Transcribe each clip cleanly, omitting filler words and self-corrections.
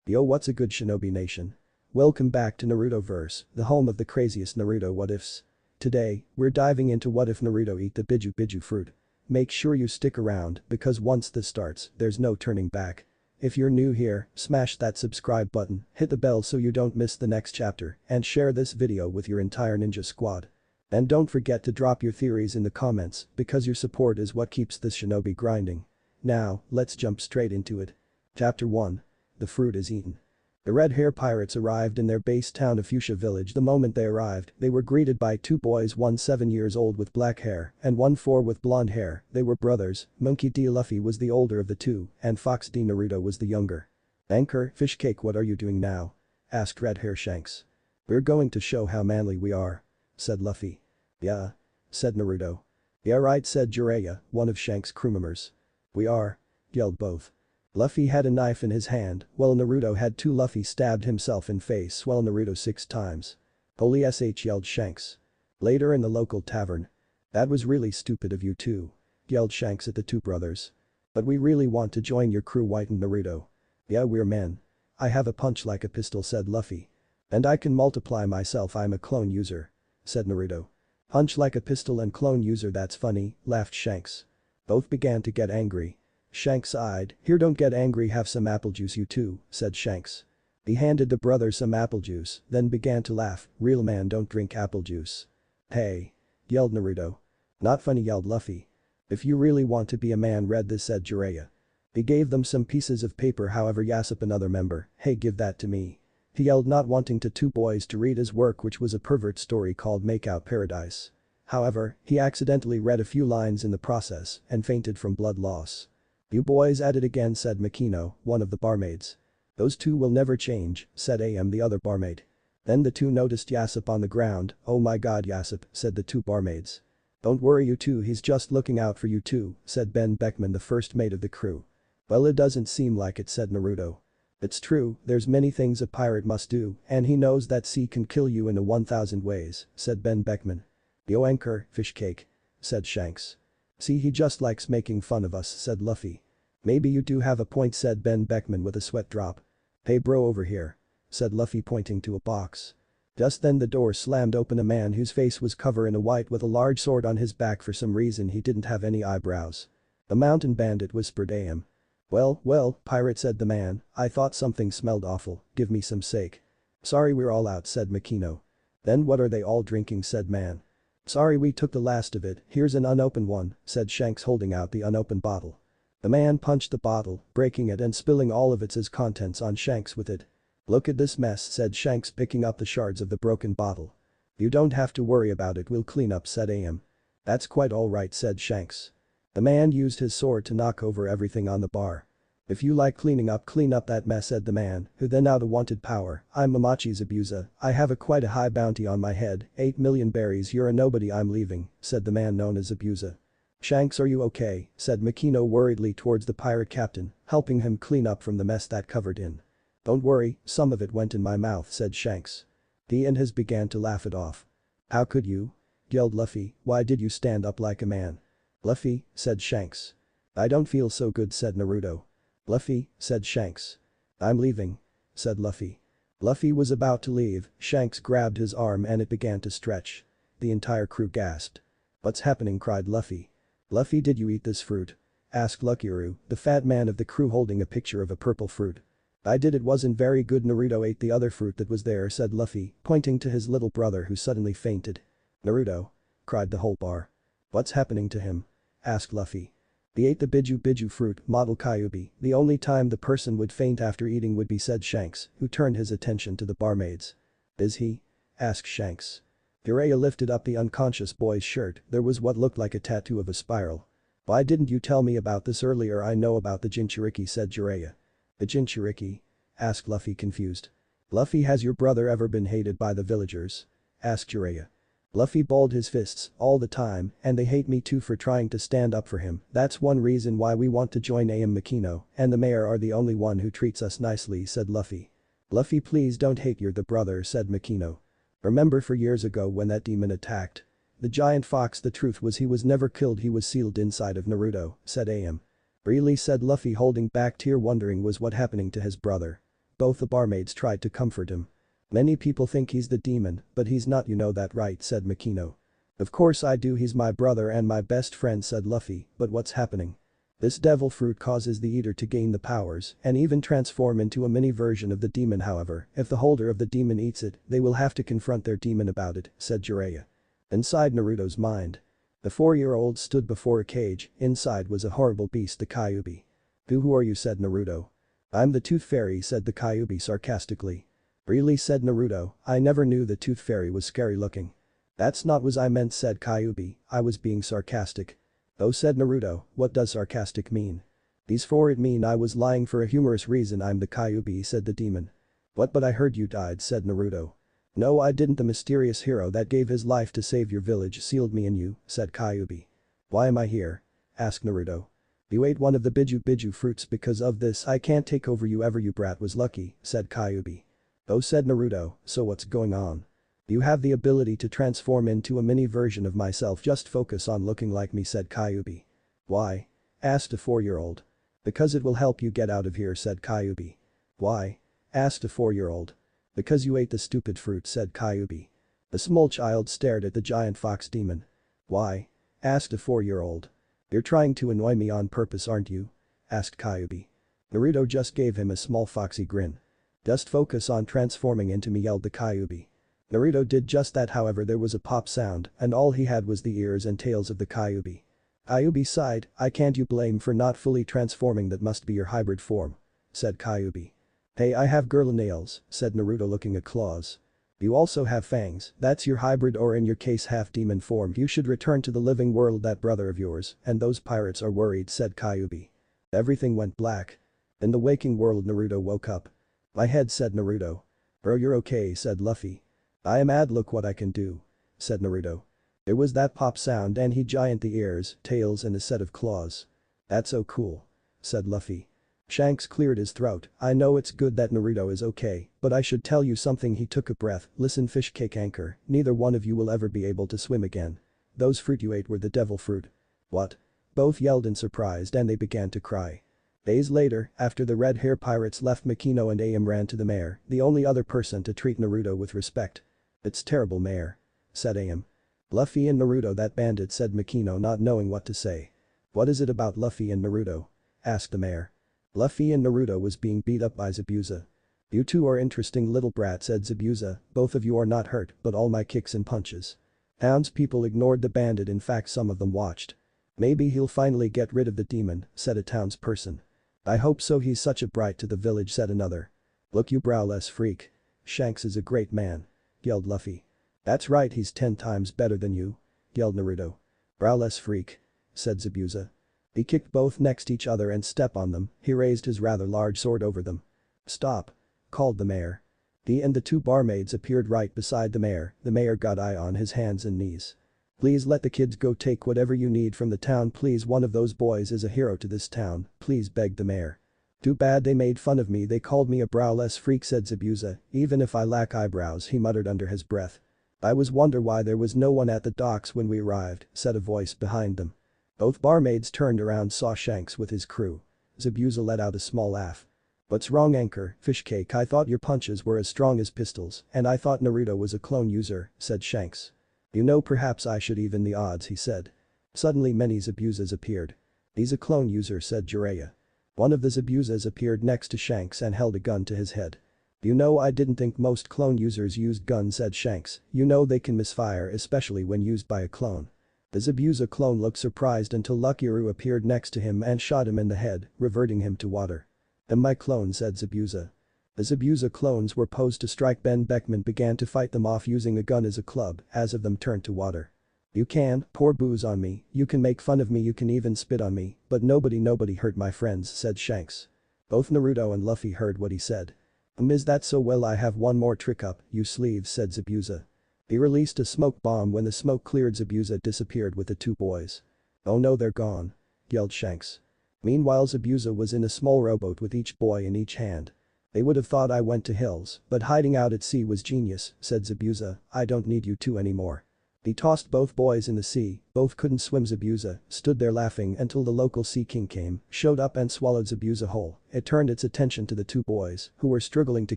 Yo, what's a good shinobi nation? Welcome back to Narutoverse, the home of the craziest Naruto what-ifs. Today, we're diving into what if Naruto eat the Biju Biju fruit. Make sure you stick around because once this starts, there's no turning back. If you're new here, smash that subscribe button, hit the bell so you don't miss the next chapter, and share this video with your entire ninja squad. And don't forget to drop your theories in the comments because your support is what keeps this shinobi grinding. Now, let's jump straight into it. Chapter 1. The fruit is eaten. The red hair pirates arrived in their base town of Fuchsia Village. The moment they arrived, they were greeted by two boys, one 7 years old with black hair and one 4 with blonde hair. They were brothers. Monkey D. Luffy was the older of the two and Fox D. Naruto was the younger. "Anchor, Fishcake, what are you doing now?" asked red hair Shanks. "We're going to show how manly we are," said Luffy. "Yeah," said Naruto. "Yeah right," said Jiraiya, one of Shanks' crew members. "We are," yelled both. Luffy had a knife in his hand, while Naruto had two. Luffy stabbed himself in face while Naruto 6 times. "Holy sh!" yelled Shanks. Later in the local tavern. "That was really stupid of you two," yelled Shanks at the two brothers. "But we really want to join your crew," whitened Naruto. "Yeah, we're men. I have a punch like a pistol," said Luffy. "And I can multiply myself, I'm a clone user," said Naruto. "Punch like a pistol and clone user, that's funny," laughed Shanks. Both began to get angry. Shanks sighed. "Here, don't get angry, have some apple juice you two," said Shanks. He handed the brothers some apple juice, then began to laugh. "Real man don't drink apple juice." "Hey!" yelled Naruto. "Not funny," yelled Luffy. "If you really want to be a man, read this," said Jiraiya. He gave them some pieces of paper. However, Yasop, another member, "Hey, give that to me," he yelled, not wanting to two boys to read his work, which was a pervert story called Makeout Paradise. However, he accidentally read a few lines in the process and fainted from blood loss. "You boys at it again," said Makino, one of the barmaids. "Those two will never change," said AM, the other barmaid. Then the two noticed Yasop on the ground. "Oh my god, Yasop," said the two barmaids. "Don't worry you two, he's just looking out for you two," said Ben Beckman, the first mate of the crew. "Well, it doesn't seem like it," said Naruto. "It's true, there's many things a pirate must do and he knows that sea can kill you in a 1000 ways," said Ben Beckman. "Yo, Anchor, Fishcake," said Shanks. "See, he just likes making fun of us," said Luffy. "Maybe you do have a point," said Ben Beckman with a sweat drop. "Hey bro, over here," said Luffy, pointing to a box. Just then the door slammed open. A man whose face was covered in a white with a large sword on his back. For some reason he didn't have any eyebrows. "The mountain bandit," whispered AM. Well, pirate," said the man, "I thought something smelled awful, give me some sake." "Sorry, we're all out," said Makino. "Then what are they all drinking?" said man. "Sorry, we took the last of it, here's an unopened one," said Shanks, holding out the unopened bottle. The man punched the bottle, breaking it and spilling all of its contents on Shanks with it. "Look at this mess," said Shanks, picking up the shards of the broken bottle. "You don't have to worry about it, we'll clean up," said AM. "That's quite alright," said Shanks. The man used his sword to knock over everything on the bar. "If you like clean up that mess," said the man, who then out wanted power. "I'm Mamachi's abuser, I have quite a high bounty on my head, 8 million berries, you're a nobody, I'm leaving," said the man known as abuser. "Shanks, are you okay?" said Makino worriedly towards the pirate captain, helping him clean up from the mess that covered in. "Don't worry, some of it went in my mouth," said Shanks. He and his began to laugh it off. "How could you?" yelled Luffy. "Why did you stand up like a man?" "Luffy," said Shanks. "I don't feel so good," said Naruto. "Luffy," said Shanks. "I'm leaving," said Luffy. Luffy was about to leave, Shanks grabbed his arm and it began to stretch. The entire crew gasped. "What's happening?" cried Luffy. "Luffy, did you eat this fruit?" asked Luckyuru, the fat man of the crew, holding a picture of a purple fruit. "I did, it wasn't very good." "Naruto ate the other fruit that was there," said Luffy, pointing to his little brother who suddenly fainted. "Naruto!" cried the whole bar. "What's happening to him?" asked Luffy. "He ate the Biju Biju fruit, model Kyuubi. The only time the person would faint after eating would be," said Shanks, who turned his attention to the barmaids. "Is he?" asked Shanks. Jiraiya lifted up the unconscious boy's shirt. There was what looked like a tattoo of a spiral. "Why didn't you tell me about this earlier?" "I know about the Jinchuriki," said Jiraiya. "The Jinchuriki?" asked Luffy, confused. "Luffy, has your brother ever been hated by the villagers?" asked Jiraiya. Luffy balled his fists. "All the time, and they hate me too for trying to stand up for him. That's one reason why we want to join AM. Makino and the mayor are the only one who treats us nicely," said Luffy. "Luffy, please don't hate your the brother," said Makino. "Remember for years ago when that demon attacked the giant fox? The truth was he was never killed, he was sealed inside of Naruto," said AM. "Really?" said Luffy, holding back tear, wondering was what happening to his brother. Both the barmaids tried to comfort him. Many people think he's the demon, but he's not, you know that right, said Makino. Of course I do, he's my brother and my best friend, said Luffy, but what's happening? This devil fruit causes the eater to gain the powers and even transform into a mini version of the demon. However, if the holder of the demon eats it, they will have to confront their demon about it, said Jiraiya. Inside Naruto's mind. The 4-year-old stood before a cage. Inside was a horrible beast, the Kyuubi. Who are you, said Naruto. I'm the Tooth Fairy, said the Kyuubi sarcastically. Really, said Naruto, I never knew the Tooth Fairy was scary looking. That's not what I meant, said Kyuubi, I was being sarcastic. Oh, said Naruto, what does sarcastic mean? These four it mean I was lying for a humorous reason. I'm the Kyuubi, said the demon. What, but I heard you died, said Naruto. No, I didn't. The mysterious hero that gave his life to save your village sealed me in you, said Kyuubi. Why am I here? Asked Naruto. You ate one of the Biju Biju fruits. Because of this I can't take over you ever, you brat was lucky, said Kyuubi. Oh, said Naruto, so what's going on? You have the ability to transform into a mini version of myself, just focus on looking like me, said Kyuubi. Why? Asked a 4-year-old. Because it will help you get out of here, said Kyuubi. Why? Asked a 4-year-old. Because you ate the stupid fruit, said Kyuubi. The small child stared at the giant fox demon. Why? Asked a 4-year-old. You're trying to annoy me on purpose, aren't you? Asked Kyuubi. Naruto just gave him a small foxy grin. Just focus on transforming into me, yelled the Kyuubi. Naruto did just that. However, there was a pop sound and all he had was the ears and tails of the Kyuubi. Kyuubi sighed, I can't you blame for not fully transforming, that must be your hybrid form, said Kyuubi. Hey, I have girl nails, said Naruto looking at claws. You also have fangs, that's your hybrid, or in your case half demon form. You should return to the living world, that brother of yours and those pirates are worried, said Kyuubi. Everything went black. In the waking world Naruto woke up. My head, said Naruto. Bro, you're okay, said Luffy. I am mad, look what I can do, said Naruto. There was that pop sound and he giant the ears, tails and a set of claws. That's so cool, said Luffy. Shanks cleared his throat. I know it's good that Naruto is okay, but I should tell you something. He took a breath. Listen, fish cake anchor, neither one of you will ever be able to swim again. Those fruit you ate were the devil fruit. What? Both yelled in surprise and they began to cry. Days later, after the red hair pirates left, Makino and Am ran to the mayor, the only other person to treat Naruto with respect. It's terrible, mayor, said Am. Luffy and Naruto, that bandit, said Makino, not knowing what to say. What is it about Luffy and Naruto? Asked the mayor. Luffy and Naruto was being beat up by Zabuza. You two are interesting little brats, said Zabuza, both of you are not hurt, but all my kicks and punches. Townspeople ignored the bandit, in fact some of them watched. Maybe he'll finally get rid of the demon, said a townsperson. I hope so, he's such a bright to the village, said another. Look, you browless freak. Shanks is a great man, yelled Luffy. That's right, he's 10 times better than you, yelled Naruto. Browless freak, said Zabuza. He kicked both next to each other and stepped on them. He raised his rather large sword over them. Stop, called the mayor. He and the two barmaids appeared right beside the mayor. The mayor got eye on his hands and knees. Please let the kids go, take whatever you need from the town, please, one of those boys is a hero to this town, please, begged the mayor. Too bad they made fun of me, they called me a browless freak, said Zabuza. Even if I lack eyebrows, he muttered under his breath. I was wonder why there was no one at the docks when we arrived, said a voice behind them. Both barmaids turned around, saw Shanks with his crew. Zabuza let out a small laugh. What's wrong, Anchor, Fishcake? I thought your punches were as strong as pistols, and I thought Naruto was a clone user, said Shanks. You know, perhaps I should even the odds, he said. Suddenly many Zabuzas appeared. He's a clone user, said Jiraiya. One of the Zabuzas appeared next to Shanks and held a gun to his head. You know, I didn't think most clone users used guns, said Shanks. You know they can misfire, especially when used by a clone. The Zabuza clone looked surprised until Lucky Uru appeared next to him and shot him in the head, reverting him to water. Am I clone, said Zabuza. The Zabuza clones were posed to strike. Ben Beckman began to fight them off using a gun as a club, as of them turned to water. You can pour booze on me, you can make fun of me, you can even spit on me, but nobody hurt my friends, said Shanks. Both Naruto and Luffy heard what he said. Is that so? Well, I have one more trick up you sleeves, said Zabuza. He released a smoke bomb. When the smoke cleared, Zabuza disappeared with the two boys. Oh no, they're gone, yelled Shanks. Meanwhile, Zabuza was in a small rowboat with each boy in each hand. They would have thought I went to hills, but hiding out at sea was genius, said Zabuza. I don't need you two anymore. He tossed both boys in the sea, both couldn't swim. Zabuza stood there laughing until the local sea king came, showed up and swallowed Zabuza whole. It turned its attention to the two boys, who were struggling to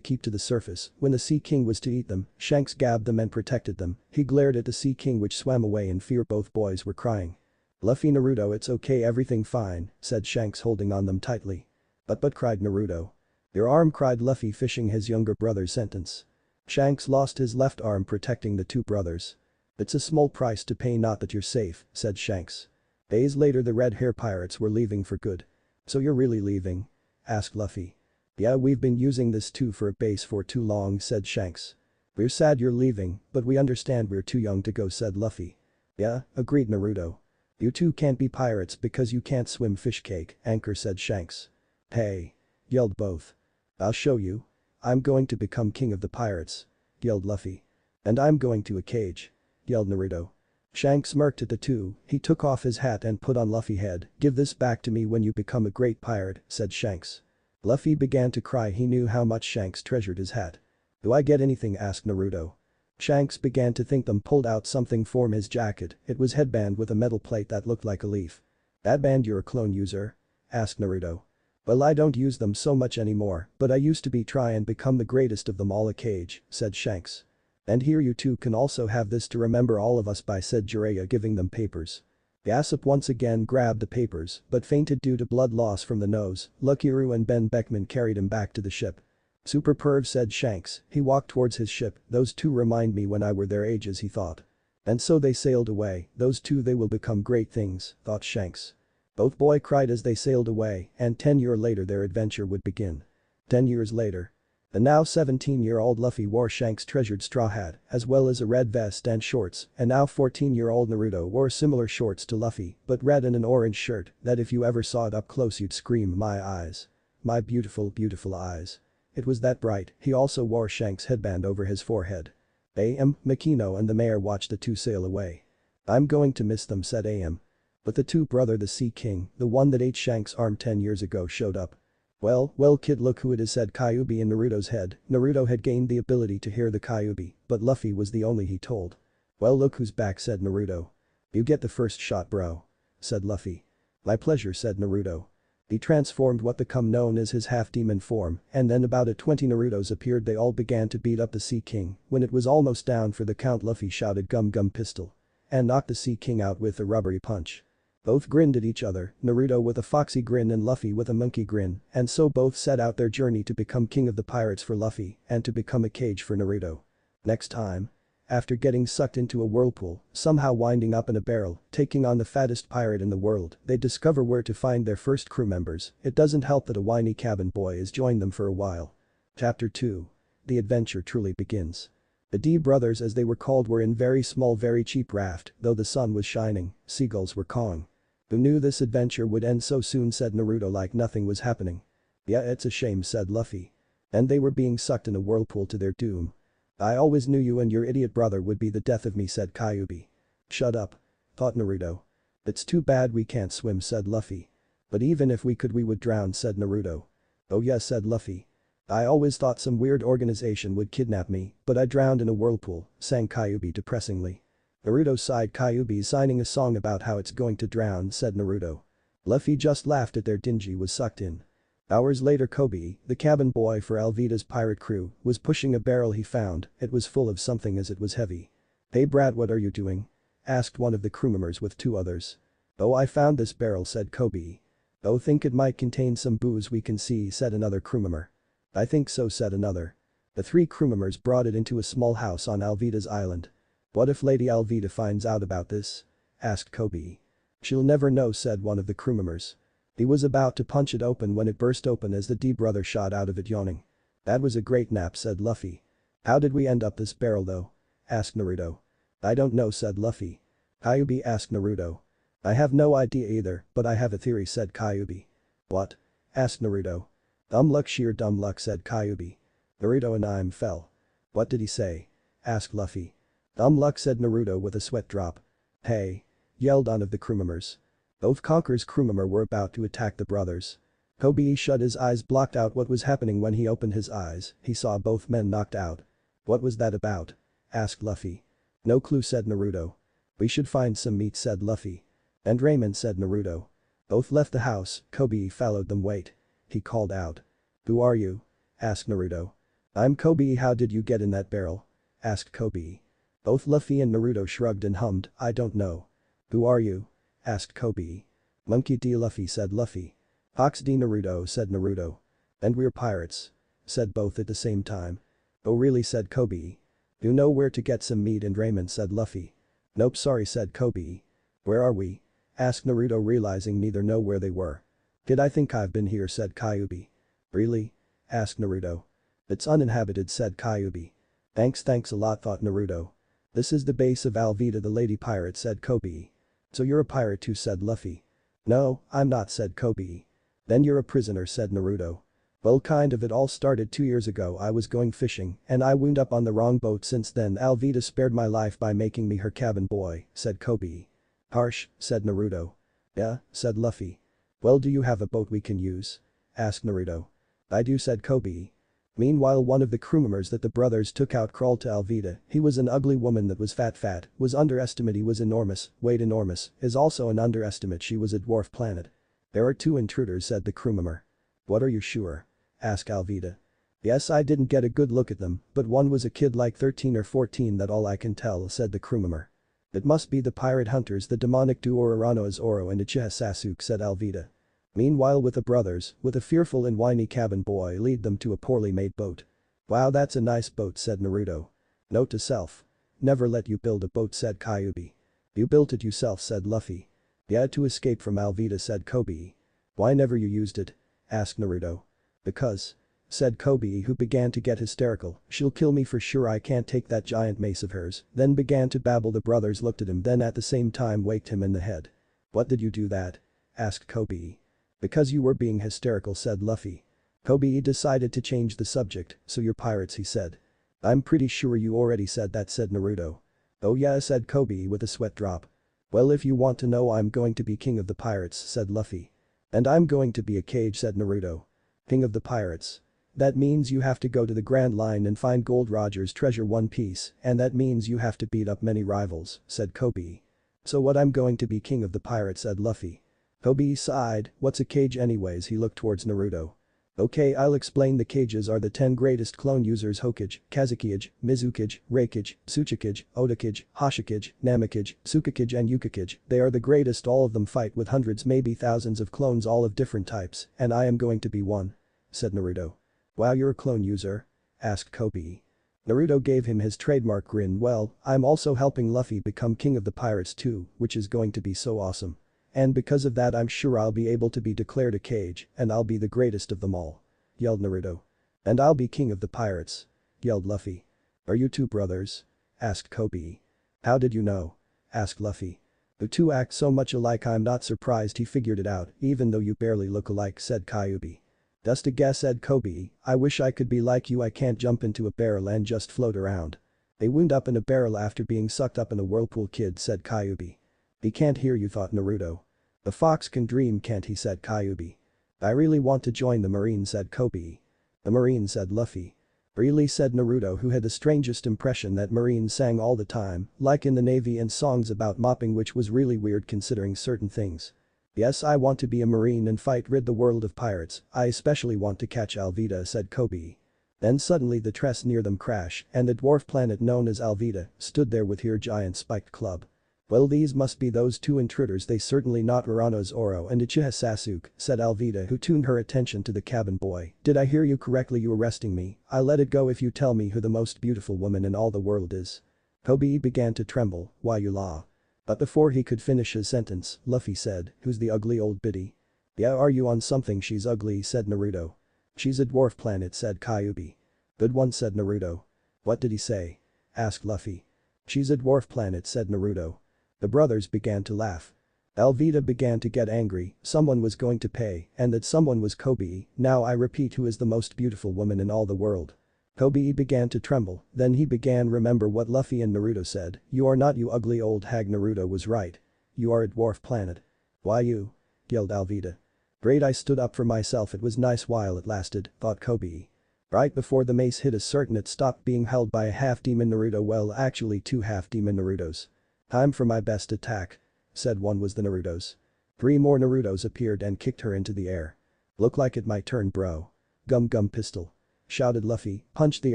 keep to the surface. When the sea king was to eat them, Shanks gabbed them and protected them. He glared at the sea king which swam away in fear. Both boys were crying. Luffy, Naruto, it's okay, everything fine, said Shanks holding on them tightly. But cried Naruto. Your arm, cried Luffy, fishing his younger brother's sentence. Shanks lost his left arm protecting the two brothers. It's a small price to pay, not that you're safe, said Shanks. Days later the red hair pirates were leaving for good. So you're really leaving? Asked Luffy. Yeah, we've been using this too for a base for too long, said Shanks. We're sad you're leaving, but we understand we're too young to go, said Luffy. Yeah, agreed Naruto. You two can't be pirates because you can't swim, fish cake, Anchor, said Shanks. Hey! Yelled both. I'll show you. I'm going to become king of the pirates, yelled Luffy. And I'm going to a cage, yelled Naruto. Shanks smirked at the two. He took off his hat and put on Luffy's head. Give this back to me when you become a great pirate, said Shanks. Luffy began to cry. He knew how much Shanks treasured his hat. Do I get anything, asked Naruto. Shanks began to think them, pulled out something from his jacket. It was headband with a metal plate that looked like a leaf. That band you're a clone user? Asked Naruto. Well, I don't use them so much anymore, but I used to be, try and become the greatest of them all, a cage, said Shanks. And here, you two can also have this to remember all of us by, said Jiraiya, giving them papers. Yassop once again grabbed the papers but fainted due to blood loss from the nose. Luckyroo and Ben Beckman carried him back to the ship. Super perv, said Shanks. He walked towards his ship. Those two remind me when I were their ages, he thought. And so they sailed away. Those two, they will become great things, thought Shanks. Both boys cried as they sailed away, and 10 years later their adventure would begin. 10 years later. The now 17-year-old Luffy wore Shanks' treasured straw hat, as well as a red vest and shorts, and now 14-year-old Naruto wore similar shorts to Luffy, but red and an orange shirt that if you ever saw it up close you'd scream, my eyes. My beautiful, beautiful eyes. It was that bright. He also wore Shanks' headband over his forehead. A.M. Makino and the mayor watched the two sail away. I'm going to miss them, said A.M. But the two brother, the Sea King, the one that ate Shanks' arm 10 years ago, showed up. Well kid, look who it is, said Kyuubi in Naruto's head. Naruto had gained the ability to hear the Kyuubi, but Luffy was the only he told. Well, look who's back, said Naruto. You get the first shot, bro, said Luffy. My pleasure, said Naruto. He transformed what become known as his half-demon form, and then about 20 Narutos appeared. They all began to beat up the Sea King. When it was almost down for the count, Luffy shouted gum gum pistol and knocked the Sea King out with a rubbery punch. Both grinned at each other, Naruto with a foxy grin and Luffy with a monkey grin, and so both set out their journey to become king of the pirates for Luffy and to become a cage for Naruto. Next time. After getting sucked into a whirlpool, somehow winding up in a barrel, taking on the fattest pirate in the world, they discover where to find their first crew members. It doesn't help that a whiny cabin boy has joined them for a while. Chapter 2. The adventure truly begins. The D brothers, as they were called, were in very small, very cheap raft. Though the sun was shining, seagulls were cawing. Who knew this adventure would end so soon, said Naruto, like nothing was happening. Yeah, it's a shame, said Luffy. And they were being sucked in a whirlpool to their doom. I always knew you and your idiot brother would be the death of me, said Kyuubi. Shut up, thought Naruto. It's too bad we can't swim, said Luffy. But even if we could we would drown, said Naruto. Oh yes, said Luffy. I always thought some weird organization would kidnap me, but I drowned in a whirlpool, sang Kyuubi depressingly. Naruto sighed. Kyuubi's signing a song about how it's going to drown, said Naruto. Luffy just laughed at their dingy was sucked in. Hours later, Kobe, the cabin boy for Alvida's pirate crew, was pushing a barrel he found. It was full of something as it was heavy. Hey Brad, what are you doing? Asked one of the crew members with two others. Oh, I found this barrel, said Kobe. Oh, think it might contain some booze we can see, said another crew member. I think so, said another. The three crew members brought it into a small house on Alvida's island. What if Lady Alvida finds out about this? Asked Kobe. She'll never know, said one of the crew members. He was about to punch it open when it burst open as the D brother shot out of it yawning. That was a great nap, said Luffy. How did we end up this barrel though? Asked Naruto. I don't know, said Luffy. Kyuubi asked Naruto. I have no idea either, but I have a theory, said Kyuubi. What? Asked Naruto. Dumb luck, sheer dumb luck, said Kyuubi. Naruto and I fell. What did he say? Asked Luffy. Dumb luck, said Naruto with a sweat drop. Hey! Yelled one of the crew members. Both Conqueror's crew members were about to attack the brothers. Kobe shut his eyes, blocked out what was happening. When he opened his eyes, he saw both men knocked out. What was that about? Asked Luffy. No clue said Naruto. We should find some meat said Luffy. And ramen said Naruto. Both left the house, Kobe followed them. Wait. He called out. Who are you? Asked Naruto. I'm Kobe. How did you get in that barrel? Asked Kobe. Both Luffy and Naruto shrugged and hummed, I don't know. Who are you? Asked Kobe. Monkey D. Luffy said Luffy. Fox D. Naruto said Naruto. And we're pirates. Said both at the same time. Oh really said Kobe. You know where to get some meat and ramen said Luffy. Nope sorry said Kobe. Where are we? Asked Naruto realizing neither know where they were. Kid I think I've been here said Kyuubi. Really? Asked Naruto. It's uninhabited said Kyuubi. Thanks a lot thought Naruto. This is the base of Alvida the lady pirate said Kobe. So you're a pirate too said Luffy. No, I'm not said Kobe. Then you're a prisoner said Naruto. Well kind of it all started 2 years ago I was going fishing and I wound up on the wrong boat since then Alvida spared my life by making me her cabin boy, said Kobe. Harsh, said Naruto. Yeah, said Luffy. Well do you have a boat we can use? Asked Naruto. I do said Kobe. Meanwhile one of the crew members that the brothers took out crawled to Alvida, he was an ugly woman that was fat, was underestimate he was enormous, weight enormous, is also an underestimate she was a dwarf planet. There are 2 intruders said the crew member. What are you sure? Asked Alvida. Yes I didn't get a good look at them, but one was a kid like 13 or 14 that all I can tell said the crew member. It must be the pirate hunters the demonic duo Urano Zoro and Uchiha Sasuke said Alvida. Meanwhile with the brothers, with a fearful and whiny cabin boy lead them to a poorly made boat. Wow that's a nice boat said Naruto. Note to self. Never let you build a boat said Kyuubi. You built it yourself said Luffy. Yeah to escape from Alvida said Kobe. Why never you used it? Asked Naruto. Because. Said Kobe who began to get hysterical, she'll kill me for sure I can't take that giant mace of hers, then began to babble the brothers looked at him then at the same time waked him in the head. What did you do that? Asked Kobe. Because you were being hysterical said Luffy. Kobe decided to change the subject, so you're pirates he said. I'm pretty sure you already said that said Naruto. Oh yeah said Kobe with a sweat drop. Well if you want to know I'm going to be king of the pirates said Luffy. And I'm going to be a cage said Naruto. King of the pirates. That means you have to go to the Grand Line and find Gold Roger's treasure One Piece and that means you have to beat up many rivals said Kobe. So what I'm going to be king of the pirates said Luffy. Kobe sighed, what's a cage anyways he looked towards Naruto. Okay I'll explain the cages are the 10 greatest clone users Hokage, Kazekage, Mizukage, Reikage, Tsuchikage, Otakage, Hoshikage, Namakage, Sukakage and Yukikage, they are the greatest all of them fight with hundreds maybe thousands of clones all of different types and I am going to be one. Said Naruto. Wow you're a clone user? Asked Kobe. Naruto gave him his trademark grin well, I'm also helping Luffy become king of the pirates too, which is going to be so awesome. And because of that I'm sure I'll be able to be declared a cage and I'll be the greatest of them all. Yelled Naruto. And I'll be king of the pirates. Yelled Luffy. Are you 2 brothers? Asked Kobe. How did you know? Asked Luffy. The 2 act so much alike I'm not surprised he figured it out even though you barely look alike said Kyuubi. Just a guess said Kobe, I wish I could be like you I can't jump into a barrel and just float around. They wound up in a barrel after being sucked up in a whirlpool kid said Kyuubi. He can't hear you thought Naruto. The fox can dream can't he said Kyuubi. I really want to join the Marine said Kobe. The Marine said Luffy. Really said Naruto who had the strangest impression that Marines sang all the time, like in the Navy and songs about mopping which was really weird considering certain things. Yes I want to be a Marine and rid the world of pirates, I especially want to catch Alvida said Kobe. Then suddenly the tress near them crashed and the dwarf planet known as Alvida stood there with her giant spiked club. Well these must be those 2 intruders they certainly not Urano Zoro and Uchiha Sasuke said Alvida who tuned her attention to the cabin boy. Did I hear you correctly you arresting me, I'll let it go if you tell me who the most beautiful woman in all the world is. Kobe began to tremble, why you law. But before he could finish his sentence, Luffy said, who's the ugly old biddy? Yeah are you on something she's ugly said Naruto. She's a dwarf planet said Kyuubi. Good one said Naruto. What did he say? Asked Luffy. She's a dwarf planet said Naruto. The brothers began to laugh. Alvida began to get angry, someone was going to pay and that someone was Kobe, now I repeat who is the most beautiful woman in all the world. Kobe began to tremble, then he began remember what Luffy and Naruto said, you are not you ugly old hag Naruto was right. You are a dwarf planet. Why you? Yelled Alvida. Great I stood up for myself it was nice while it lasted, thought Kobe. Right before the mace hit a certain it stopped being held by a half-demon Naruto, well actually two half-demon Narutos. Time for my best attack. Said one was the Naruto's. 3 more Narutos appeared and kicked her into the air. Look like it my turn bro. Gum gum pistol. Shouted Luffy, punched the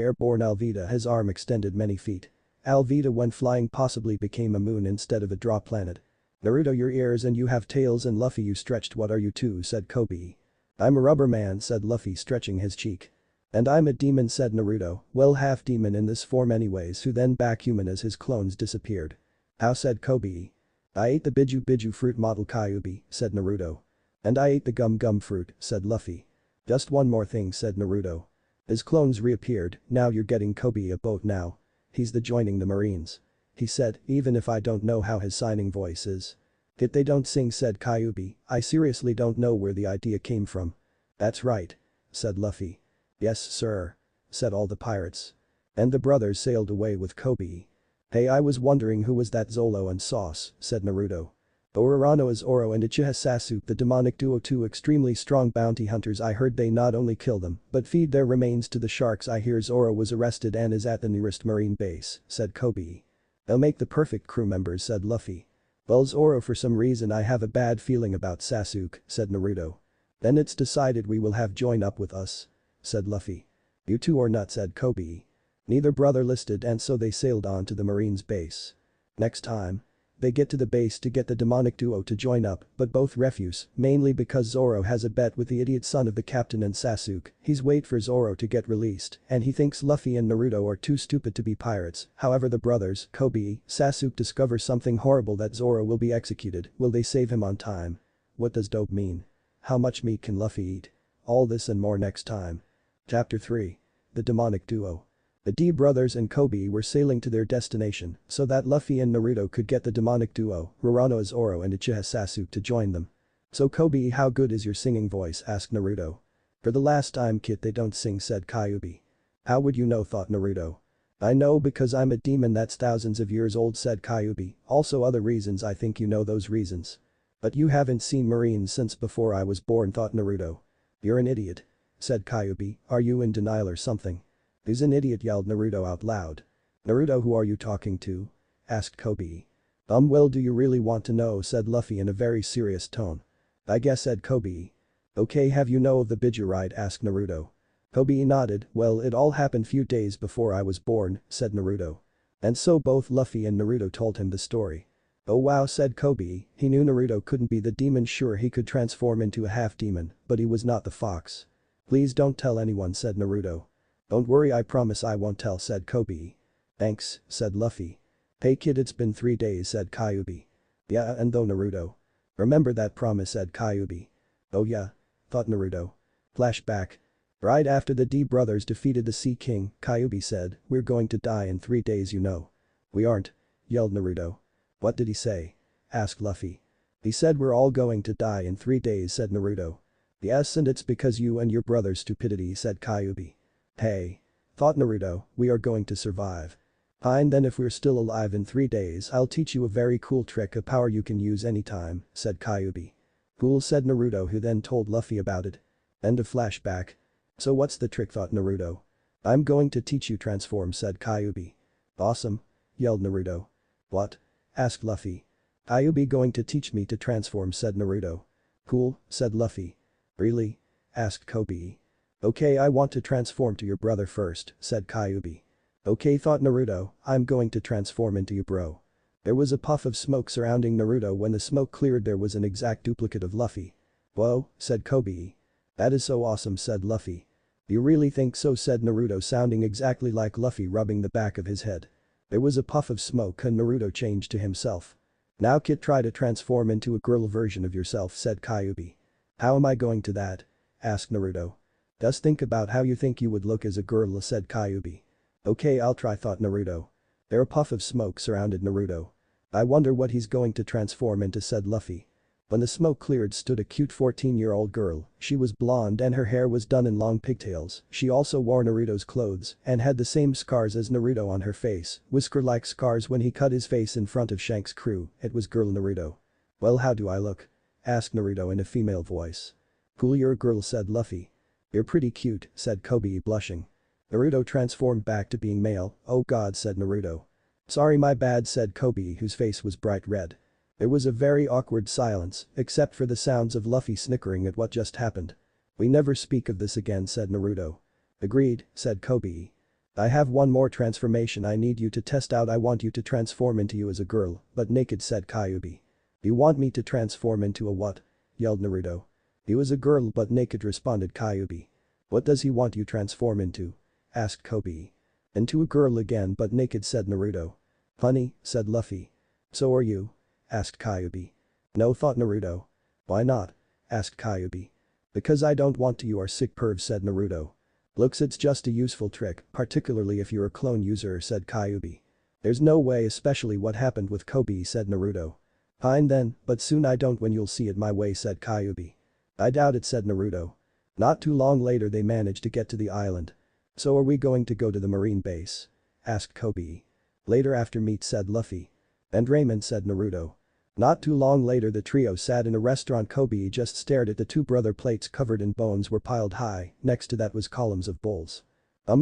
airborne Alvida, his arm extended many feet. Alvida when flying possibly became a moon instead of a draw planet. Naruto your ears and you have tails and Luffy you stretched what are you too said Kobe. I'm a rubber man said Luffy stretching his cheek. And I'm a demon said Naruto, well half demon in this form anyways who then back human as his clones disappeared. How said Kobe. I ate the Biju Biju fruit model Kyuubi said Naruto. And I ate the gum gum fruit said Luffy. Just one more thing said Naruto. His clones reappeared, now you're getting Kobe a boat now. He's the joining the Marines. He said, even if I don't know how his signing voice is. That they don't sing said Kyuubi, I seriously don't know where the idea came from. That's right. Said Luffy. Yes sir. Said all the pirates. And the brothers sailed away with Kobe. Hey I was wondering who was that Zolo and Sauce, said Naruto. Urarano is Oro and Uchiha Sasuke the demonic duo, two extremely strong bounty hunters. I heard they not only kill them but feed their remains to the sharks. I hear Zoro was arrested and is at the nearest marine base, said Kobe. They'll make the perfect crew members said Luffy. Well Zoro for some reason I have a bad feeling about Sasuke, said Naruto. Then it's decided we will have join up with us. Said Luffy. You two are not said Kobe. Neither brother listed and so they sailed on to the Marines base. Next time. They get to the base to get the demonic duo to join up but both refuse mainly because Zoro has a bet with the idiot son of the captain and Sasuke. He's wait for Zoro to get released and he thinks Luffy and Naruto are too stupid to be pirates. However the brothers, Kobe, Sasuke discover something horrible that Zoro will be executed. Will they save him on time? What does dope mean? How much meat can Luffy eat? All this and more next time. Chapter 3. The Demonic Duo. The D brothers and Kobe were sailing to their destination so that Luffy and Naruto could get the demonic duo, Urarano as Oro and Uchiha Sasuke to join them. So Kobe how good is your singing voice asked Naruto. For the last time kid they don't sing said Kyuubi. How would you know thought Naruto. I know because I'm a demon that's thousands of years old said Kyuubi, also other reasons I think you know those reasons. But you haven't seen Marines since before I was born thought Naruto. You're an idiot. Said Kyuubi, are you in denial or something? Who's an idiot yelled Naruto out loud. Naruto who are you talking to? Asked Kobe. Well do you really want to know said Luffy in a very serious tone. I guess said Kobe. Okay have you know of the Biju ride asked Naruto. Kobe nodded, well it all happened few days before I was born, said Naruto. And so both Luffy and Naruto told him the story. Oh wow said Kobe, he knew Naruto couldn't be the demon sure he could transform into a half-demon, but he was not the fox. Please don't tell anyone said Naruto. Don't worry I promise I won't tell said Kobe. Thanks, said Luffy. Hey kid it's been 3 days said Kyuubi. Yeah and though Naruto. Remember that promise said Kyuubi. Oh yeah. Thought Naruto. Flashback. Right after the D brothers defeated the Sea King, Kyuubi said, we're going to die in 3 days you know. We aren't. Yelled Naruto. What did he say? Asked Luffy. He said we're all going to die in 3 days said Naruto. Yes and it's because you and your brother's stupidity said Kyuubi. Hey. Thought Naruto, we are going to survive. Fine then if we're still alive in 3 days I'll teach you a very cool trick a power you can use anytime, said Kyuubi. Cool said Naruto who then told Luffy about it. End of flashback. So what's the trick thought Naruto. I'm going to teach you transform said Kyuubi. Awesome. Yelled Naruto. What? Asked Luffy. Kyuubi going to teach me to transform said Naruto. Cool, said Luffy. Really? Asked Kobe. Okay I want to transform to your brother first, said Kyuubi. Okay thought Naruto, I'm going to transform into you bro. There was a puff of smoke surrounding Naruto when the smoke cleared there was an exact duplicate of Luffy. Whoa, said Kobe. That is so awesome said Luffy. You really think so said Naruto sounding exactly like Luffy rubbing the back of his head. There was a puff of smoke and Naruto changed to himself. Now kid try to transform into a girl version of yourself said Kyuubi. How am I going to that? Asked Naruto. Just think about how you think you would look as a girl said Kyuubi. Okay I'll try thought Naruto. There a puff of smoke surrounded Naruto. I wonder what he's going to transform into said Luffy. When the smoke cleared stood a cute 14-year-old girl, she was blonde and her hair was done in long pigtails, she also wore Naruto's clothes and had the same scars as Naruto on her face, whisker-like scars when he cut his face in front of Shanks' crew, it was girl Naruto. Well how do I look? Asked Naruto in a female voice. Cool you're a girl said Luffy. You're pretty cute, said Kobe blushing. Naruto transformed back to being male. Oh god, said Naruto. Sorry, my bad, said Kobe, whose face was bright red. There was a very awkward silence, except for the sounds of Luffy snickering at what just happened. We never speak of this again, said Naruto. Agreed, said Kobe. I have one more transformation I need you to test out. I want you to transform into you as a girl, but naked, said Kyuubi. You want me to transform into a what? Yelled Naruto. You as a girl but naked, responded Kyuubi. What does he want you transform into? Asked Kobe. Into a girl again but naked, said Naruto. Funny, said Luffy. So are you? Asked Kyuubi. No, thought Naruto. Why not? Asked Kyuubi. Because I don't want to. You are sick perv, said Naruto. Looks, it's just a useful trick, particularly if you're a clone user, said Kyuubi. There's no way, especially what happened with Kobe, said Naruto. Fine then, but soon I don't. When you'll see it my way, said Kyuubi. I doubt it, said Naruto. Not too long later they managed to get to the island. So are we going to go to the marine base? Asked Kobe. Later after meet, said Luffy. And Raymond, said Naruto. Not too long later the trio sat in a restaurant. Kobe just stared at the two brother plates covered in bones were piled high, next to that was columns of bowls.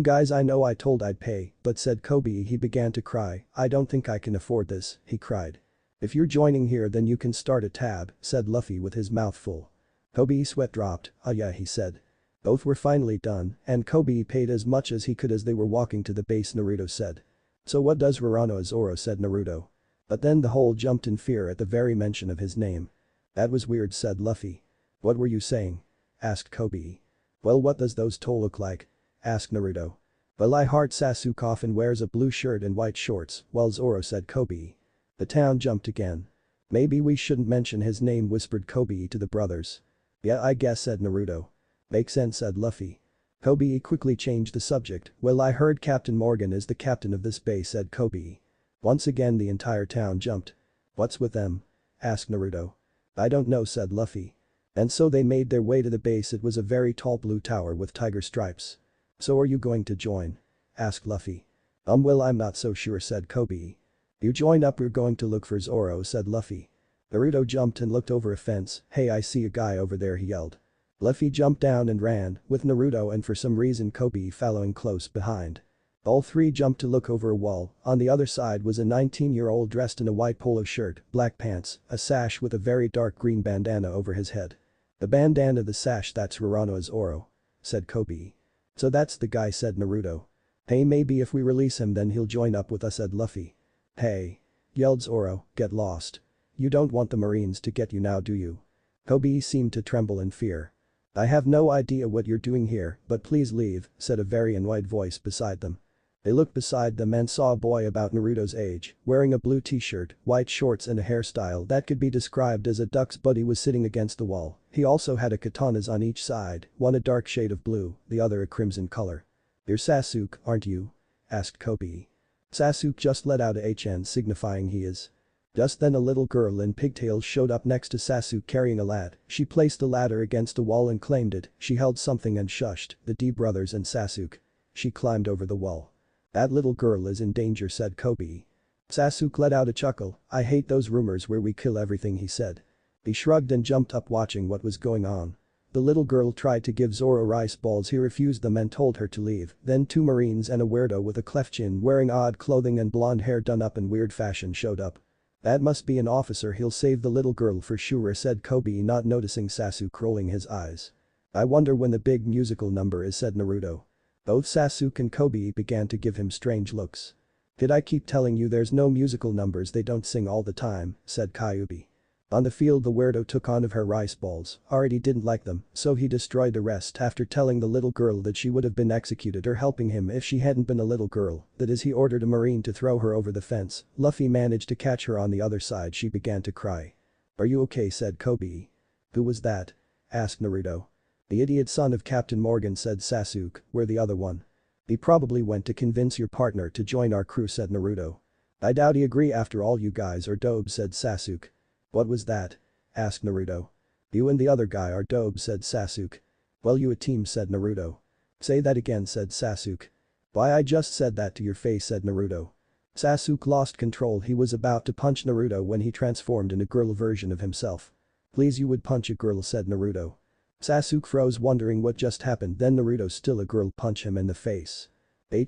Guys, I know I told I'd pay, but said Kobe. He began to cry. I don't think I can afford this, he cried. If you're joining here then you can start a tab, said Luffy with his mouth full. Kobe's sweat dropped. Oh yeah, he said. Both were finally done, and Kobe paid as much as he could as they were walking to the base. Naruto said. So what does Roronoa Zoro, said Naruto. But then the whole jumped in fear at the very mention of his name. That was weird, said Luffy. What were you saying? Asked Kobe. Well, what does those toe look like? Asked Naruto. Well, I heart Sasuke often wears a blue shirt and white shorts, while Zoro, said Kobe. The town jumped again. Maybe we shouldn't mention his name, whispered Kobe to the brothers. Yeah, I guess, said Naruto. Makes sense, said Luffy. Kobe quickly changed the subject. Well, I heard Captain Morgan is the captain of this base, said Kobe. Once again the entire town jumped. What's with them? Asked Naruto. I don't know, said Luffy. And so they made their way to the base. It was a very tall blue tower with tiger stripes. So are you going to join? Asked Luffy. Well, I'm not so sure, said Kobe. You join up, we're going to look for Zoro, said Luffy. Naruto jumped and looked over a fence. Hey, I see a guy over there, he yelled. Luffy jumped down and ran, with Naruto and for some reason Kobe following close behind. All three jumped to look over a wall. On the other side was a 19-year-old dressed in a white polo shirt, black pants, a sash with a very dark green bandana over his head. The bandana, the sash, that's Roronoa Zoro, said Kobe. So that's the guy, said Naruto. Hey, maybe if we release him then he'll join up with us, said Luffy. Hey, yelled Zoro, get lost. You don't want the Marines to get you now, do you? Kobe seemed to tremble in fear. I have no idea what you're doing here, but please leave, said a very annoyed voice beside them. They looked beside them and saw a boy about Naruto's age, wearing a blue t-shirt, white shorts and a hairstyle that could be described as a duck's butt. He was sitting against the wall. He also had a katanas on each side, one a dark shade of blue, the other a crimson color. You're Sasuke, aren't you? Asked Kobe. Sasuke just let out a HN signifying he is. Just then a little girl in pigtails showed up next to Sasuke carrying a lad. She placed the ladder against a wall and claimed it. She held something and shushed the D brothers and Sasuke. She climbed over the wall. That little girl is in danger, said Kobe. Sasuke let out a chuckle. I hate those rumors where we kill everything, he said. He shrugged and jumped up watching what was going on. The little girl tried to give Zoro rice balls. He refused them and told her to leave. Then two Marines and a weirdo with a cleft chin wearing odd clothing and blonde hair done up in weird fashion showed up. That must be an officer, he'll save the little girl for sure, said Kobe, not noticing Sasuke rolling his eyes. I wonder when the big musical number is, said Naruto. Both Sasuke and Kobe began to give him strange looks. Did I keep telling you there's no musical numbers, they don't sing all the time, said Kyuubi. On the field the weirdo took one of her rice balls. Already didn't like them, so he destroyed the rest after telling the little girl that she would have been executed or helping him if she hadn't been a little girl. That is, he ordered a marine to throw her over the fence. Luffy managed to catch her on the other side. She began to cry. Are you okay, said Kobe. Who was that? Asked Naruto. The idiot son of Captain Morgan, said Sasuke. We're the other one. He probably went to convince your partner to join our crew, said Naruto. I doubt he agree, after all you guys are dobes, said Sasuke. What was that? Asked Naruto. You and the other guy are dobes, said Sasuke. Well, you a team, said Naruto. Say that again, said Sasuke. Why, I just said that to your face, said Naruto. Sasuke lost control. He was about to punch Naruto when he transformed in a girl version of himself. Please, you would punch a girl, said Naruto. Sasuke froze wondering what just happened, then Naruto still a girl punched him in the face.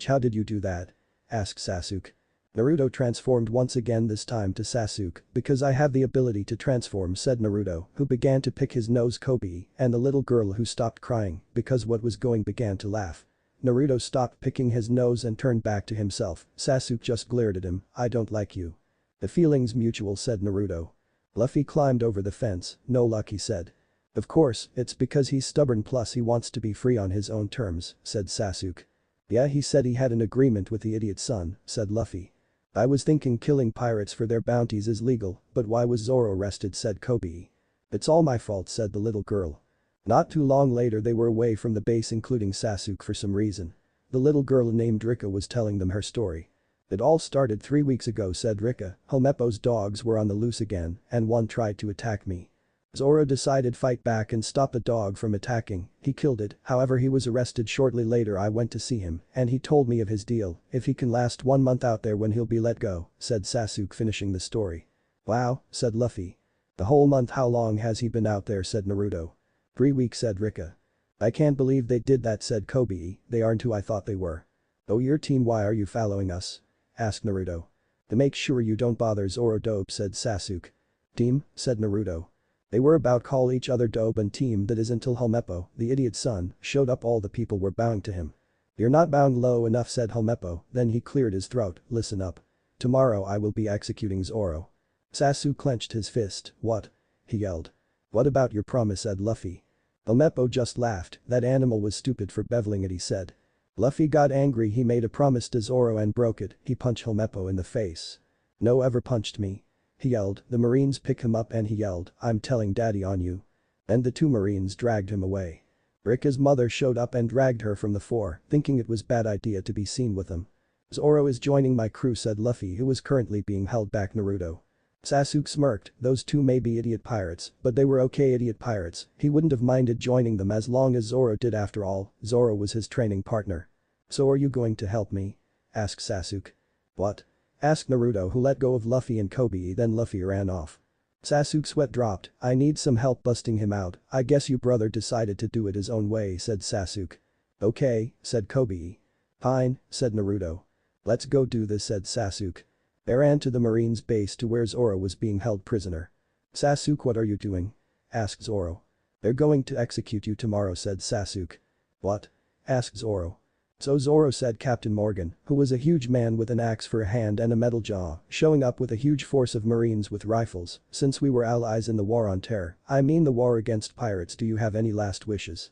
How did you do that? Asked Sasuke. Naruto transformed once again, this time to Sasuke, because I have the ability to transform, said Naruto, who began to pick his nose. Kobe and the little girl who stopped crying because what was going began to laugh. Naruto stopped picking his nose and turned back to himself. Sasuke just glared at him. I don't like you. The feeling's mutual, said Naruto. Luffy climbed over the fence. No luck, he said. Of course, it's because he's stubborn plus he wants to be free on his own terms, said Sasuke. Yeah, he said he had an agreement with the idiot son, said Luffy. I was thinking killing pirates for their bounties is legal, but why was Zoro arrested, said Kobe. It's all my fault, said the little girl. Not too long later they were away from the base, including Sasuke for some reason. The little girl named Rika was telling them her story. It all started 3 weeks ago, said Rika. Helmeppo's dogs were on the loose again, and one tried to attack me. Zoro decided fight back and stop the dog from attacking. He killed it, however he was arrested shortly later. I went to see him, and he told me of his deal. If he can last 1 month out there when he'll be let go, said Sasuke, finishing the story. Wow, said Luffy. The whole month? How long has he been out there, said Naruto. 3 weeks, said Rika. I can't believe they did that, said Kobe. They aren't who I thought they were. Oh, your team, why are you following us? Asked Naruto. To make sure you don't bother Zoro. Dope, said Sasuke. Team, said Naruto. They were about call each other dope and team, that is until Helmeppo, the idiot son, showed up. All the people were bowing to him. You're not bowing low enough, said Helmeppo, then he cleared his throat. Listen up. Tomorrow I will be executing Zoro. Sasuke clenched his fist. What? He yelled. What about your promise, said Luffy. Helmeppo just laughed. That animal was stupid for beveling it, he said. Luffy got angry. He made a promise to Zoro and broke it. He punched Helmeppo in the face. No ever punched me. He yelled. The Marines pick him up and he yelled, I'm telling daddy on you. And the 2 Marines dragged him away. Rika's mother showed up and dragged her from the fore, thinking it was bad idea to be seen with him. Zoro is joining my crew, said Luffy, who was currently being held back. Naruto. Sasuke smirked. Those 2 may be idiot pirates, but they were okay idiot pirates. He wouldn't have minded joining them as long as Zoro did. After all, Zoro was his training partner. So are you going to help me? Asked Sasuke. What? Asked Naruto, who let go of Luffy and Kobe. Then Luffy ran off. Sasuke's sweat dropped. I need some help busting him out. I guess your brother decided to do it his own way, said Sasuke. Okay, said Kobe. Fine, said Naruto. Let's go do this, said Sasuke. They ran to the Marines' base to where Zoro was being held prisoner. Sasuke, what are you doing? Asked Zoro. They're going to execute you tomorrow, said Sasuke. What? Asked Zoro. So Zoro, said Captain Morgan, who was a huge man with an axe for a hand and a metal jaw, showing up with a huge force of Marines with rifles. Since we were allies in the war on terror, I mean the war against pirates, do you have any last wishes?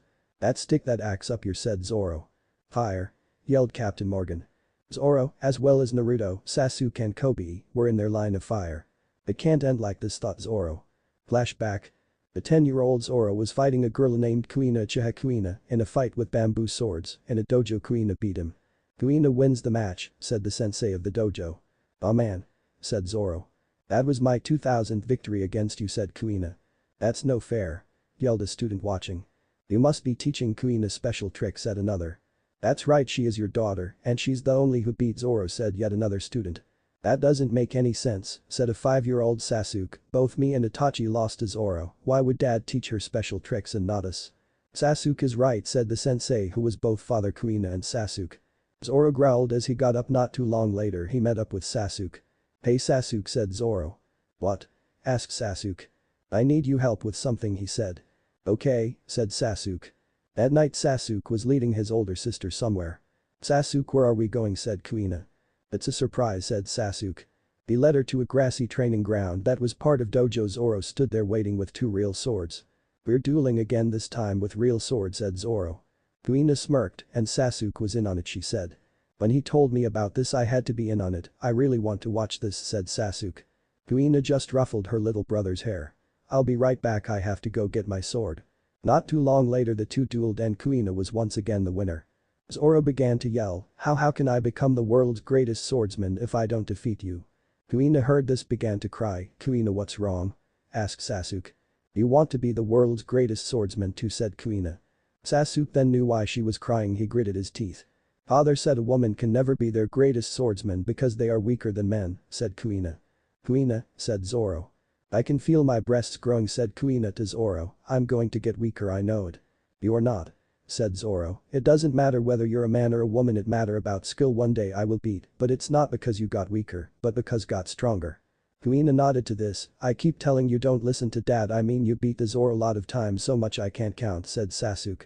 Stick that axe up your, said Zoro. Fire! Yelled Captain Morgan. Zoro, as well as Naruto, Sasuke and Kobe, were in their line of fire. It can't end like this, thought Zoro. Flashback. The 10-year-old Zoro was fighting a girl named Kuina in a fight with bamboo swords. In a dojo, Kuina beat him. Kuina wins the match, said the sensei of the dojo. Oh man, said Zoro. That was my 2000th victory against you, said Kuina. That's no fair, yelled a student watching. You must be teaching Kuina special tricks, said another. That's right, she is your daughter, and she's the only who beat Zoro, said yet another student. That doesn't make any sense, said a 5-year-old Sasuke. Both me and Itachi lost to Zoro. Why would dad teach her special tricks and not us? Sasuke is right, said the sensei, who was both father Kuina and Sasuke. Zoro growled as he got up. Not too long later he met up with Sasuke. Hey Sasuke, said Zoro. What? Asked Sasuke. I need you help with something, he said. Okay, said Sasuke. That night Sasuke was leading his older sister somewhere. Sasuke, where are we going, said Kuina. It's a surprise, said Sasuke. He led her to a grassy training ground that was part of dojo. Zoro stood there waiting with 2 real swords. We're dueling again, this time with real swords, said Zoro. Kuina smirked, and Sasuke was in on it, she said. When he told me about this I had to be in on it. I really want to watch this, said Sasuke. Kuina just ruffled her little brother's hair. I'll be right back, I have to go get my sword. Not too long later the 2 dueled and Kuina was once again the winner. Zoro began to yell, how can I become the world's greatest swordsman if I don't defeat you? Kuina heard this, began to cry. Kuina, what's wrong? Asked Sasuke. You want to be the world's greatest swordsman too, said Kuina. Sasuke then knew why she was crying. He gritted his teeth. Father said a woman can never be their greatest swordsman because they are weaker than men, said Kuina. Kuina, said Zoro. I can feel my breasts growing, said Kuina to Zoro. I'm going to get weaker, I know it. You're not. Said Zoro. It doesn't matter whether you're a man or a woman, it matter about skill. One day I will beat, but it's not because you got weaker, but because got stronger. Kuina nodded to this. I keep telling you don't listen to dad, I mean you beat the Zoro a lot of times so much I can't count, said Sasuke.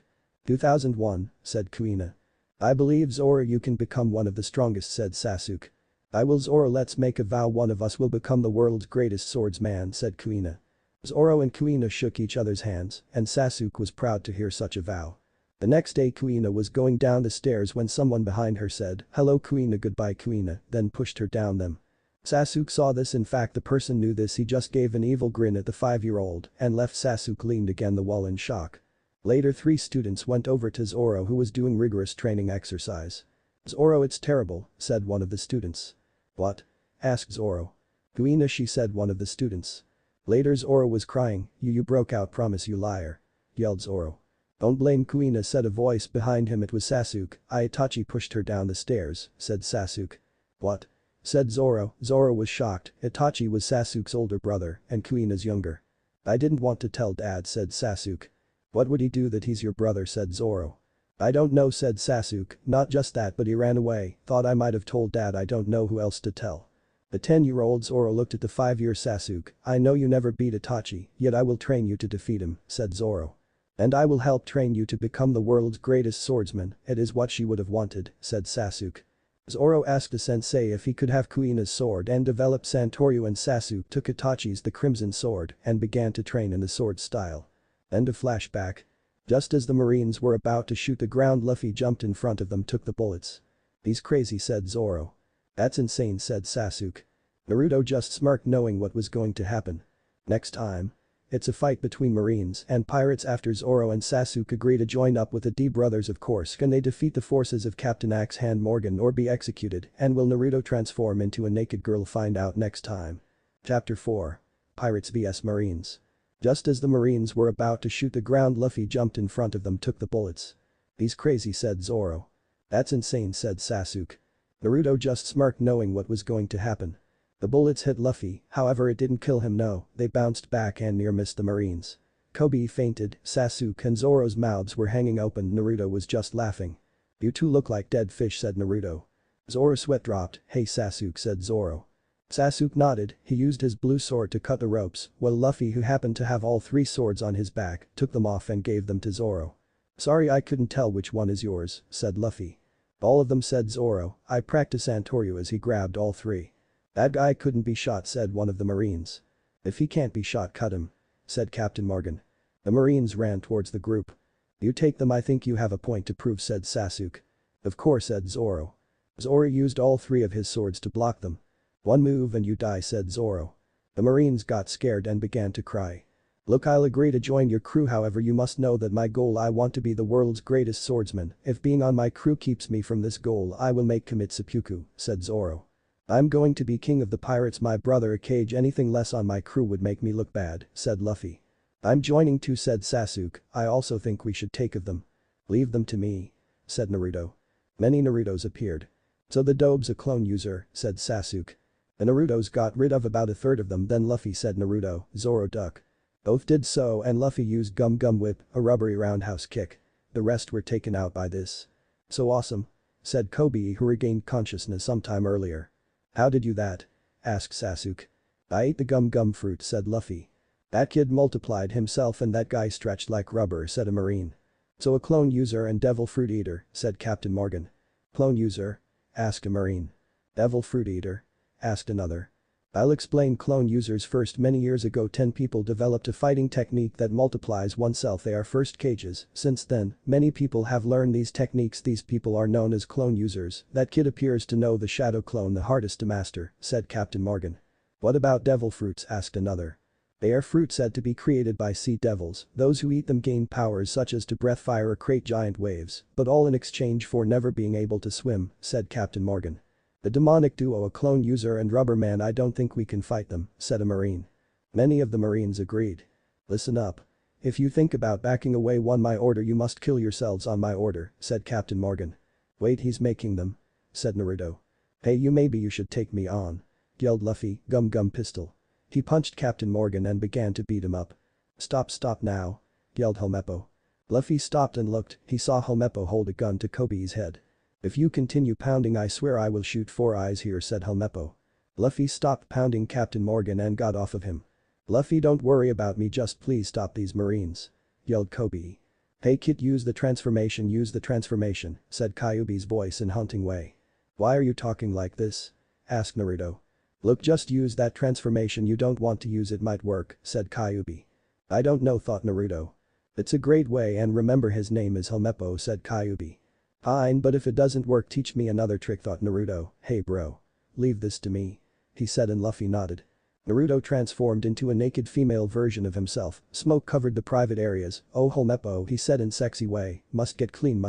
2001, said Kuina. I believe Zoro you can become one of the strongest, said Sasuke. I will. Zoro, let's make a vow, one of us will become the world's greatest swordsman, said Kuina. Zoro and Kuina shook each other's hands, and Sasuke was proud to hear such a vow. The next day Kuina was going down the stairs when someone behind her said, "Hello Kuina, goodbye Kuina," then pushed her down them. Sasuke saw this, in fact the person knew this, he just gave an evil grin at the 5-year-old and left. Sasuke leaned against the wall in shock. Later 3 students went over to Zoro who was doing rigorous training exercise. Zoro, it's terrible, said one of the students. What? Asked Zoro. Kuina, she said one of the students. Later Zoro was crying, you broke out, promise you liar. Yelled Zoro. Don't blame Kuina, said a voice behind him, it was Sasuke. Itachi pushed her down the stairs, said Sasuke. What? Said Zoro. Zoro was shocked, Itachi was Sasuke's older brother and Kuina's younger. I didn't want to tell dad, said Sasuke. What would he do that he's your brother, said Zoro. I don't know, said Sasuke, not just that but he ran away, thought I might have told dad, I don't know who else to tell. The 10-year-old Zoro looked at the 5-year Sasuke. I know you never beat Itachi, yet I will train you to defeat him, said Zoro. And I will help train you to become the world's greatest swordsman, it is what she would have wanted, said Sasuke. Zoro asked a sensei if he could have Kuina's sword and developed Santoryu, and Sasuke took Itachi's the crimson sword and began to train in the sword style. End of flashback. Just as the Marines were about to shoot the ground, Luffy jumped in front of them, took the bullets. He's crazy, said Zoro. That's insane, said Sasuke. Naruto just smirked knowing what was going to happen. Next time. It's a fight between Marines and pirates after Zoro and Sasuke agree to join up with the D brothers, of course. Can they defeat the forces of Captain Axe Hand Morgan or be executed, and will Naruto transform into a naked girl? Find out next time. Chapter 4. Pirates vs Marines. Just as the Marines were about to shoot the ground, Luffy jumped in front of them, took the bullets. He's crazy, said Zoro. That's insane, said Sasuke. Naruto just smirked knowing what was going to happen. The bullets hit Luffy, however it didn't kill him, no, they bounced back and near missed the Marines. Kobe fainted, Sasuke and Zoro's mouths were hanging open, Naruto was just laughing. You two look like dead fish, said Naruto. Zoro's sweat dropped. Hey Sasuke, said Zoro. Sasuke nodded, he used his blue sword to cut the ropes, while Luffy, who happened to have all 3 swords on his back, took them off and gave them to Zoro. Sorry, I couldn't tell which one is yours, said Luffy. All of them, said Zoro. I practice Santoryu, as he grabbed all 3. That guy couldn't be shot, said one of the Marines. If he can't be shot, cut him, said Captain Morgan. The Marines ran towards the group. You take them, I think you have a point to prove, said Sasuke. Of course, said Zoro. Zoro used all 3 of his swords to block them. One move and you die, said Zoro. The Marines got scared and began to cry. Look, I'll agree to join your crew, however you must know that my goal, I want to be the world's greatest swordsman. If being on my crew keeps me from this goal, I will make commit seppuku, said Zoro. I'm going to be king of the pirates, my brother, a cage, anything less on my crew would make me look bad, said Luffy. I'm joining too, said Sasuke. I also think we should take of them. Leave them to me, said Naruto. Many Narutos appeared. So the Dobe's a clone user, said Sasuke. The Narutos got rid of about a third of them, then Luffy said Naruto, Zoro duck. Both did so and Luffy used Gum Gum Whip, a rubbery roundhouse kick. The rest were taken out by this. So awesome, said Kobe, who regained consciousness sometime earlier. How did you that? Asked Sasuke. I ate the Gum Gum fruit, said Luffy. That kid multiplied himself and that guy stretched like rubber, said a Marine. So a clone user and devil fruit eater, said Captain Morgan. Clone user? Asked a Marine. Devil fruit eater? Asked another. I'll explain clone users first. Many years ago 10 people developed a fighting technique that multiplies oneself. They are first cages. Since then, many people have learned these techniques. These people are known as clone users. That kid appears to know the shadow clone the hardest to master, said Captain Morgan. What about devil fruits? Asked another. They are fruit said to be created by sea devils. Those who eat them gain powers such as to breath fire or create giant waves, but all in exchange for never being able to swim, said Captain Morgan. The demonic duo, a clone user and rubber man, I don't think we can fight them, said a Marine. Many of the Marines agreed. Listen up. If you think about backing away on my order, you must kill yourselves on my order, said Captain Morgan. Wait, he's making them, said Naruto. Hey, maybe you should take me on, yelled Luffy, Gum Gum pistol. He punched Captain Morgan and began to beat him up. Stop now," yelled Helmeppo. Luffy stopped and looked, he saw Helmeppo hold a gun to Kobe's head. "If you continue pounding I swear I will shoot 4 eyes here," said Helmeppo. Luffy stopped pounding Captain Morgan and got off of him. "Luffy, don't worry about me, just please stop these marines," yelled Kobe. "Hey kid, use the transformation," said Kyuubi's voice in haunting way. "Why are you talking like this?" asked Naruto. "Look, just use that transformation, you don't want to use it might work," said Kyuubi. "I don't know," thought Naruto. "It's a great way and remember his name is Helmeppo," said Kyuubi. "Fine, but if it doesn't work teach me another trick," thought Naruto. "Hey bro. Leave this to me," he said and Luffy nodded. Naruto transformed into a naked female version of himself, smoke covered the private areas. "Oh Helmeppo," he said in sexy way, must get clean,"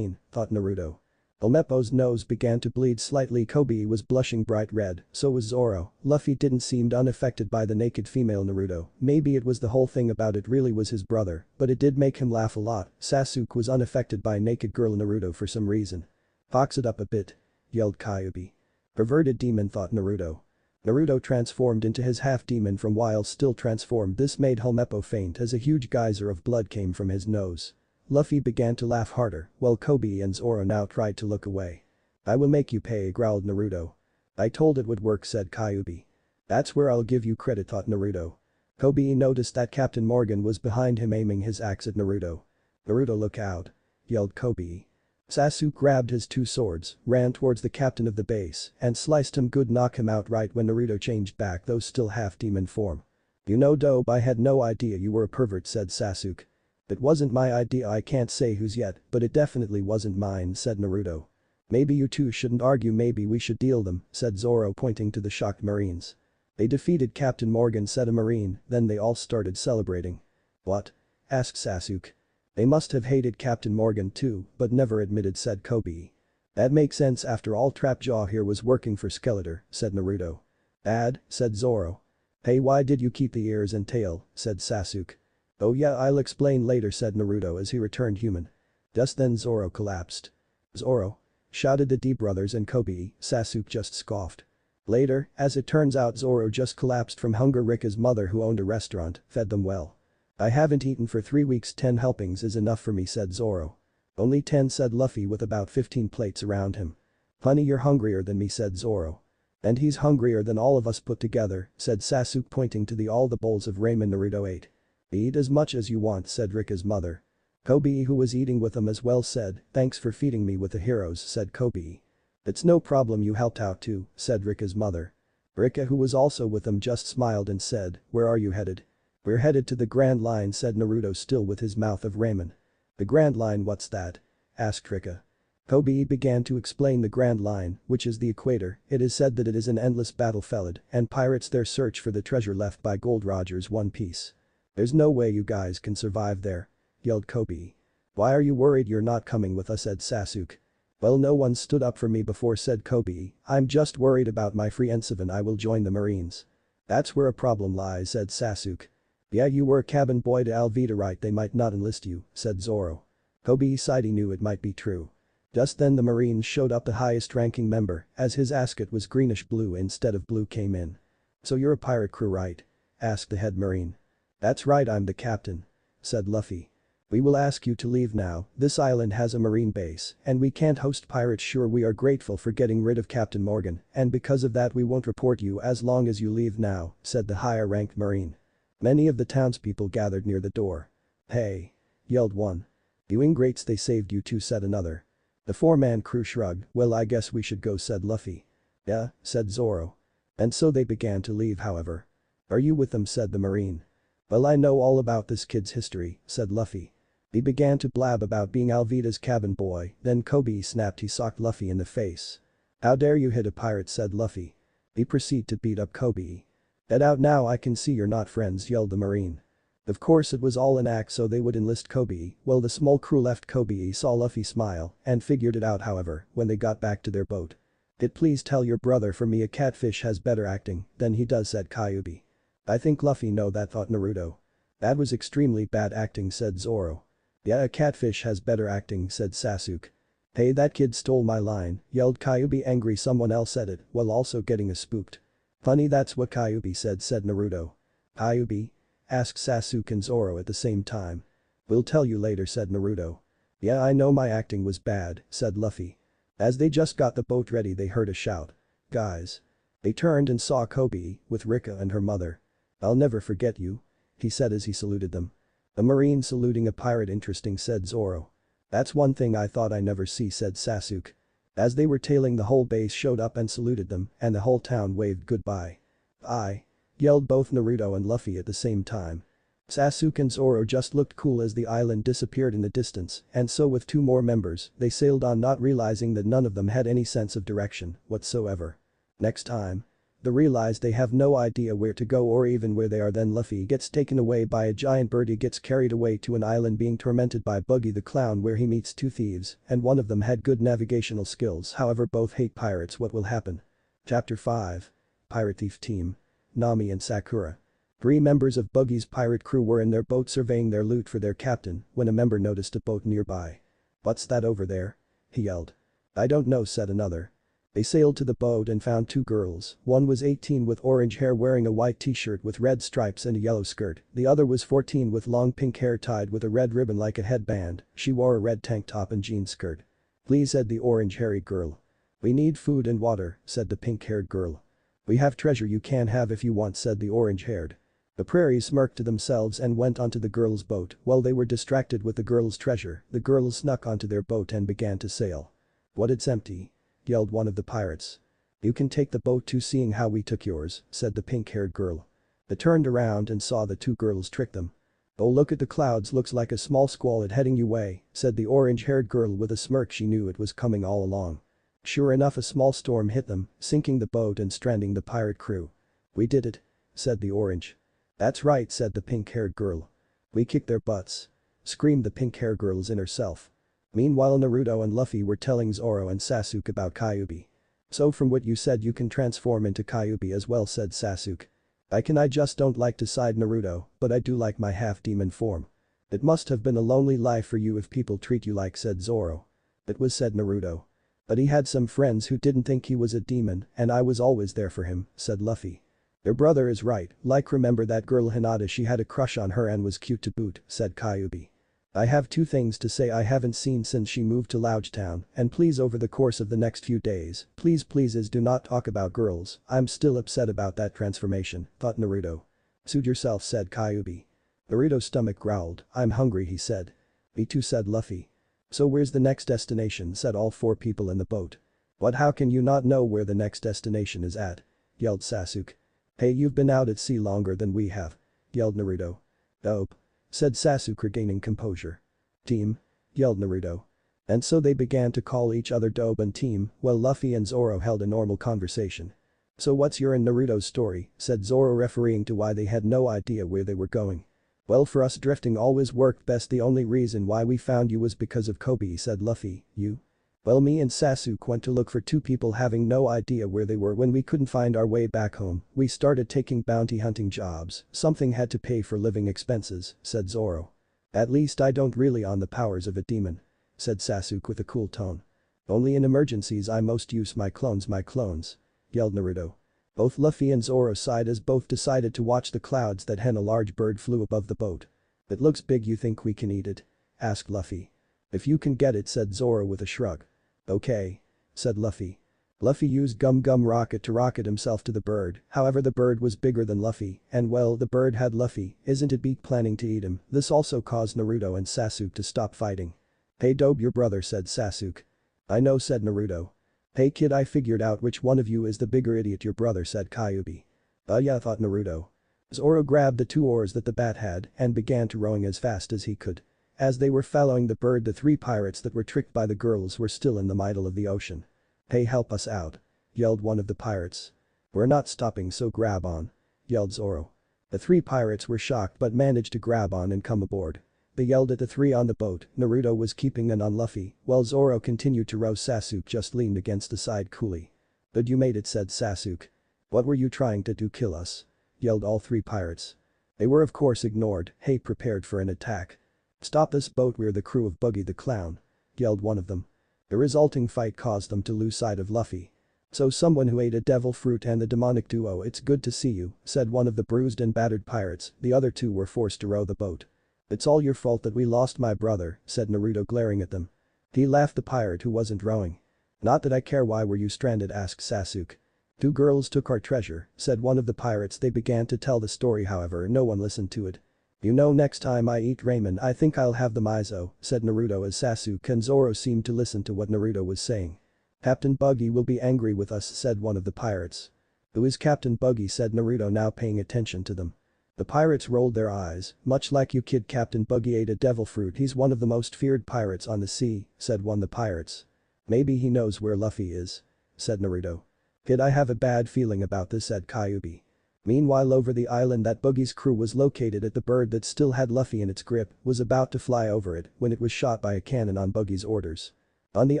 thought Naruto. Helmeppo's nose began to bleed slightly, Kobe was blushing bright red, so was Zoro. Luffy didn't seem unaffected by the naked female Naruto, maybe it was the whole thing about it really was his brother, but it did make him laugh a lot. Sasuke was unaffected by naked girl Naruto for some reason. "Fox it up a bit," yelled Kyuubi. "Perverted demon," thought Naruto. Naruto transformed into his half-demon from while still transformed, this made Helmeppo faint as a huge geyser of blood came from his nose. Luffy began to laugh harder, while Kobe and Zoro now tried to look away. "I will make you pay," growled Naruto. "I told it would work," said Kyuubi. "That's where I'll give you credit," thought Naruto. Kobe noticed that Captain Morgan was behind him aiming his axe at Naruto. "Naruto, look out," yelled Kobe. Sasuke grabbed his 2 swords, ran towards the captain of the base, and sliced him good, knock him out right when Naruto changed back though still half-demon form. "You know dope, I had no idea you were a pervert," said Sasuke. "It wasn't my idea, I can't say whose yet, but it definitely wasn't mine," said Naruto. "Maybe you two shouldn't argue, maybe we should deal them," said Zoro pointing to the shocked marines. "They defeated Captain Morgan," said a marine, then they all started celebrating. "What?" asked Sasuke. "They must have hated Captain Morgan too, but never admitted," said Kobe. "That makes sense, after all Trapjaw here was working for Skeletor," said Naruto. "Bad," said Zoro. "Hey, why did you keep the ears and tail?" said Sasuke. "Oh yeah, I'll explain later," said Naruto as he returned human. Just then Zoro collapsed. "Zoro!" shouted the D brothers and Kobe, Sasuke just scoffed. Later, as it turns out, Zoro just collapsed from hunger. Rika's mother, who owned a restaurant, fed them well. "I haven't eaten for 3 weeks, 10 helpings is enough for me," said Zoro. "Only 10, said Luffy with about 15 plates around him. "Funny, you're hungrier than me," said Zoro. "And he's hungrier than all of us put together," said Sasuke pointing to all the bowls of ramen Naruto ate. "Eat as much as you want," said Rika's mother. Kobe, who was eating with them as well, said, "Thanks for feeding me with the heroes," said Kobe. "It's no problem, you helped out too," said Rika's mother. Rika, who was also with them, just smiled and said, "Where are you headed?" "We're headed to the Grand Line," said Naruto, still with his mouth of ramen. "The Grand Line, what's that?" asked Rika. Kobe began to explain the Grand Line, which is the equator. It is said that it is an endless battlefield and pirates there search for the treasure left by Gold Roger's One Piece. "There's no way you guys can survive there," yelled Kobe. "Why are you worried you're not coming with us?" said Sasuke. "Well, no one stood up for me before," said Kobe. "I'm just worried about my friends and I will join the Marines." "That's where a problem lies," said Sasuke. "Yeah, you were a cabin boy to Alvida, right? They might not enlist you," said Zoro. Kobe sighed, he knew it might be true. Just then the Marines showed up, the highest ranking member, as his ascot was greenish blue instead of blue, came in. "So you're a pirate crew, right?" asked the head Marine. "That's right, I'm the captain," said Luffy. "We will ask you to leave now, this island has a marine base and we can't host pirates. Sure, we are grateful for getting rid of Captain Morgan and because of that we won't report you as long as you leave now," said the higher ranked Marine. Many of the townspeople gathered near the door. "Hey!" yelled one. "You ingrates, they saved you too," said another. The 4-man crew shrugged. "Well, I guess we should go," said Luffy. "Yeah," said Zoro. And so they began to leave, however. "Are you with them?" said the Marine. "Well, I know all about this kid's history," said Luffy. He began to blab about being Alvida's cabin boy, then Kobe snapped, he socked Luffy in the face. "How dare you hit a pirate?" said Luffy. He proceeded to beat up Kobe. "Get out now, I can see you're not friends," yelled the Marine. Of course it was all an act so they would enlist Kobe. Well, the small crew left. Kobe saw Luffy smile and figured it out, however, when they got back to their boat. "Did please tell your brother for me a catfish has better acting than he does," said Kyuubi. "I think Luffy know that," thought Naruto. "That was extremely bad acting," said Zoro. "Yeah, a catfish has better acting," said Sasuke. "Hey, that kid stole my line," yelled Kyuubi angry. Someone else said it while also getting spooked. Funny that's what Kyuubi said Naruto. Kyuubi? Asked Sasuke and Zoro at the same time. We'll tell you later said Naruto. Yeah I know my acting was bad, said Luffy. As they just got the boat ready they heard a shout. Guys. They turned and saw Kobe, with Rika and her mother. I'll never forget you. He said as he saluted them. A marine saluting a pirate interesting said Zoro. That's one thing I thought I never see said Sasuke. As they were tailing the whole base showed up and saluted them and the whole town waved goodbye. Aye. Yelled both Naruto and Luffy at the same time. Sasuke and Zoro just looked cool as the island disappeared in the distance and so with two more members they sailed on not realizing that none of them had any sense of direction whatsoever. Next time. They realize they have no idea where to go or even where they are then Luffy gets taken away by a giant bird he gets carried away to an island being tormented by Buggy the Clown where he meets two thieves and one of them had good navigational skills however both hate pirates what will happen. Chapter 5. Pirate Thief Team. Nami and Sakura. 3 members of Buggy's pirate crew were in their boat surveying their loot for their captain when a member noticed a boat nearby. What's that over there? He yelled. I don't know said another. They sailed to the boat and found 2 girls, one was 18 with orange hair wearing a white t-shirt with red stripes and a yellow skirt, the other was 14 with long pink hair tied with a red ribbon like a headband, she wore a red tank top and jean skirt. Please said the orange-haired girl. We need food and water, said the pink-haired girl. We have treasure you can have if you want said the orange-haired. The prairies smirked to themselves and went onto the girls' boat while they were distracted with the girls' treasure, the girls snuck onto their boat and began to sail. What it's empty. Yelled one of the pirates. You can take the boat too seeing how we took yours, said the pink-haired girl. They turned around and saw the 2 girls trick them. Oh look at the clouds looks like a small squall heading your way, said the orange-haired girl with a smirk she knew it was coming all along. Sure enough a small storm hit them, sinking the boat and stranding the pirate crew. We did it. Said the orange. That's right said the pink-haired girl. We kicked their butts. Screamed the pink-haired girl's inner self. Meanwhile Naruto and Luffy were telling Zoro and Sasuke about Kyuubi. So from what you said you can transform into Kyuubi as well said Sasuke. I just don't like to side Naruto, but I do like my half-demon form. It must have been a lonely life for you if people treat you like said Zoro. It was said Naruto. But he had some friends who didn't think he was a demon and I was always there for him, said Luffy. Your brother is right, like remember that girl Hinata she had a crush on her and was cute to boot, said Kyuubi. I have 2 things to say I haven't seen since she moved to Loungetown and please over the course of the next few days, please do not talk about girls, I'm still upset about that transformation, thought Naruto. Suit yourself said Kyuubi. Naruto's stomach growled, I'm hungry he said. Me too said Luffy. So where's the next destination said all 4 people in the boat. What how can you not know where the next destination is at? Yelled Sasuke. Hey you've been out at sea longer than we have. Yelled Naruto. Dope. Said Sasuke regaining composure. Team. Yelled Naruto. And so they began to call each other Dobe and Team while Luffy and Zoro held a normal conversation. So what's your and Naruto's story, said Zoro referring to why they had no idea where they were going. Well for us drifting always worked best the only reason why we found you was because of Kobe said Luffy, you? Well me and Sasuke went to look for 2 people having no idea where they were when we couldn't find our way back home, we started taking bounty hunting jobs, something had to pay for living expenses, said Zoro. At least I don't really on the powers of a demon. Said Sasuke with a cool tone. Only in emergencies I most use my clones, yelled Naruto. Both Luffy and Zoro sighed as both decided to watch the clouds that hen a large bird flew above the boat. It looks big you think we can eat it? Asked Luffy. If you can get it said Zoro with a shrug. Okay. Said Luffy. Luffy used Gum Gum Rocket to rocket himself to the bird, however the bird was bigger than Luffy, and well the bird had Luffy, isn't it beak planning to eat him, this also caused Naruto and Sasuke to stop fighting. Hey Dobe your brother said Sasuke. I know said Naruto. Hey kid I figured out which one of you is the bigger idiot your brother said Kyuubi. Yeah thought Naruto. Zoro grabbed the 2 oars that the bat had and began to rowing as fast as he could. As they were following the bird the 3 pirates that were tricked by the girls were still in the middle of the ocean. Hey help us out. Yelled one of the pirates. We're not stopping so grab on. Yelled Zoro. The 3 pirates were shocked but managed to grab on and come aboard. They yelled at the 3 on the boat, Naruto was keeping an on Luffy, while Zoro continued to row Sasuke just leaned against the side coolly. But you made it said Sasuke. What were you trying to do kill us? Yelled all 3 pirates. They were of course ignored, hey prepared for an attack. Stop this boat we're the crew of Buggy the Clown. Yelled one of them. The resulting fight caused them to lose sight of Luffy. So someone who ate a devil fruit and the demonic duo, it's good to see you, said one of the bruised and battered pirates, the other two were forced to row the boat. It's all your fault that we lost my brother, said Naruto glaring at them. He laughed the pirate who wasn't rowing. Not that I care, why were you stranded, asked Sasuke. Two girls took our treasure, said one of the pirates. They began to tell the story, however no one listened to it. You know, next time I eat ramen I think I'll have the miso, said Naruto as Sasuke and Zoro seemed to listen to what Naruto was saying. Captain Buggy will be angry with us, said one of the pirates. Who is Captain Buggy, said Naruto now paying attention to them. The pirates rolled their eyes. Much like you kid, Captain Buggy ate a devil fruit. He's one of the most feared pirates on the sea, said one of the pirates. Maybe he knows where Luffy is, said Naruto. Kid, I have a bad feeling about this, said Kyuubi. Meanwhile, over the island that Buggy's crew was located at, the bird that still had Luffy in its grip was about to fly over it when it was shot by a cannon on Buggy's orders. On the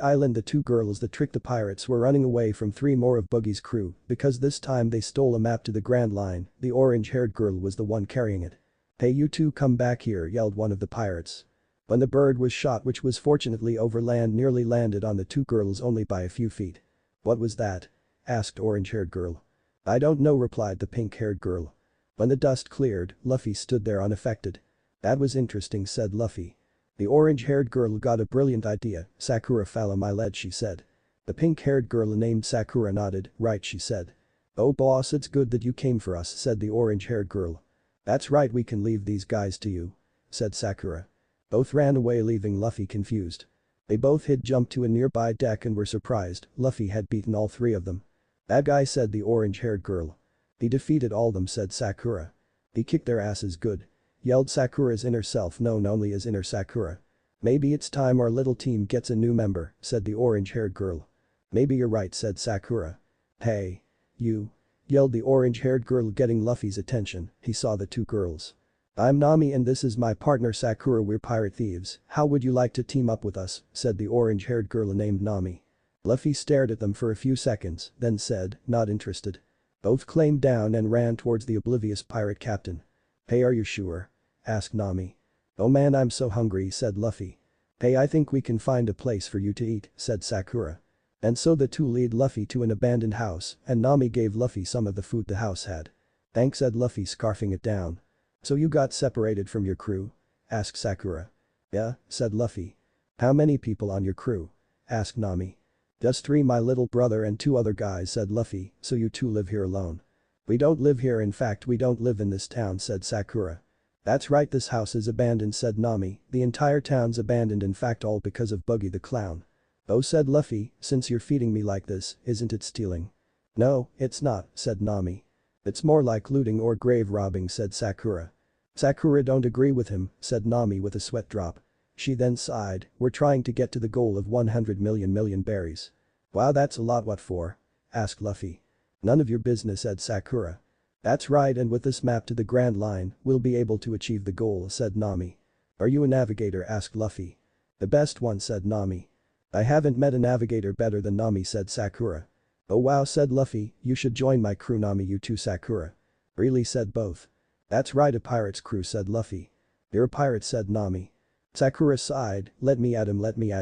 island, the two girls that tricked the pirates were running away from three more of Buggy's crew because this time they stole a map to the Grand Line. The orange-haired girl was the one carrying it. Hey, you two, come back here, yelled one of the pirates. When the bird was shot, which was fortunately over land, nearly landed on the two girls only by a few feet. What was that? Asked orange-haired girl. I don't know, replied the pink-haired girl. When the dust cleared, Luffy stood there unaffected. That was interesting, said Luffy. The orange-haired girl got a brilliant idea. Sakura, follow my lead, she said. The pink-haired girl named Sakura nodded. Right, she said. Oh boss, it's good that you came for us, said the orange-haired girl. That's right, we can leave these guys to you, said Sakura. Both ran away, leaving Luffy confused. They both had jumped to a nearby deck and were surprised. Luffy had beaten all three of them. That guy, said the orange-haired girl. He defeated all of them, said Sakura. He kicked their asses good, yelled Sakura's inner self, known only as Inner Sakura. Maybe it's time our little team gets a new member, said the orange-haired girl. Maybe you're right, said Sakura. Hey. You. Yelled the orange-haired girl, getting Luffy's attention. He saw the two girls. I'm Nami and this is my partner Sakura, we're pirate thieves. How would you like to team up with us, said the orange-haired girl named Nami. Luffy stared at them for a few seconds, then said, not interested. Both climbed down and ran towards the oblivious pirate captain. Hey, are you sure? Asked Nami. Oh man, I'm so hungry, said Luffy. Hey, I think we can find a place for you to eat, said Sakura. And so the two lead Luffy to an abandoned house and Nami gave Luffy some of the food the house had. Thanks, said Luffy, scarfing it down. So you got separated from your crew? Asked Sakura. Yeah, said Luffy. How many people on your crew? Asked Nami. Just three, my little brother and two other guys, said Luffy. So you two live here alone? We don't live here, in fact we don't live in this town, said Sakura. That's right, this house is abandoned, said Nami. The entire town's abandoned, in fact all because of Buggy the clown. Oh, said Luffy, since you're feeding me like this, isn't it stealing? No, it's not, said Nami. It's more like looting or grave robbing, said Sakura. Sakura don't agree with him, said Nami with a sweat drop. She then sighed, we're trying to get to the goal of 100 million berries. Wow, that's a lot, what for? Asked Luffy. None of your business, said Sakura. That's right, and with this map to the Grand Line, we'll be able to achieve the goal, said Nami. Are you a navigator, asked Luffy. The best one, said Nami. I haven't met a navigator better than Nami, said Sakura. Oh wow, said Luffy, you should join my crew, Nami. You too, Sakura. Really, said both. That's right, a pirate's crew, said Luffy. You're a pirate, said Nami. Sakura sighed, let me at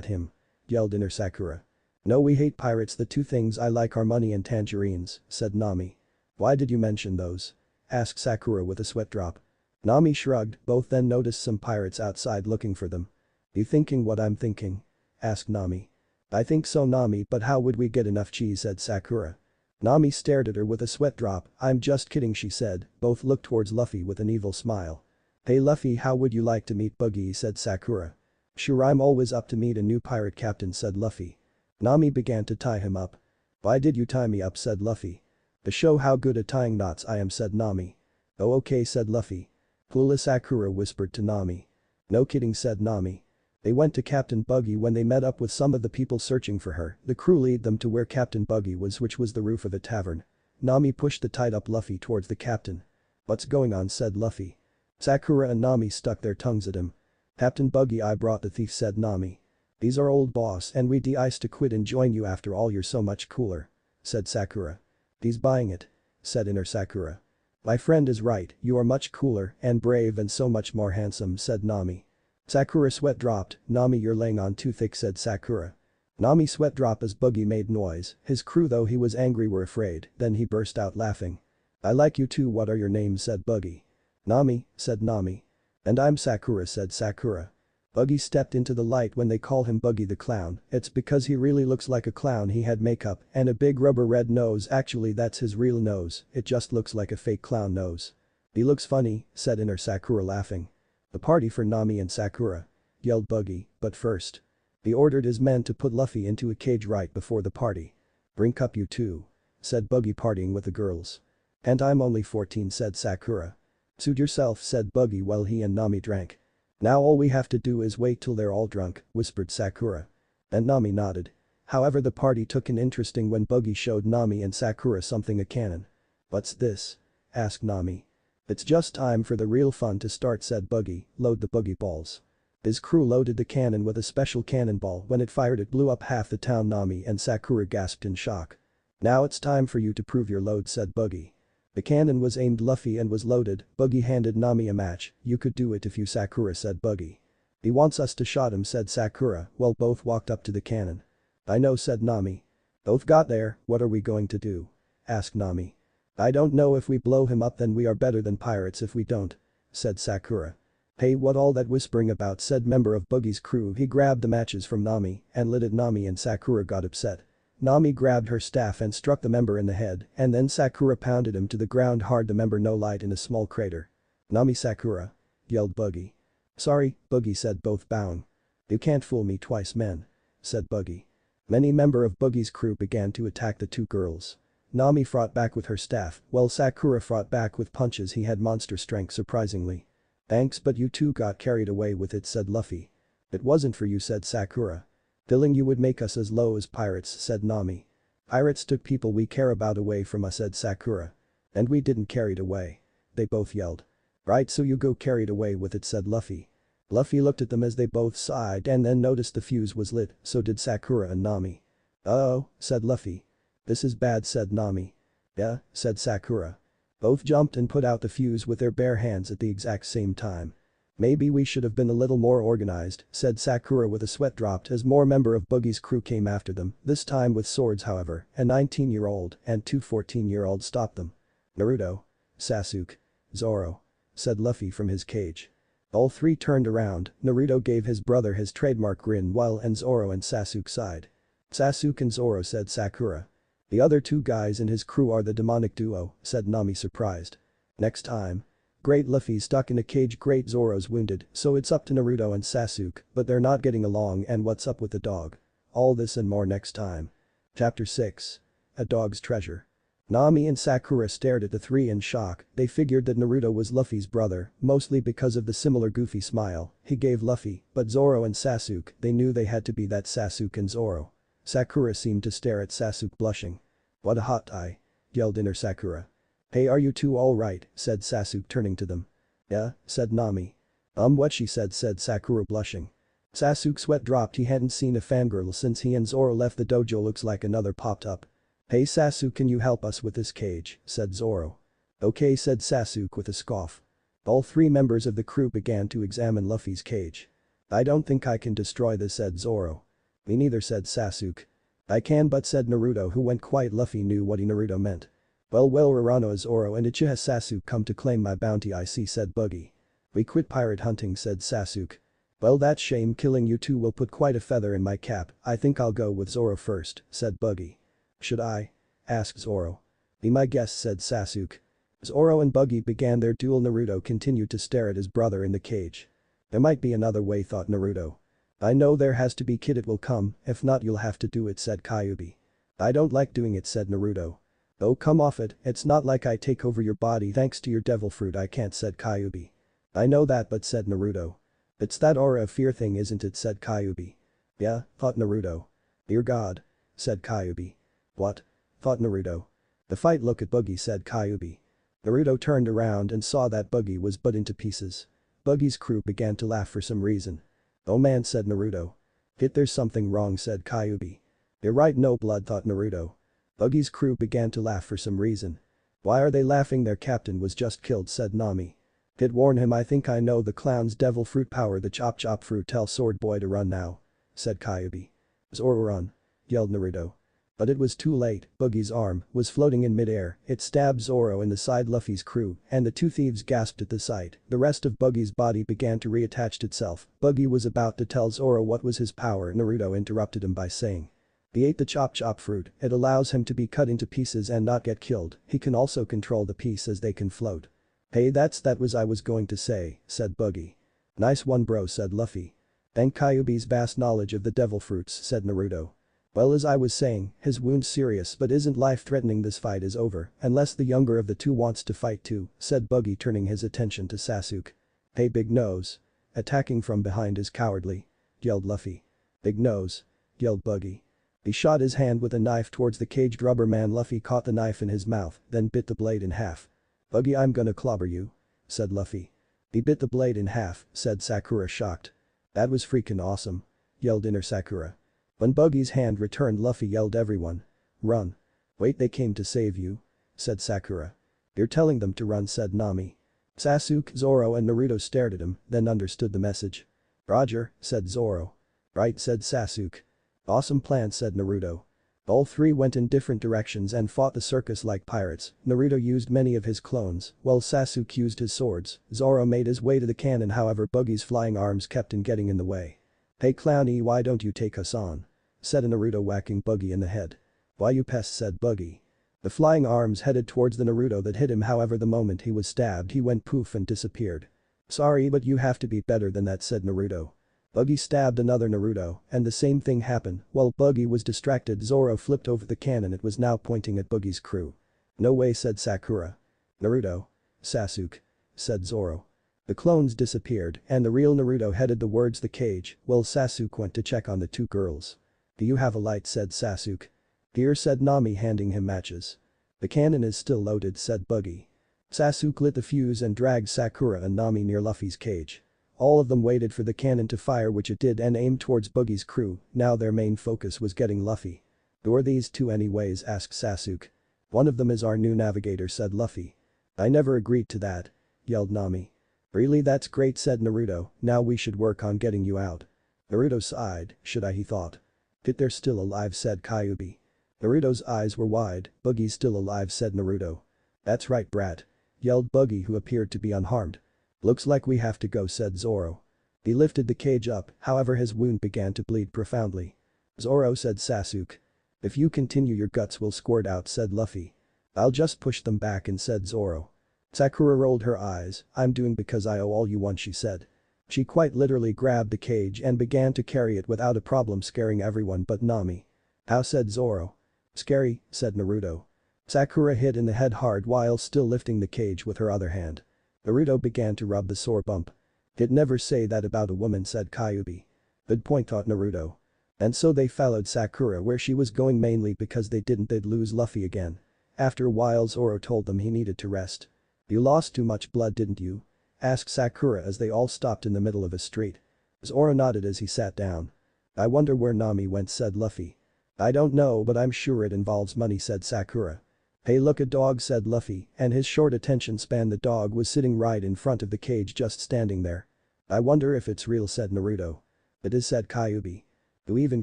him, yelled Inner Sakura. No, we hate pirates, the two things I like are money and tangerines, said Nami. Why did you mention those? Asked Sakura with a sweat drop. Nami shrugged, both then noticed some pirates outside looking for them. You thinking what I'm thinking? Asked Nami. I think so, Nami, but how would we get enough cheese, said Sakura. Nami stared at her with a sweat drop. I'm just kidding, she said. Both looked towards Luffy with an evil smile. Hey Luffy, how would you like to meet Buggy, said Sakura. Sure, I'm always up to meet a new pirate captain, said Luffy. Nami began to tie him up. Why did you tie me up, said Luffy. To show how good at tying knots I am, said Nami. Oh okay, said Luffy. Clueless, Sakura whispered to Nami. No kidding, said Nami. They went to Captain Buggy when they met up with some of the people searching for her. The crew lead them to where Captain Buggy was, which was the roof of a tavern. Nami pushed the tied up Luffy towards the captain. What's going on, said Luffy. Sakura and Nami stuck their tongues at him. Captain Buggy, I brought the thief, said Nami. He's our old boss and we de-iced to quit and join you, after all you're so much cooler, said Sakura. He's buying it, said Inner Sakura. My friend is right, you are much cooler and brave and so much more handsome, said Nami. Sakura sweat dropped. Nami, you're laying on too thick, said Sakura. Nami sweat drop as Buggy made noise, his crew though he was angry were afraid, then he burst out laughing. "I like you too, what are your names?" said Buggy. "Nami," said Nami. "And I'm Sakura," said Sakura. Buggy stepped into the light when they call him Buggy the Clown, it's because he really looks like a clown. He had makeup and a big rubber red nose, actually that's his real nose, it just looks like a fake clown nose. "He looks funny," said Inner Sakura laughing. "The party for Nami and Sakura," yelled Buggy, "but first." He ordered his men to put Luffy into a cage right before the party. "Drink up you two," said Buggy partying with the girls. "And I'm only 14," said Sakura. "Suit yourself," said Buggy while he and Nami drank. "Now all we have to do is wait till they're all drunk," whispered Sakura. And Nami nodded. However, the party took an interesting when Buggy showed Nami and Sakura something, a cannon. "What's this?" asked Nami. "It's just time for the real fun to start," said Buggy, "load the buggy balls." His crew loaded the cannon with a special cannonball. When it fired it blew up half the town. Nami and Sakura gasped in shock. "Now it's time for you to prove your load," said Buggy. The cannon was aimed Luffy and was loaded. Buggy handed Nami a match. "You could do it if you," Sakura said Buggy. "He wants us to shot him," said Sakura, while both walked up to the cannon. "I know," said Nami. Both got there. "What are we going to do?" asked Nami. "I don't know, if we blow him up then we are better than pirates, if we don't," said Sakura. "Hey, what all that whispering about?" said member of Buggy's crew. He grabbed the matches from Nami and lit it. Nami and Sakura got upset. Nami grabbed her staff and struck the member in the head, and then Sakura pounded him to the ground hard. The member no light in a small crater. "Nami, Sakura," yelled Buggy. "Sorry," Buggy said, both bowing. "You can't fool me twice, men," said Buggy. Many member of Buggy's crew began to attack the two girls. Nami fought back with her staff, while Sakura fought back with punches. He had monster strength surprisingly. "Thanks, but you two got carried away with it," said Luffy. "It wasn't for you," said Sakura. "Feeling you would make us as low as pirates," said Nami. "Pirates took people we care about away from us," said Sakura. "And we didn't carry it away," they both yelled. "Right, so you go carried away with it," said Luffy. Luffy looked at them as they both sighed and then noticed the fuse was lit, so did Sakura and Nami. "Uh-oh," said Luffy. "This is bad," said Nami. "Yeah," said Sakura. Both jumped and put out the fuse with their bare hands at the exact same time. "Maybe we should have been a little more organized," said Sakura with a sweat dropped as more member of Buggy's crew came after them, this time with swords. However, a 19-year-old and two 14-year-olds stopped them. "Naruto. Sasuke. Zoro," said Luffy from his cage. All three turned around. Naruto gave his brother his trademark grin while Zoro and Sasuke sighed. "Sasuke and Zoro," said Sakura. "The other two guys in his crew are the demonic duo," said Nami surprised. "Next time." "Great, Luffy's stuck in a cage. Great, Zoro's wounded, so it's up to Naruto and Sasuke, but they're not getting along. And what's up with the dog?" All this and more next time. Chapter 6. A Dog's Treasure. Nami and Sakura stared at the three in shock. They figured that Naruto was Luffy's brother, mostly because of the similar goofy smile he gave Luffy, but Zoro and Sasuke, they knew they had to be that Sasuke and Zoro. Sakura seemed to stare at Sasuke, blushing. "What a hot eye," yelled Inner Sakura. "Hey, are you two all right?" said Sasuke, turning to them. "Yeah," said Nami. What she said Sakura, blushing. Sasuke's sweat dropped. He hadn't seen a fangirl since he and Zoro left the dojo. Looks like another popped up. "Hey Sasuke, can you help us with this cage?" said Zoro. "Okay," said Sasuke with a scoff. All three members of the crew began to examine Luffy's cage. "I don't think I can destroy this," said Zoro. "Me neither," said Sasuke. "I can but," said Naruto, who went quiet. Luffy knew what Naruto meant. Well, Rarano, Zoro and Ichiha. "Sasuke, come to claim my bounty, I see," said Buggy. "We quit pirate hunting," said Sasuke. "Well, that's shame. Killing you two will put quite a feather in my cap. I think I'll go with Zoro first," said Buggy. "Should I?" asked Zoro. "Be my guest," said Sasuke. Zoro and Buggy began their duel. Naruto continued to stare at his brother in the cage. "There might be another way," thought Naruto. "I know there has to be. Kid, it will come, if not you'll have to do it," said Kyuubi. "I don't like doing it," said Naruto. "Oh, come off it, it's not like I take over your body thanks to your devil fruit. I can't," said Kyuubi. "I know that, but," said Naruto. "It's that aura of fear thing, isn't it?" said Kyuubi. "Yeah," thought Naruto. "Dear God," said Kyuubi. "What?" thought Naruto. "The fight, look at Buggy," said Kyuubi. Naruto turned around and saw that Buggy was butt into pieces. Buggy's crew began to laugh for some reason. "Oh man," said Naruto. "Hit, there's something wrong," said Kyuubi. "You're right, no blood," thought Naruto. Buggy's crew began to laugh for some reason. "Why are they laughing? Their captain was just killed," said Nami. "Kid, warn him. I think I know the clown's devil fruit power, the chop chop fruit. Tell Sword Boy to run now," said Kyuubi. Zoro run! Yelled Naruto. But it was too late, Boogie's arm was floating in midair, it stabbed Zoro in the side. Luffy's crew and the two thieves gasped at the sight, the rest of Boogie's body began to reattach itself. Boogie was about to tell Zoro what was his power. Naruto interrupted him by saying. He ate the chop fruit, it allows him to be cut into pieces and not get killed, he can also control the piece as they can float. Hey that was I was going to say, said Boogie. Nice one bro, said Luffy. Thank Kyuubi's vast knowledge of the devil fruits, said Naruto. Well, as I was saying, his wound's serious but isn't life-threatening. This fight is over, unless the younger of the two wants to fight too, said Boogie, turning his attention to Sasuke. Hey big nose. Attacking from behind is cowardly, yelled Luffy. Big nose, yelled Boogie. He shot his hand with a knife towards the caged rubber man. Luffy caught the knife in his mouth, then bit the blade in half. Boogie, I'm gonna clobber you, said Luffy. He bit the blade in half, said Sakura, shocked. That was freaking awesome, yelled inner Sakura. When Boogie's hand returned, Luffy yelled, everyone. Run. Wait, they came to save you, said Sakura. You're telling them to run, said Nami. Sasuke, Zoro and Naruto stared at him, then understood the message. Roger, said Zoro. Right, said Sasuke. Awesome plan, said Naruto. All three went in different directions and fought the circus like pirates. Naruto used many of his clones, while Sasuke used his swords. Zoro made his way to the cannon, however Boogie's flying arms kept on getting in the way. Hey Clowny, why don't you take us on? Said Naruto, whacking Boogie in the head. Why you pest, said Boogie. The flying arms headed towards the Naruto that hit him, however the moment he was stabbed he went poof and disappeared. Sorry, but you have to be better than that, said Naruto. Boogie stabbed another Naruto, and the same thing happened. While Boogie was distracted, Zoro flipped over the cannon. It was now pointing at Boogie's crew. No way, said Sakura. Naruto. Sasuke. Said Zoro. The clones disappeared, and the real Naruto headed towards the cage, while Sasuke went to check on the two girls. Do you have a light, said Sasuke. Here, said Nami, handing him matches. The cannon is still loaded, said Boogie. Sasuke lit the fuse and dragged Sakura and Nami near Luffy's cage. All of them waited for the cannon to fire, which it did, and aimed towards Boogie's crew. Now their main focus was getting Luffy. Who are these two anyways, asked Sasuke. One of them is our new navigator, said Luffy. I never agreed to that, yelled Nami. Really, that's great, said Naruto, now we should work on getting you out. Naruto sighed, should I, he thought. They're still alive, said Kyuubi. Naruto's eyes were wide. Boogie's still alive, said Naruto. That's right, brat, yelled Boogie, who appeared to be unharmed. Looks like we have to go, said Zoro. He lifted the cage up, however his wound began to bleed profoundly. Zoro, said Sasuke. If you continue your guts will squirt out, said Luffy. I'll just push them back in, said Zoro. Sakura rolled her eyes. I'm doing because I owe all you one, she said. She quite literally grabbed the cage and began to carry it without a problem, scaring everyone but Nami. How, said Zoro. Scary, said Naruto. Sakura hit in the head hard while still lifting the cage with her other hand. Naruto began to rub the sore bump. He'd never say that about a woman, said Kyuubi. Good point, thought Naruto. And so they followed Sakura where she was going, mainly because they'd lose Luffy again. After a while, Zoro told them he needed to rest. You lost too much blood, didn't you? Asked Sakura as they all stopped in the middle of a street. Zoro nodded as he sat down. I wonder where Nami went, said Luffy. I don't know, but I'm sure it involves money, said Sakura. Hey, look, a dog, said Luffy, and his short attention span. The dog was sitting right in front of the cage, just standing there. I wonder if it's real, said Naruto. It is, said Kyuubi. Who even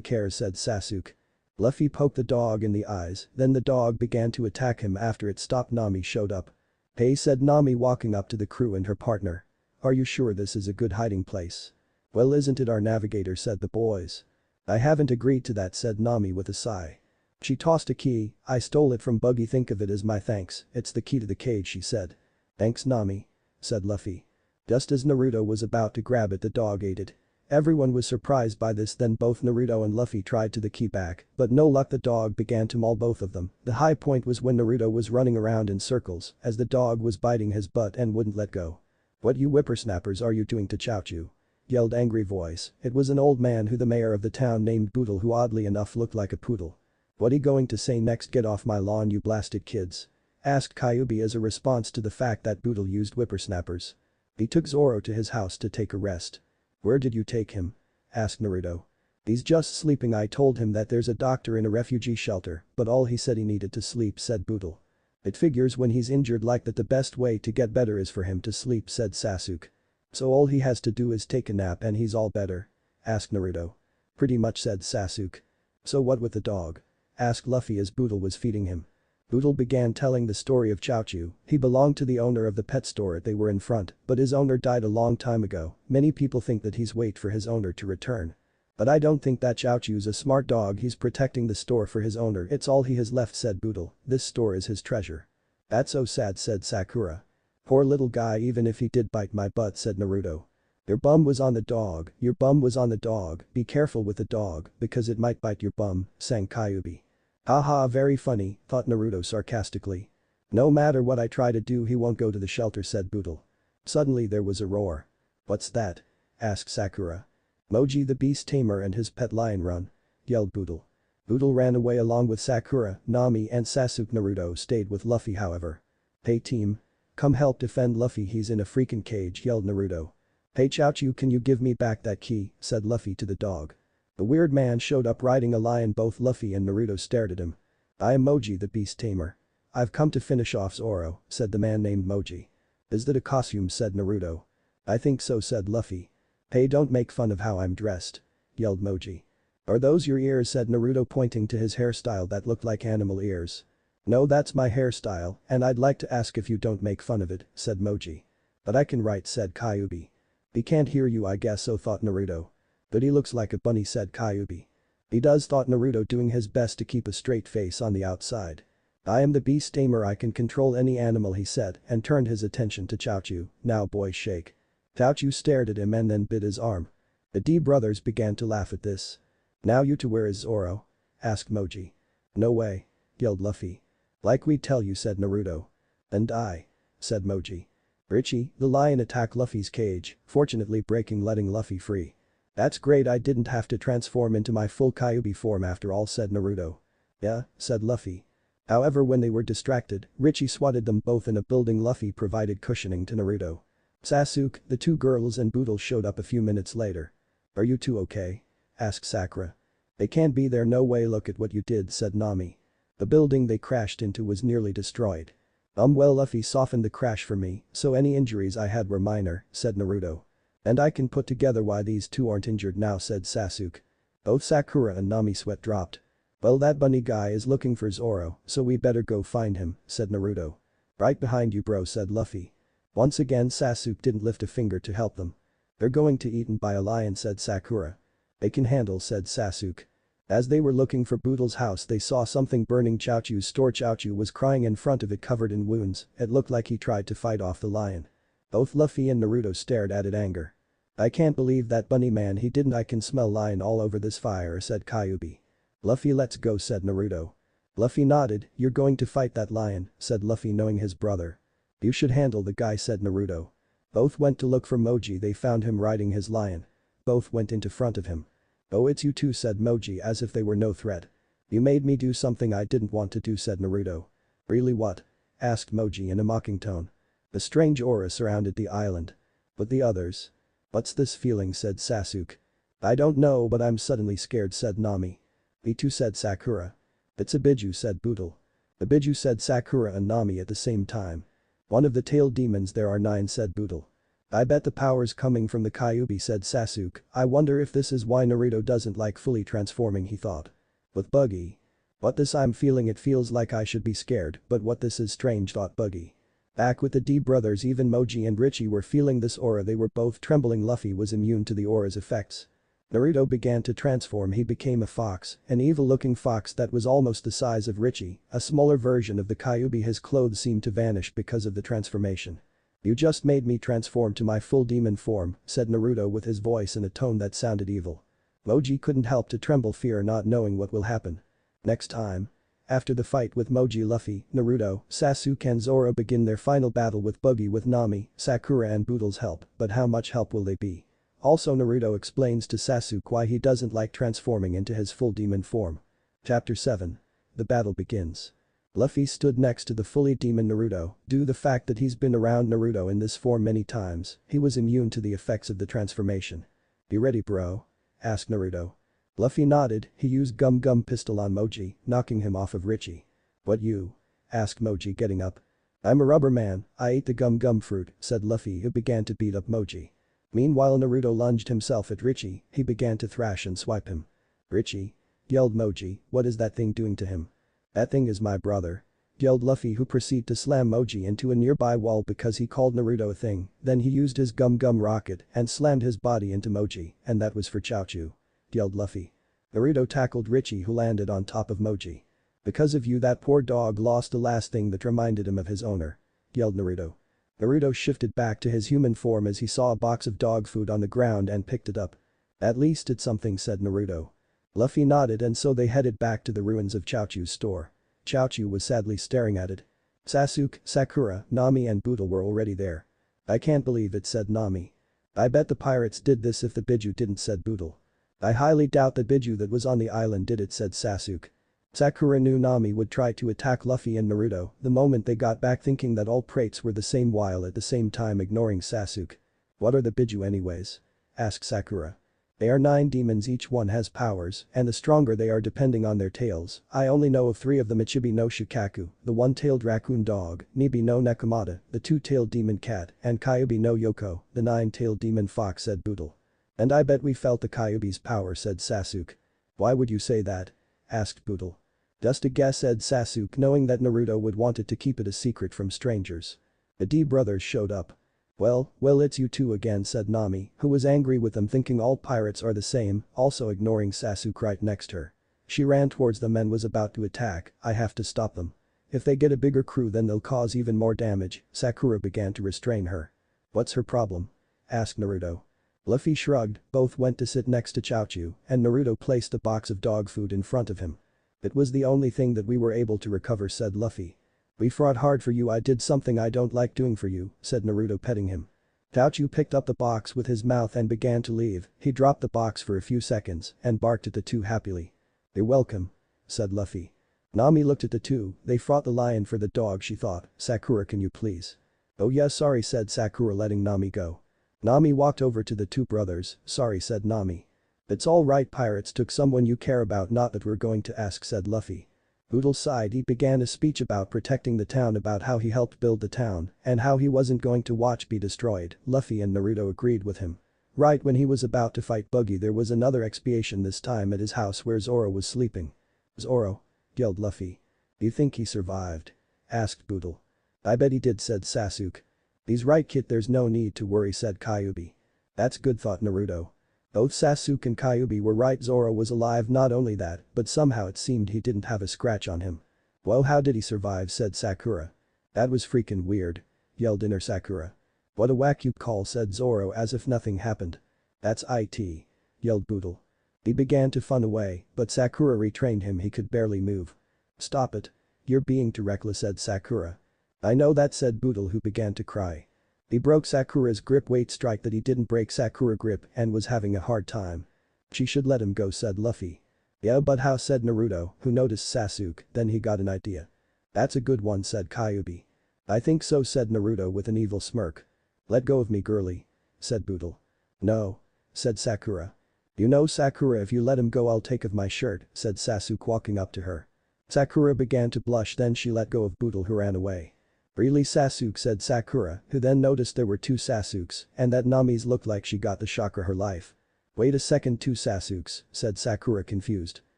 cares, said Sasuke. Luffy poked the dog in the eyes, then the dog began to attack him. After it stopped, Nami showed up. Hey, said Nami, walking up to the crew and her partner. Are you sure this is a good hiding place? Well, isn't it our navigator, said the boys. I haven't agreed to that, said Nami with a sigh. She tossed a key. I stole it from Boogie, think of it as my thanks, it's the key to the cage, she said. Thanks, Nami, said Luffy. Just as Naruto was about to grab it, the dog ate it. Everyone was surprised by this, then both Naruto and Luffy tried to the key back, but no luck, the dog began to maul both of them. The high point was when Naruto was running around in circles as the dog was biting his butt and wouldn't let go. What you whippersnappers are you doing to Chaochu? Yelled angry voice. It was an old man who the mayor of the town named Boodle, who oddly enough looked like a poodle. What he going to say next? Get off my lawn, you blasted kids. Asked Kyuubi as a response to the fact that Boodle used whippersnappers. He took Zoro to his house to take a rest. Where did you take him? Asked Naruto. He's just sleeping. I told him that there's a doctor in a refugee shelter, but all he said he needed to sleep, said Boodle. It figures when he's injured like that the best way to get better is for him to sleep, said Sasuke. So all he has to do is take a nap and he's all better? Asked Naruto. Pretty much, said Sasuke. "So what with the dog?" asked Luffy as Boodle was feeding him. Boodle began telling the story of Chaochu. He belonged to the owner of the pet store they were in front, but his owner died a long time ago. Many people think that he's wait for his owner to return. But I don't think that Chaochu's a smart dog, he's protecting the store for his owner, it's all he has left, said Boodle. This store is his treasure. That's so sad, said Sakura. Poor little guy, even if he did bite my butt, said Naruto. Your bum was on the dog, your bum was on the dog, be careful with the dog, because it might bite your bum, sang Kyuubi. Haha, very funny, thought Naruto sarcastically. No matter what I try to do he won't go to the shelter, said Boodle. Suddenly there was a roar. What's that? asked Sakura. Moji the beast tamer and his pet lion run, yelled Boodle. Boodle ran away along with Sakura, Nami and Sasuke. Naruto stayed with Luffy however. Hey team. Come help defend Luffy, he's in a freaking cage, yelled Naruto. Hey Chaochu, can you give me back that key, said Luffy to the dog. The weird man showed up riding a lion. Both Luffy and Naruto stared at him. I am Moji the beast tamer. I've come to finish off Zoro, said the man named Moji. Is that a costume, said Naruto. I think so, said Luffy. Hey, don't make fun of how I'm dressed, yelled Moji. Are those your ears, said Naruto, pointing to his hairstyle that looked like animal ears. No, that's my hairstyle, and I'd like to ask if you don't make fun of it, said Moji. But I can write, said Kyuubi. He can't hear you, I guess, so thought Naruto. But he looks like a bunny, said Kyuubi. He does, thought Naruto, doing his best to keep a straight face on the outside. I am the beast tamer, I can control any animal, he said, and turned his attention to Chaochu. Now boy, shake. Chaochu stared at him and then bit his arm. The D brothers began to laugh at this. Now you two, where is Zoro? asked Moji. No way, yelled Luffy. Like we tell you, said Naruto. And I, said Moji. Richie, the lion, attacked Luffy's cage, fortunately letting Luffy free. That's great, I didn't have to transform into my full Kyuubi form after all, said Naruto. Yeah, said Luffy. However, when they were distracted, Richie swatted them both in a building. Luffy provided cushioning to Naruto. Sasuke, the two girls and Boodle showed up a few minutes later. Are you two okay? asked Sakura. They can't be there, no way, look at what you did, said Nami. The building they crashed into was nearly destroyed. Well, Luffy softened the crash for me, so any injuries I had were minor, said Naruto. And I can put together why these two aren't injured now, said Sasuke. Both Sakura and Nami sweat dropped. Well, that bunny guy is looking for Zoro, so we better go find him, said Naruto. Right behind you, bro, said Luffy. Once again Sasuke didn't lift a finger to help them. They're going to eaten by a lion, said Sakura. They can handle, said Sasuke. As they were looking for Boodle's house they saw something burning Chaochu's store. Chaochu was crying in front of it, covered in wounds. It looked like he tried to fight off the lion. Both Luffy and Naruto stared at it anger. I can't believe that bunny man, he didn't. I can smell lion all over this fire, said Kyuubi. Luffy, let's go, said Naruto. Luffy nodded. You're going to fight that lion, said Luffy, knowing his brother. You should handle the guy, said Naruto. Both went to look for Moji. They found him riding his lion. Both went into front of him. Oh, it's you two, said Moji, as if they were no threat. You made me do something I didn't want to do, said Naruto. Really, what? asked Moji in a mocking tone. A strange aura surrounded the island. But the others? What's this feeling, said Sasuke. I don't know, but I'm suddenly scared, said Nami. Me too, said Sakura. It's a Biju, said Boodle. The Biju, said Sakura and Nami at the same time. One of the tail demons, there are 9, said Boodle. I bet the power's coming from the Kyuubi, said Sasuke. I wonder if this is why Naruto doesn't like fully transforming, he thought. With Buggy. What this I'm feeling, it feels like I should be scared, but what this is strange, thought Buggy. Back with the D brothers, even Moji and Richie were feeling this aura. They were both trembling. Luffy was immune to the aura's effects. Naruto began to transform. He became a fox, an evil-looking fox that was almost the size of Richie, a smaller version of the Kyuubi. His clothes seemed to vanish because of the transformation. You just made me transform to my full demon form, said Naruto with his voice in a tone that sounded evil. Moji couldn't help to tremble, fear not knowing what will happen. Next time. After the fight with Moji, Luffy, Naruto, Sasuke and Zoro begin their final battle with Buggy with Nami, Sakura and Boodle's help, but how much help will they be? Also, Naruto explains to Sasuke why he doesn't like transforming into his full demon form. Chapter 7. The battle begins. Luffy stood next to the fully demon Naruto. Due to the fact that he's been around Naruto in this form many times, he was immune to the effects of the transformation. "You ready, bro?" asked Naruto. Luffy nodded. He used Gum Gum pistol on Moji, knocking him off of Richie. "What you?" asked Moji, getting up. "I'm a rubber man, I ate the Gum Gum fruit," said Luffy, who began to beat up Moji. Meanwhile, Naruto lunged himself at Richie. He began to thrash and swipe him. "Richie. Yelled Moji, what is that thing doing to him? That thing is my brother. Yelled Luffy, who proceeded to slam Moji into a nearby wall because he called Naruto a thing, then he used his gum gum rocket and slammed his body into Moji, and that was for Chaochu. Yelled Luffy. Naruto tackled Richie, who landed on top of Moji. Because of you, that poor dog lost the last thing that reminded him of his owner. Yelled Naruto. Naruto shifted back to his human form as he saw a box of dog food on the ground and picked it up. At least it's something, said Naruto. Luffy nodded, and so they headed back to the ruins of Chaochu's store. Chaochu was sadly staring at it. Sasuke, Sakura, Nami and Boodle were already there. I can't believe it, said Nami. I bet the pirates did this if the Biju didn't, said Boodle. I highly doubt the Biju that was on the island did it, said Sasuke. Sakura knew Nami would try to attack Luffy and Naruto the moment they got back, thinking that all pirates were the same while at the same time ignoring Sasuke. What are the Biju anyways? Asked Sakura. They are 9 demons, each one has powers, and the stronger they are depending on their tails. I only know of 3 of them: Ichibi no Shikaku, the one-tailed raccoon dog, Nibi no Nekomata, the 2-tailed demon cat, and Kyuubi no Yoko, the 9-tailed demon fox, said Boodle. And I bet we felt the Kyuubi's power, said Sasuke. Why would you say that? Asked Boodle. Just a guess, said Sasuke, knowing that Naruto would wanted to keep it a secret from strangers. The D brothers showed up. Well, it's you two again, said Nami, who was angry with them, thinking all pirates are the same, also ignoring Sasuke right next her. She ran towards them and was about to attack. I have to stop them. If they get a bigger crew, then they'll cause even more damage. Sakura began to restrain her. What's her problem? Asked Naruto. Luffy shrugged. Both went to sit next to Chaochu, and Naruto placed a box of dog food in front of him. It was the only thing that we were able to recover, said Luffy. We fought hard for you. I did something I don't like doing for you, said Naruto, petting him. Chaochu picked up the box with his mouth and began to leave. He dropped the box for a few seconds and barked at the two happily. You're welcome, said Luffy. Nami looked at the two. They fought the lion for the dog, she thought. Sakura, can you please? Oh yeah, sorry, said Sakura, letting Nami go. Nami walked over to the two brothers. Sorry, said Nami. It's all right, pirates took someone you care about, not that we're going to ask, said Luffy. Boodle sighed. He began a speech about protecting the town, about how he helped build the town, and how he wasn't going to watch be destroyed. Luffy and Naruto agreed with him. Right when he was about to fight Buggy, there was another expiation, this time at his house where Zoro was sleeping. Zoro? Yelled Luffy. Do you think he survived? Asked Boodle. I bet he did, said Sasuke. He's right, kid, there's no need to worry, said Kyuubi. That's good, thought Naruto. Both Sasuke and Kyuubi were right. Zoro was alive, not only that, but somehow it seemed he didn't have a scratch on him. Well, how did he survive, said Sakura. That was freaking weird, yelled inner Sakura. What a whack you call, said Zoro, as if nothing happened. That's it, yelled Boodle. He began to fun away, but Sakura retrained him. He could barely move. Stop it. You're being too reckless, said Sakura. I know that, said Boodle, who began to cry. He broke Sakura's grip. Wait, strike that he didn't break Sakura's grip and was having a hard time. She should let him go, said Luffy. Yeah, but how, said Naruto, who noticed Sasuke. Then he got an idea. That's a good one, said Kyuubi. I think so, said Naruto with an evil smirk. Let go of me, girly, said Boodle. No, said Sakura. You know, Sakura, if you let him go I'll take off my shirt, said Sasuke, walking up to her. Sakura began to blush, then she let go of Boodle, who ran away. Really, Sasuke, said Sakura, who then noticed there were 2 Sasukes and that Nami's looked like she got the shock of her life. Wait a second, 2 Sasukes, said Sakura, confused.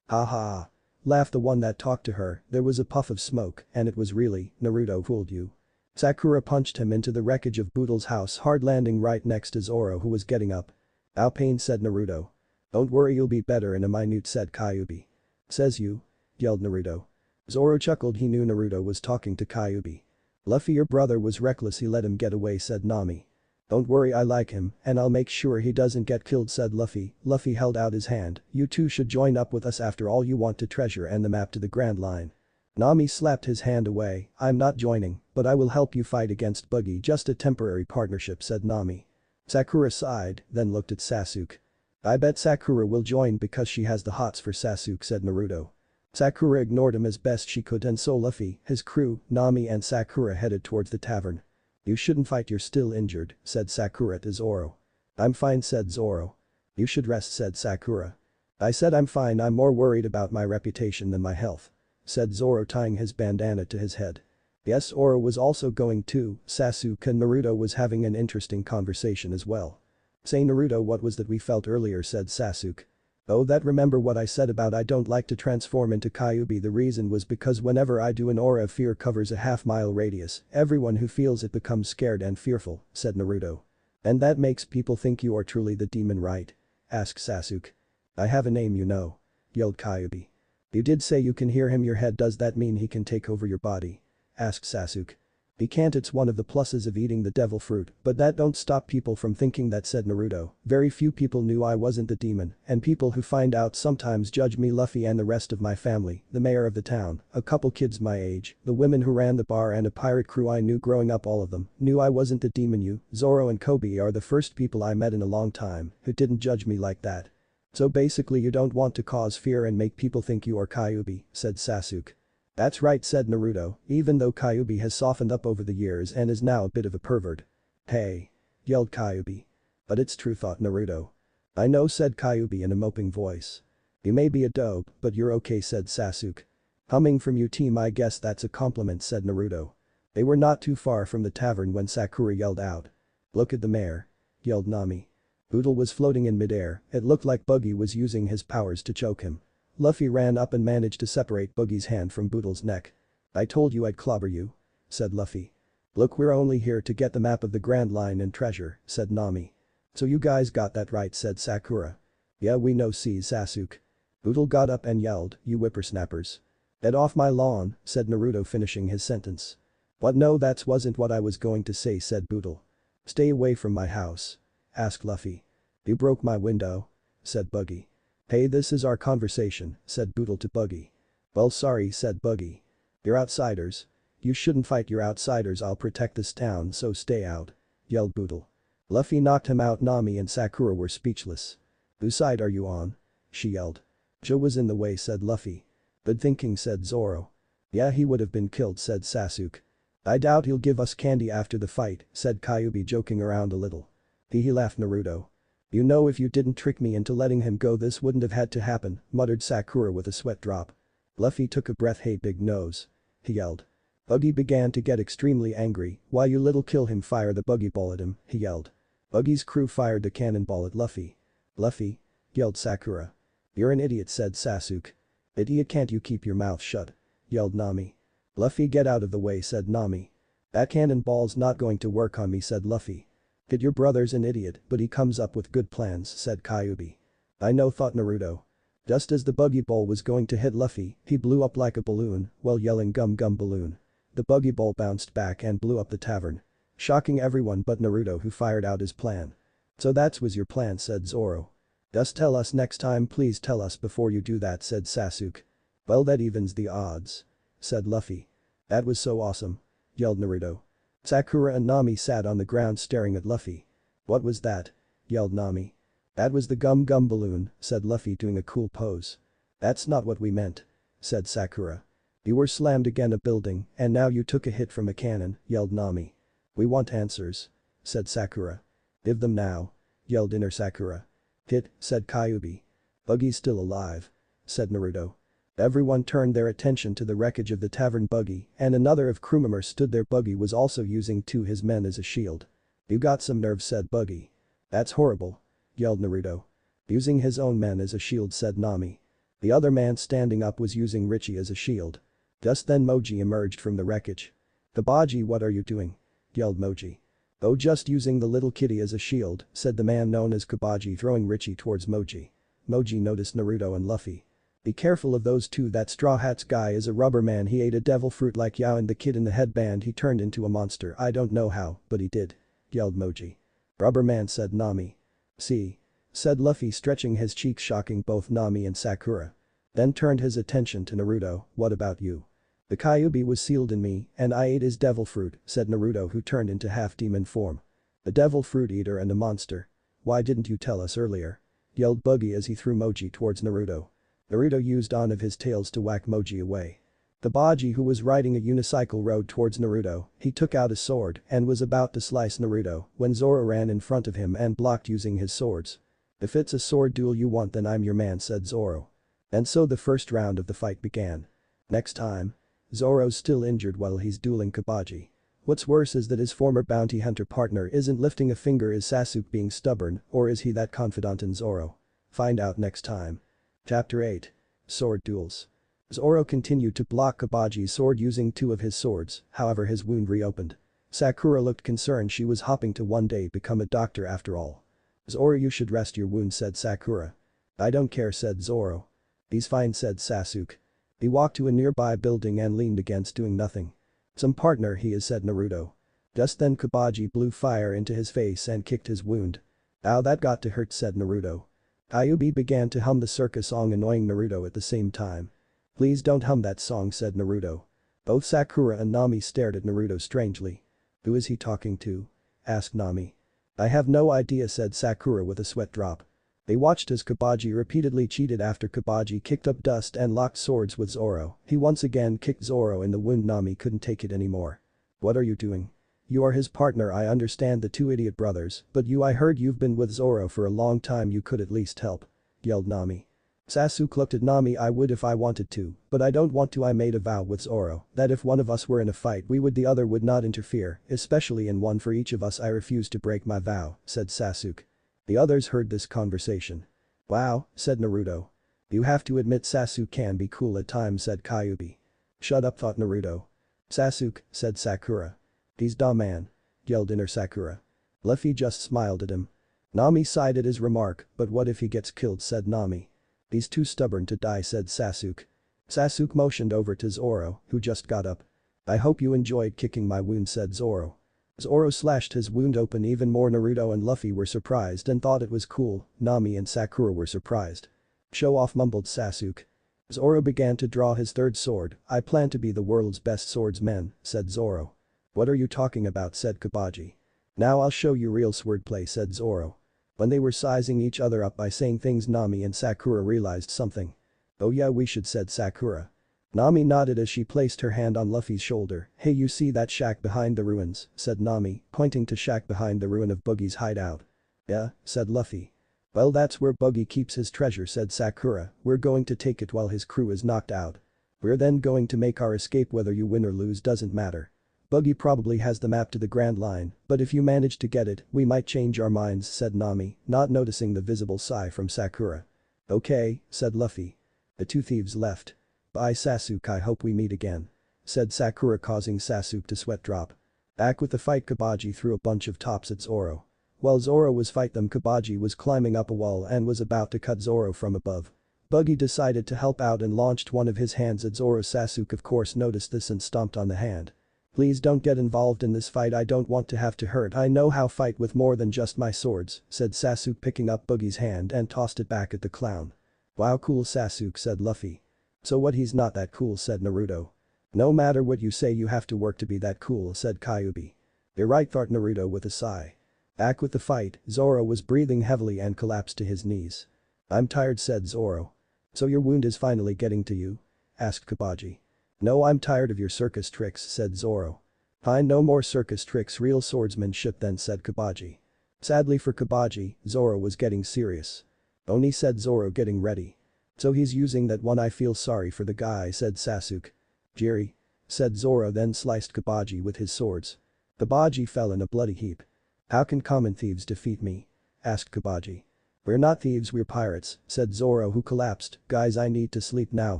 Ha ha. Laughed the one that talked to her. There was a puff of smoke and it was really Naruto. Fooled you. Sakura punched him into the wreckage of Boodle's house hard, landing right next to Zoro, who was getting up. Ow, pain, said Naruto. Don't worry, you'll be better in a minute, said Kyuubi. Says you, yelled Naruto. Zoro chuckled. He knew Naruto was talking to Kyuubi. Luffy, your brother was reckless, he let him get away, said Nami. Don't worry, I like him and I'll make sure he doesn't get killed, said Luffy. Luffy held out his hand. You two should join up with us, after all you want to treasure and the map to the Grand Line. Nami slapped his hand away. I'm not joining, but I will help you fight against Buggy, just a temporary partnership, said Nami. Sakura sighed, then looked at Sasuke. I bet Sakura will join because she has the hots for Sasuke, said Naruto. Sakura ignored him as best she could, and so Luffy, his crew, Nami and Sakura headed towards the tavern. You shouldn't fight, you're still injured, said Sakura to Zoro. I'm fine, said Zoro. You should rest, said Sakura. I said I'm fine, I'm more worried about my reputation than my health, said Zoro, tying his bandana to his head. Yes, Zoro was also going too. Sasuke and Naruto was having an interesting conversation as well. Say, Naruto, what was that we felt earlier, said Sasuke. Oh, that remember what I said about I don't like to transform into Kyuubi. The reason was because whenever I do an aura of fear covers a half-mile radius, everyone who feels it becomes scared and fearful, said Naruto. And that makes people think you are truly the demon, right? Asked Sasuke. I have a name, you know. Yelled Kyuubi. You did say you can hear him your head, does that mean he can take over your body? Asked Sasuke. He can't, it's one of the pluses of eating the devil fruit, but that don't stop people from thinking that, said Naruto. Very few people knew I wasn't the demon, and people who find out sometimes judge me, Luffy and the rest of my family, the mayor of the town, a couple kids my age, the women who ran the bar and a pirate crew I knew growing up, all of them knew I wasn't the demon. You, Zoro and Kobe are the first people I met in a long time who didn't judge me like that. So basically you don't want to cause fear and make people think you are Kyuubi, said Sasuke. That's right, said Naruto, even though Kyuubi has softened up over the years and is now a bit of a pervert. Hey! Yelled Kyuubi. But it's true, thought Naruto. I know, said Kyuubi in a moping voice. You may be a dope, but you're okay, said Sasuke. Humming from you team, I guess that's a compliment, said Naruto. They were not too far from the tavern when Sakura yelled out. Look at the mayor. Yelled Nami. Boodle was floating in midair, it looked like Buggy was using his powers to choke him. Luffy ran up and managed to separate Buggy's hand from Boodle's neck. I told you I'd clobber you. Said Luffy. Look, we're only here to get the map of the Grand Line and treasure, said Nami. So you guys got that right, said Sakura. Yeah, we know, sees Sasuke. Boodle got up and yelled, you whippersnappers. Get off my lawn, said Naruto, finishing his sentence. What? No, that wasn't what I was going to say, said Boodle. Stay away from my house. Asked Luffy. You broke my window. Said Buggy. Hey, this is our conversation, said Boodle to Buggy. Well, sorry, said Buggy. You're outsiders. You shouldn't fight your outsiders, I'll protect this town, so stay out. Yelled Boodle. Luffy knocked him out. Nami and Sakura were speechless. Whose side are you on? She yelled. Joe was in the way, said Luffy. Good thinking, said Zoro. Yeah, he would have been killed, said Sasuke. I doubt he'll give us candy after the fight, said Kyuubi, joking around a little. He laughed. Naruto. You know, if you didn't trick me into letting him go, this wouldn't have had to happen, muttered Sakura with a sweat drop. Luffy took a breath. Hey, big nose. He yelled. Buggy began to get extremely angry. Why, you little kill him, fire the buggy ball at him, he yelled. Buggy's crew fired the cannonball at Luffy. Luffy? Yelled Sakura. You're an idiot, said Sasuke. Idiot, can't you keep your mouth shut? Yelled Nami. Luffy, get out of the way, said Nami. That cannonball's not going to work on me, said Luffy. Kid, your brother's an idiot, but he comes up with good plans, said Kyuubi. I know, thought Naruto. Just as the buggy ball was going to hit Luffy, he blew up like a balloon while yelling gum gum balloon. The buggy ball bounced back and blew up the tavern. Shocking everyone but Naruto, who fired out his plan. So that was your plan, said Zoro. Just tell us next time, please tell us before you do that, said Sasuke. Well, that evens the odds. Said Luffy. That was so awesome. Yelled Naruto. Sakura and Nami sat on the ground staring at Luffy. What was that? Yelled Nami. That was the gum gum balloon, said Luffy, doing a cool pose. That's not what we meant. Said Sakura. You were slammed against a building and now you took a hit from a cannon, yelled Nami. We want answers. Said Sakura. Give them now. Yelled Inner Sakura. Hit, said Kyuubi. Buggy's still alive. Said Naruto. Everyone turned their attention to the wreckage of the tavern. Buggy and another of crew members stood there. Buggy was also using two his men as a shield. You got some nerve, said Buggy. That's horrible. Yelled Naruto. Using his own men as a shield, said Nami. The other man standing up was using Richie as a shield. Just then Moji emerged from the wreckage. Kabaji, what are you doing? Yelled Moji. Oh, just using the little kitty as a shield, said the man known as Kabaji, throwing Richie towards Moji. Moji noticed Naruto and Luffy. Be careful of those two, that Straw Hats guy is a rubber man, he ate a devil fruit like Yao, and the kid in the headband, he turned into a monster, I don't know how, but he did. Yelled Moji. Rubber man, said Nami. See? Said Luffy, stretching his cheeks, shocking both Nami and Sakura. Then turned his attention to Naruto. What about you? The Kyuubi was sealed in me and I ate his devil fruit, said Naruto, who turned into half-demon form. The devil fruit eater and a monster. Why didn't you tell us earlier? Yelled Buggy as he threw Moji towards Naruto. Naruto used on of his tails to whack Moji away. Kabaji, who was riding a unicycle, rode towards Naruto. He took out a sword and was about to slice Naruto when Zoro ran in front of him and blocked using his swords. If it's a sword duel you want, then I'm your man, said Zoro. And so the first round of the fight began. Next time. Zoro's still injured while he's dueling Kabaji. What's worse is that his former bounty hunter partner isn't lifting a finger. Is Sasuke being stubborn, or is he that confidant in Zoro? Find out next time. Chapter 8. Sword Duels. Zoro continued to block Kabaji's sword using two of his swords, however his wound reopened. Sakura looked concerned. She was hoping to one day become a doctor after all. Zoro, you should rest your wound, said Sakura. I don't care, said Zoro. He's fine, said Sasuke. He walked to a nearby building and leaned against, doing nothing. Some partner he is, said Naruto. Just then Kabaji blew fire into his face and kicked his wound. Ow, that got to hurt, said Naruto. Kyuubi began to hum the circus song, annoying Naruto at the same time. Please don't hum that song, said Naruto. Both Sakura and Nami stared at Naruto strangely. Who is he talking to? Asked Nami. I have no idea, said Sakura with a sweat drop. They watched as Kabaji repeatedly cheated after Kabaji kicked up dust and locked swords with Zoro. He once again kicked Zoro in the wound. Nami couldn't take it anymore. What are you doing? You are his partner. I understand the two idiot brothers, but I heard you've been with Zoro for a long time. You could at least help. Yelled Nami. Sasuke looked at Nami. I would if I wanted to, but I don't want to. I made a vow with Zoro that if one of us were in a fight the other would not interfere, especially in one for each of us. I refuse to break my vow, said Sasuke. The others heard this conversation. Wow, said Naruto. You have to admit Sasuke can be cool at times, said Kyuubi. Shut up, thought Naruto. Sasuke, said Sakura. He's dumb man, yelled inner Sakura. Luffy just smiled at him. Nami sighed at his remark, but what if he gets killed, said Nami. He's too stubborn to die, said Sasuke. Sasuke motioned over to Zoro, who just got up. I hope you enjoyed kicking my wound, said Zoro. Zoro slashed his wound open even more. Naruto and Luffy were surprised and thought it was cool. Nami and Sakura were surprised. Show off, mumbled Sasuke. Zoro began to draw his third sword. I plan to be the world's best swordsman, said Zoro. What are you talking about, said Kabaji. Now I'll show you real swordplay, said Zoro. When they were sizing each other up by saying things, Nami and Sakura realized something. Oh yeah, we should, said Sakura. Nami nodded as she placed her hand on Luffy's shoulder. Hey, you see that shack behind the ruins, said Nami, pointing to shack behind the ruin of Boogie's hideout. Yeah, said Luffy. Well, that's where Boogie keeps his treasure, said Sakura. We're going to take it while his crew is knocked out. We're then going to make our escape. Whether you win or lose doesn't matter. Boogie probably has the map to the Grand Line, but if you manage to get it, we might change our minds, said Nami, not noticing the visible sigh from Sakura. Okay, said Luffy. The two thieves left. Bye Sasuke, I hope we meet again, said Sakura, causing Sasuke to sweat drop. Back with the fight, Kabaji threw a bunch of tops at Zoro. While Zoro was fighting them, Kabaji was climbing up a wall and was about to cut Zoro from above. Boogie decided to help out and launched one of his hands at Zoro. Sasuke of course noticed this and stomped on the hand. Please don't get involved in this fight. I don't want to have to hurt. I know how fight with more than just my swords, said Sasuke, picking up Boogie's hand and tossed it back at the clown. Wow, cool Sasuke, said Luffy. So what, he's not that cool, said Naruto. No matter what you say, you have to work to be that cool, said Kyuubi. You're right, thought Naruto with a sigh. Back with the fight, Zoro was breathing heavily and collapsed to his knees. I'm tired, said Zoro. So your wound is finally getting to you? Asked Kabaji. No, I'm tired of your circus tricks, said Zoro. Fine, no more circus tricks, real swordsmanship then, said Kabaji. Sadly for Kabaji, Zoro was getting serious. Oni, said Zoro, getting ready. So he's using that one. I feel sorry for the guy, said Sasuke. Jiri, said Zoro, then sliced Kabaji with his swords. Kabaji fell in a bloody heap. How can common thieves defeat me? Asked Kabaji. We're not thieves, we're pirates, said Zoro, who collapsed. Guys, I need to sleep now,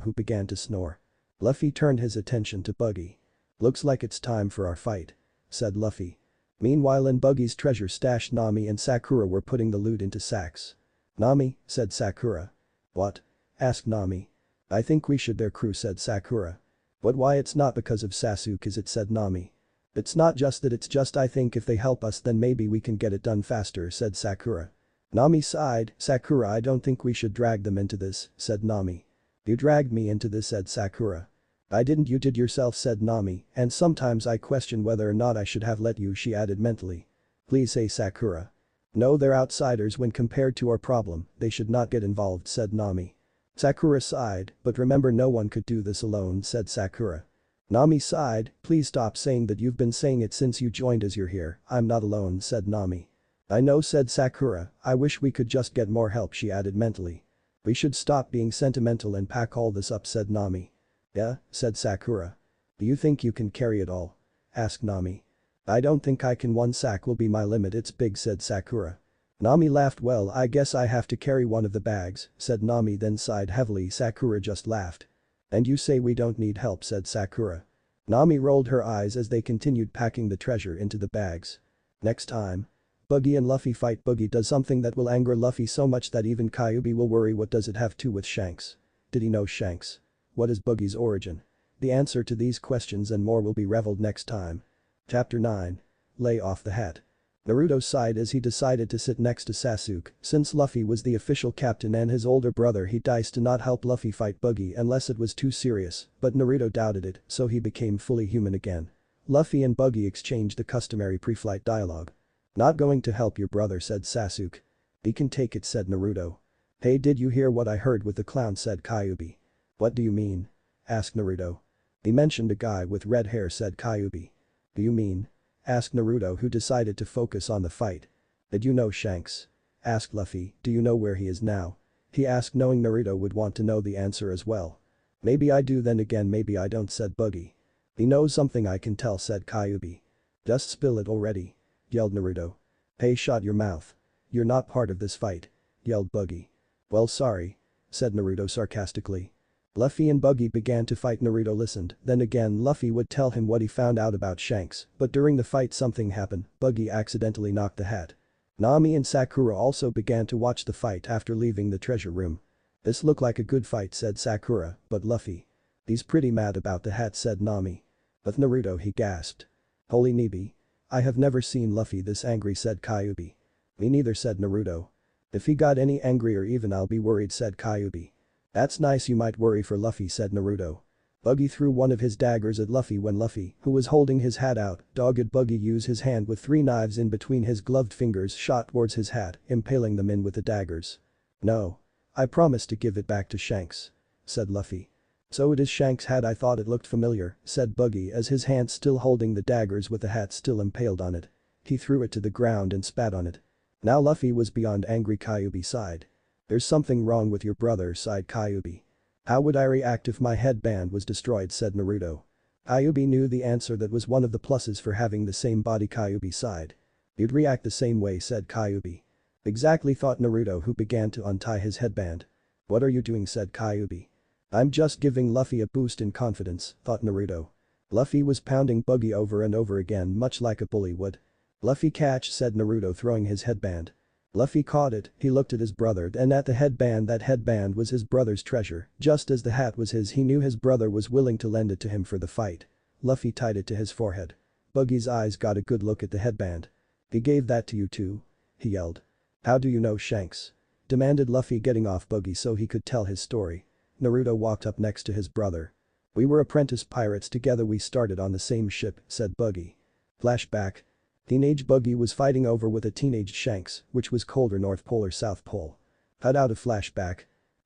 who began to snore. Luffy turned his attention to Boogie. Looks like it's time for our fight, said Luffy. Meanwhile, in Boogie's treasure stash, Nami and Sakura were putting the loot into sacks. Nami, said Sakura. What? Asked Nami. I think we should their crew, said Sakura. But why? It's not because of Sasuke, is it, said Nami. It's not just that, it's just I think if they help us then maybe we can get it done faster, said Sakura. Nami sighed. Sakura, I don't think we should drag them into this, said Nami. You dragged me into this, said Sakura. I didn't, you did yourself, said Nami, and sometimes I question whether or not I should have let you, she added mentally. Please say, Sakura. No, they're outsiders when compared to our problem, they should not get involved, said Nami. Sakura sighed, but remember no one could do this alone, said Sakura. Nami sighed, please stop saying that, you've been saying it since you joined as you're here, I'm not alone, said Nami. I know, said Sakura, I wish we could just get more help, she added mentally. We should stop being sentimental and pack all this up, said Nami. Yeah, said Sakura. Do you think you can carry it all? Asked Nami. I don't think I can, one sack will be my limit, it's big, said Sakura. Nami laughed. Well, I guess I have to carry one of the bags, said Nami, then sighed heavily. Sakura just laughed. And you say we don't need help, said Sakura. Nami rolled her eyes as they continued packing the treasure into the bags. Next time. Buggy and Luffy fight. Buggy does something that will anger Luffy so much that even Kyuubi will worry. What does it have to with Shanks? Did he know Shanks? What is Buggy's origin? The answer to these questions and more will be revealed next time. Chapter 9. Lay off the hat. Naruto sighed as he decided to sit next to Sasuke. Since Luffy was the official captain and his older brother, he decided to not help Luffy fight Buggy unless it was too serious, but Naruto doubted it, so he became fully human again. Luffy and Buggy exchanged the customary pre-flight dialogue. Not going to help your brother, said Sasuke. He can take it, said Naruto. Hey, did you hear what I heard with the clown, said Kyuubi. What do you mean? Asked Naruto. He mentioned a guy with red hair, said Kyuubi. Do you mean? Asked Naruto, who decided to focus on the fight. Did you know Shanks? Asked Luffy. Do you know where he is now? He asked, knowing Naruto would want to know the answer as well. Maybe I do, then again maybe I don't, said Buggy. He knows something, I can tell, said Kyuubi. Just spill it already, yelled Naruto. Hey, shut your mouth. You're not part of this fight, yelled Buggy. Well, sorry, said Naruto sarcastically. Luffy and Buggy began to fight. Naruto listened, then again Luffy would tell him what he found out about Shanks, but during the fight something happened. Buggy accidentally knocked the hat. Nami and Sakura also began to watch the fight after leaving the treasure room. This looked like a good fight, said Sakura, but Luffy. He's pretty mad about the hat, said Nami. But Naruto, he gasped. Holy Nibi. I have never seen Luffy this angry, said Kyuubi. Me neither, said Naruto. If he got any angrier even I'll be worried, said Kyuubi. That's nice, you might worry for Luffy, said Naruto. Buggy threw one of his daggers at Luffy when Luffy, who was holding his hat out, dogged Buggy used his hand with 3 knives in between his gloved fingers, shot towards his hat, impaling them in with the daggers. No. I promised to give it back to Shanks, said Luffy. So it is Shanks' hat, I thought it looked familiar, said Buggy as his hand still holding the daggers with the hat still impaled on it. He threw it to the ground and spat on it. Now Luffy was beyond angry. Kyuubi sighed. There's something wrong with your brother, sighed Kyuubi. How would I react if my headband was destroyed, said Naruto. Kyuubi knew the answer, that was one of the pluses for having the same body. Kyuubi sighed. You'd react the same way, said Kyuubi. Exactly, thought Naruto, who began to untie his headband. What are you doing, said Kyuubi. I'm just giving Luffy a boost in confidence, thought Naruto. Luffy was pounding Buggy over and over again, much like a bully would. Luffy catch, said Naruto, throwing his headband. Luffy caught it, he looked at his brother and at the headband. That headband was his brother's treasure, just as the hat was his. He knew his brother was willing to lend it to him for the fight. Luffy tied it to his forehead. Buggy's eyes got a good look at the headband. He gave that to you too? He yelled. How do you know Shanks? Demanded Luffy, getting off Buggy so he could tell his story. Naruto walked up next to his brother. We were apprentice pirates together, we started on the same ship, said Buggy. Flashback. Teenage Buggy was fighting over with a teenage Shanks, which was colder, North Pole or South Pole. Cut out of flashback.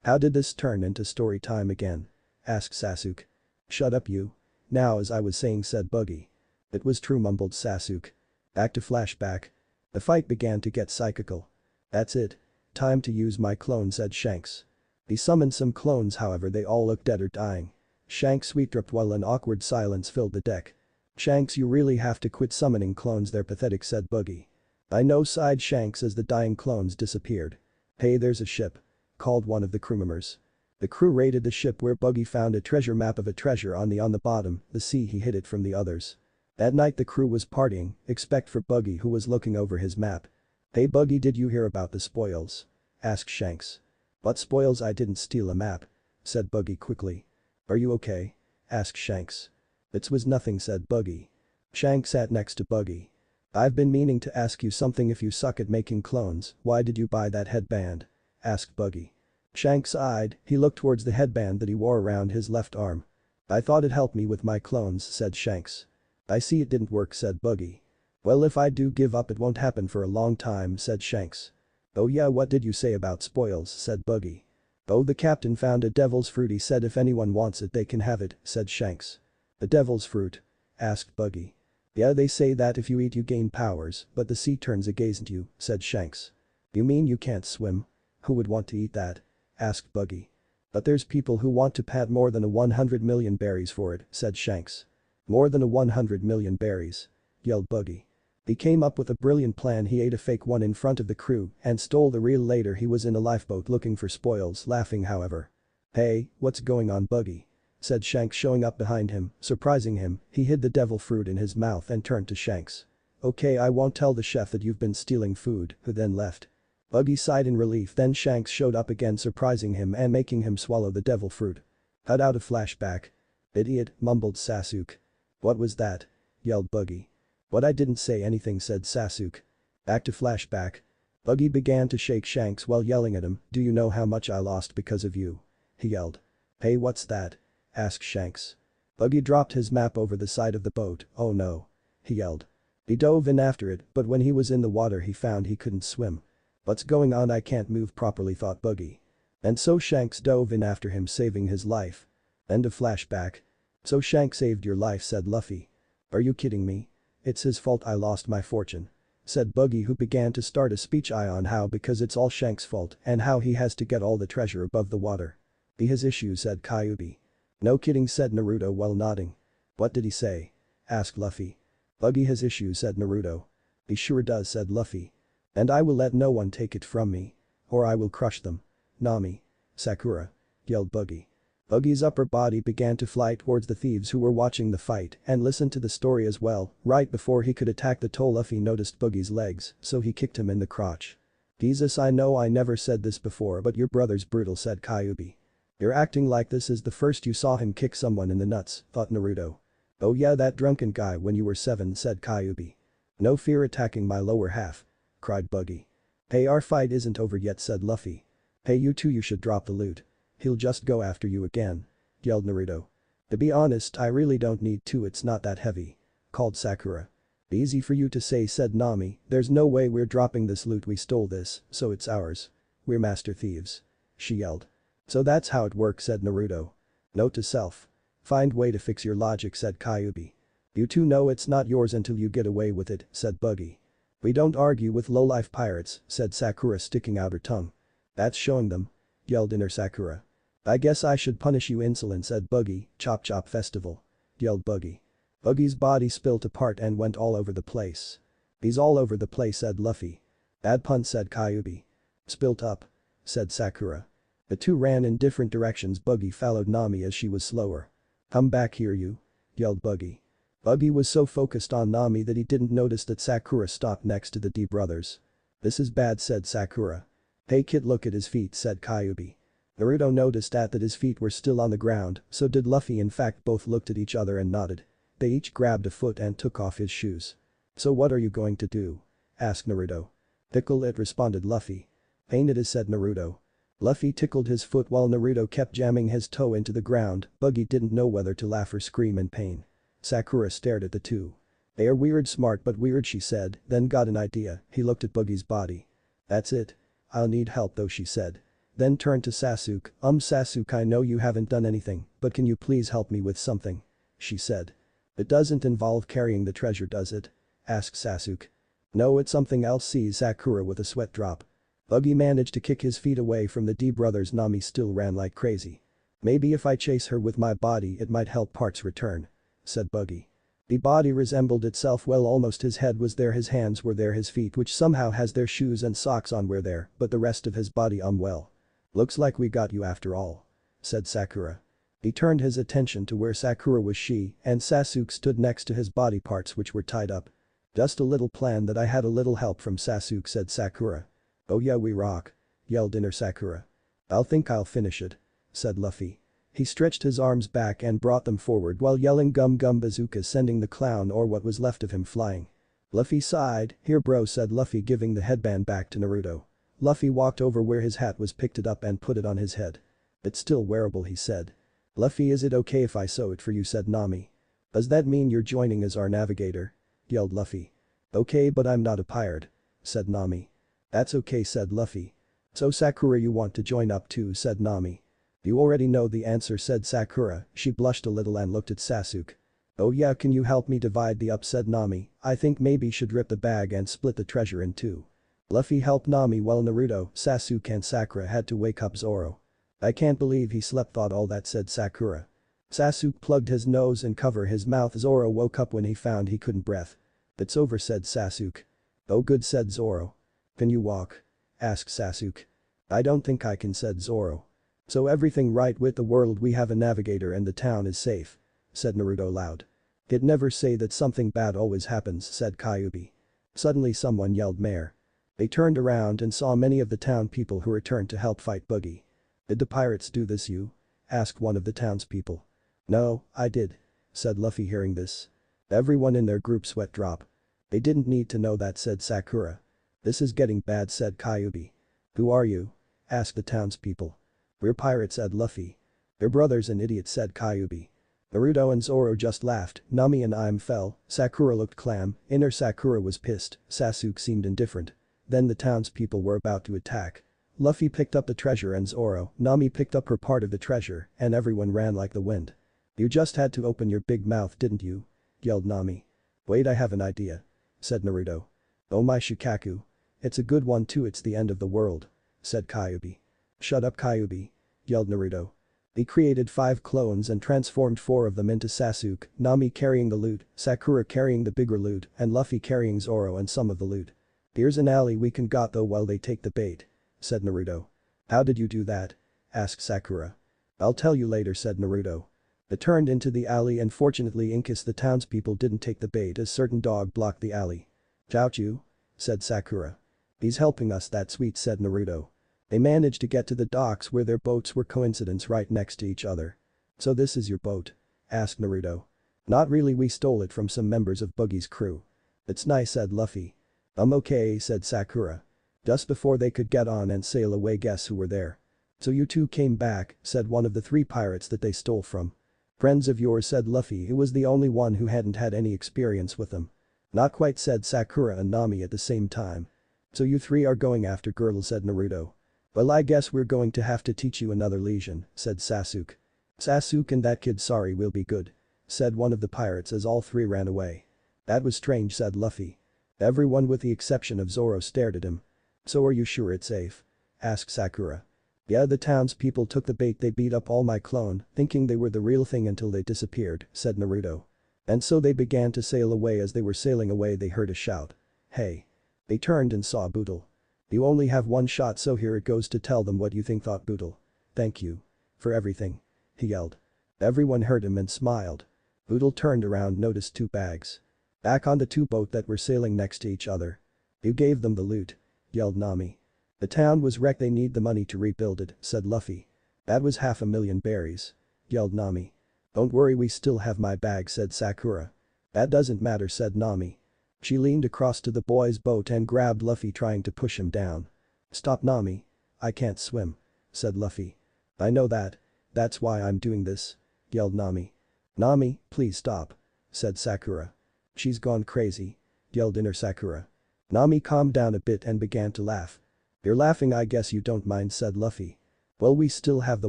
How did this turn into story time again? Asked Sasuke. Shut up you. Now, as I was saying, said Buggy. It was true, mumbled Sasuke. Back to flashback. The fight began to get psychical. That's it. Time to use my clone, said Shanks. He summoned some clones, however they all looked dead or dying. Shanks sweet-dropped while an awkward silence filled the deck. Shanks, you really have to quit summoning clones, they're pathetic, said Buggy. I know, sighed Shanks as the dying clones disappeared. Hey, there's a ship, called one of the crew members. The crew raided the ship where Buggy found a treasure map of a treasure on the bottom, the sea. He hid it from the others. That night the crew was partying, except for Buggy, who was looking over his map. Hey Buggy, did you hear about the spoils? Asked Shanks. What spoils? I didn't steal a map, said Buggy quickly. Are you okay? Asked Shanks. It was nothing, said Buggy. Shanks sat next to Buggy. I've been meaning to ask you something. If you suck at making clones, why did you buy that headband? Asked Buggy. Shanks sighed, he looked towards the headband that he wore around his left arm. I thought it helped me with my clones, said Shanks. I see it didn't work, said Buggy. Well, if I do give up it won't happen for a long time, said Shanks. Oh yeah, what did you say about spoils, said Buggy. Oh, the captain found a devil's fruit, he said if anyone wants it they can have it, said Shanks. The devil's fruit? Asked Buggy. Yeah, they say that if you eat you gain powers, but the sea turns against you, said Shanks. You mean you can't swim? Who would want to eat that? Asked Buggy. But there's people who want to pay more than 100 million berries for it, said Shanks. More than 100 million berries, yelled Buggy. He came up with a brilliant plan. He ate a fake one in front of the crew and stole the real later. He was in a lifeboat looking for spoils, laughing however. "Hey, what's going on, Buggy?" said Shanks showing up behind him, surprising him. He hid the devil fruit in his mouth and turned to Shanks. "Okay, I won't tell the chef that you've been stealing food," who then left. Buggy sighed in relief. Then Shanks showed up again, surprising him and making him swallow the devil fruit. Cut out a flashback. "Idiot," mumbled Sasuke. "What was that?" yelled Buggy. "What, I didn't say anything," said Sasuke. Back to flashback. Buggy began to shake Shanks while yelling at him. "Do you know how much I lost because of you?" he yelled. "Hey, what's that?" asked Shanks. Buggy dropped his map over the side of the boat. "Oh no," he yelled. He dove in after it, but when he was in the water he found he couldn't swim. "What's going on? I can't move properly," thought Buggy. And so Shanks dove in after him, saving his life. End of flashback. "So Shanks saved your life," said Luffy. "Are you kidding me? It's his fault I lost my fortune," said Buggy, who began to start a speech on how because it's all Shanks' fault and how he has to get all the treasure above the water. "Be his issue," said Kyuubi. "No kidding," said Naruto while nodding. "What did he say?" asked Luffy. "Buggy has issues," said Naruto. "He sure does," said Luffy. "And I will let no one take it from me. Or I will crush them." "Nami. Sakura," yelled Buggy. Buggy's upper body began to fly towards the thieves who were watching the fight and listened to the story as well. Right before he could attack the toe, Luffy noticed Buggy's legs, so he kicked him in the crotch. "Jesus, I know I never said this before, but your brother's brutal," said Kyuubi. "You're acting like this is the first you saw him kick someone in the nuts," thought Naruto. "Oh yeah, that drunken guy when you were 7, said Kyuubi. "No fear attacking my lower half," cried Buggy. "Hey, our fight isn't over yet," said Luffy. "Hey, you two, you should drop the loot. He'll just go after you again," yelled Naruto. "To be honest, I really don't need to, it's not that heavy," called Sakura. "Easy for you to say," said Nami. "There's no way we're dropping this loot, we stole this, so it's ours. We're master thieves," she yelled. "So that's how it works," said Naruto. Note to self. Find way to fix your logic, said Kyuubi. "You two know it's not yours until you get away with it," said Buggy. "We don't argue with low-life pirates," said Sakura, sticking out her tongue. "That's showing them," yelled Inner Sakura. "I guess I should punish you, insolent," said Buggy. "Chop chop festival," yelled Buggy. Buggy's body split apart and went all over the place. "He's all over the place," said Luffy. "Bad pun," said Kyuubi. "Spilt up," said Sakura. The two ran in different directions. Buggy followed Nami as she was slower. "Come back here, you," yelled Buggy. Buggy was so focused on Nami that he didn't notice that Sakura stopped next to the D brothers. "This is bad," said Sakura. "Hey kid, look at his feet," said Kyuubi. Naruto noticed that his feet were still on the ground, so did Luffy. In fact, both looked at each other and nodded. They each grabbed a foot and took off his shoes. "So what are you going to do?" asked Naruto. "Tickle it," responded Luffy. "Pain it is," said Naruto. Luffy tickled his foot while Naruto kept jamming his toe into the ground. Buggy didn't know whether to laugh or scream in pain. Sakura stared at the two. "They are weird, smart but weird," she said, then got an idea. He looked at Buggy's body. "That's it. I'll need help though," she said. Then turned to Sasuke. Sasuke, I know you haven't done anything, but can you please help me with something?" she said. "It doesn't involve carrying the treasure, does it?" asked Sasuke. "No, it's something else," said Sakura with a sweat drop. Buggy managed to kick his feet away from the D brothers. Nami still ran like crazy. "Maybe if I chase her with my body it might help parts return," said Buggy. The body resembled itself well, almost. His head was there, his hands were there, his feet, which somehow has their shoes and socks on, were there, but the rest of his body well. "Looks like we got you after all," said Sakura. He turned his attention to where Sakura was. She and Sasuke stood next to his body parts which were tied up. "Just a little plan that I had a little help from Sasuke," said Sakura. "Oh yeah, we rock," yelled Inner Sakura. I'll finish it," said Luffy. He stretched his arms back and brought them forward while yelling "Gum Gum Bazooka," sending the clown or what was left of him flying. Luffy sighed. "Here bro," said Luffy, giving the headband back to Naruto. Luffy walked over where his hat was, picked it up and put it on his head. "It's still wearable," he said. "Luffy, is it okay if I sew it for you?" said Nami. "Does that mean you're joining as our navigator?" yelled Luffy. "Okay, but I'm not a pirate," said Nami. "That's okay," said Luffy. "So Sakura, you want to join up too?" said Nami. "You already know the answer," said Sakura. She blushed a little and looked at Sasuke. "Oh yeah, can you help me divide the up?" said Nami. "I think maybe should rip the bag and split the treasure in two." Luffy helped Nami while Naruto, Sasuke and Sakura had to wake up Zoro. "I can't believe he slept thought all that," said Sakura. Sasuke plugged his nose and covered his mouth. Zoro woke up when he found he couldn't breathe. "It's over," said Sasuke. "Oh good," said Zoro. "Can you walk?" asked Sasuke. "I don't think I can," said Zoro. "So everything right with the world, we have a navigator and the town is safe," said Naruto loud. "It never say that something bad always happens," said Kyuubi. Suddenly someone yelled "Mayor." They turned around and saw many of the town people who returned to help fight Boogie. "Did the pirates do this, you?" asked one of the townspeople. "No, I did," said Luffy hearing this. Everyone in their group sweat drop. "They didn't need to know that," said Sakura. "This is getting bad," said Kyuubi. "Who are you?" asked the townspeople. "We're pirates," said Luffy. "They're brothers and idiots," said Kyuubi. Naruto and Zoro just laughed, Nami and Aim fell, Sakura looked clam, inner Sakura was pissed, Sasuke seemed indifferent. Then the townspeople were about to attack. Luffy picked up the treasure and Zoro, Nami picked up her part of the treasure, and everyone ran like the wind. "You just had to open your big mouth, didn't you?" yelled Nami. "Wait, I have an idea," said Naruto. "Oh my Shikaku. It's a good one too, it's the end of the world," said Kyuubi. "Shut up, Kyuubi," yelled Naruto. He created 5 clones and transformed 4 of them into Sasuke, Nami carrying the loot, Sakura carrying the bigger loot, and Luffy carrying Zoro and some of the loot. "Here's an alley we can got though while they take the bait," said Naruto. "How did you do that?" asked Sakura. "I'll tell you later," said Naruto. They turned into the alley and fortunately in case the townspeople didn't take the bait, a certain dog blocked the alley. "Chouchu," said Sakura. "He's helping us, that's sweet," said Naruto. They managed to get to the docks where their boats were coincidence right next to each other. "So this is your boat?" asked Naruto. "Not really, we stole it from some members of Boogie's crew." "It's nice," said Luffy. Okay," said Sakura. Just before they could get on and sail away, guess who were there? "So you two came back," said one of the 3 pirates that they stole from. "Friends of yours," said Luffy, who was the only one who hadn't had any experience with them. "Not quite," said Sakura and Nami at the same time. "So you 3 are going after girls," said Naruto. "Well, I guess we're going to have to teach you another lesion," said Sasuke. "Sasuke and that kid, sorry, we'll be good," said one of the pirates as all 3 ran away. "That was strange," said Luffy. Everyone with the exception of Zoro stared at him. "So are you sure it's safe?" asked Sakura. "Yeah, the townspeople took the bait, they beat up all my clone, thinking they were the real thing until they disappeared," said Naruto. "And so they began to sail away. As they were sailing away they heard a shout. 'Hey!' They turned and saw Boodle. 'You only have 1 shot, so here it goes to tell them what you think,' thought Boodle. 'Thank you. For everything,' he yelled. Everyone heard him and smiled. Boodle turned around, noticed 2 bags. Back on the 2 boats that were sailing next to each other. 'You gave them the loot,' yelled Nami. 'The town was wrecked, they need the money to rebuild it,' said Luffy. 'That was 500,000 berries,' yelled Nami. 'Don't worry, we still have my bag,' said Sakura. 'That doesn't matter,' said Nami. She leaned across to the boys' boat and grabbed Luffy, trying to push him down. 'Stop, Nami. I can't swim,' said Luffy. 'I know that. That's why I'm doing this,' yelled Nami. 'Nami, please stop,' said Sakura. 'She's gone crazy,' yelled inner Sakura. Nami calmed down a bit and began to laugh. 'You're laughing, I guess you don't mind,' said Luffy. 'Well, we still have the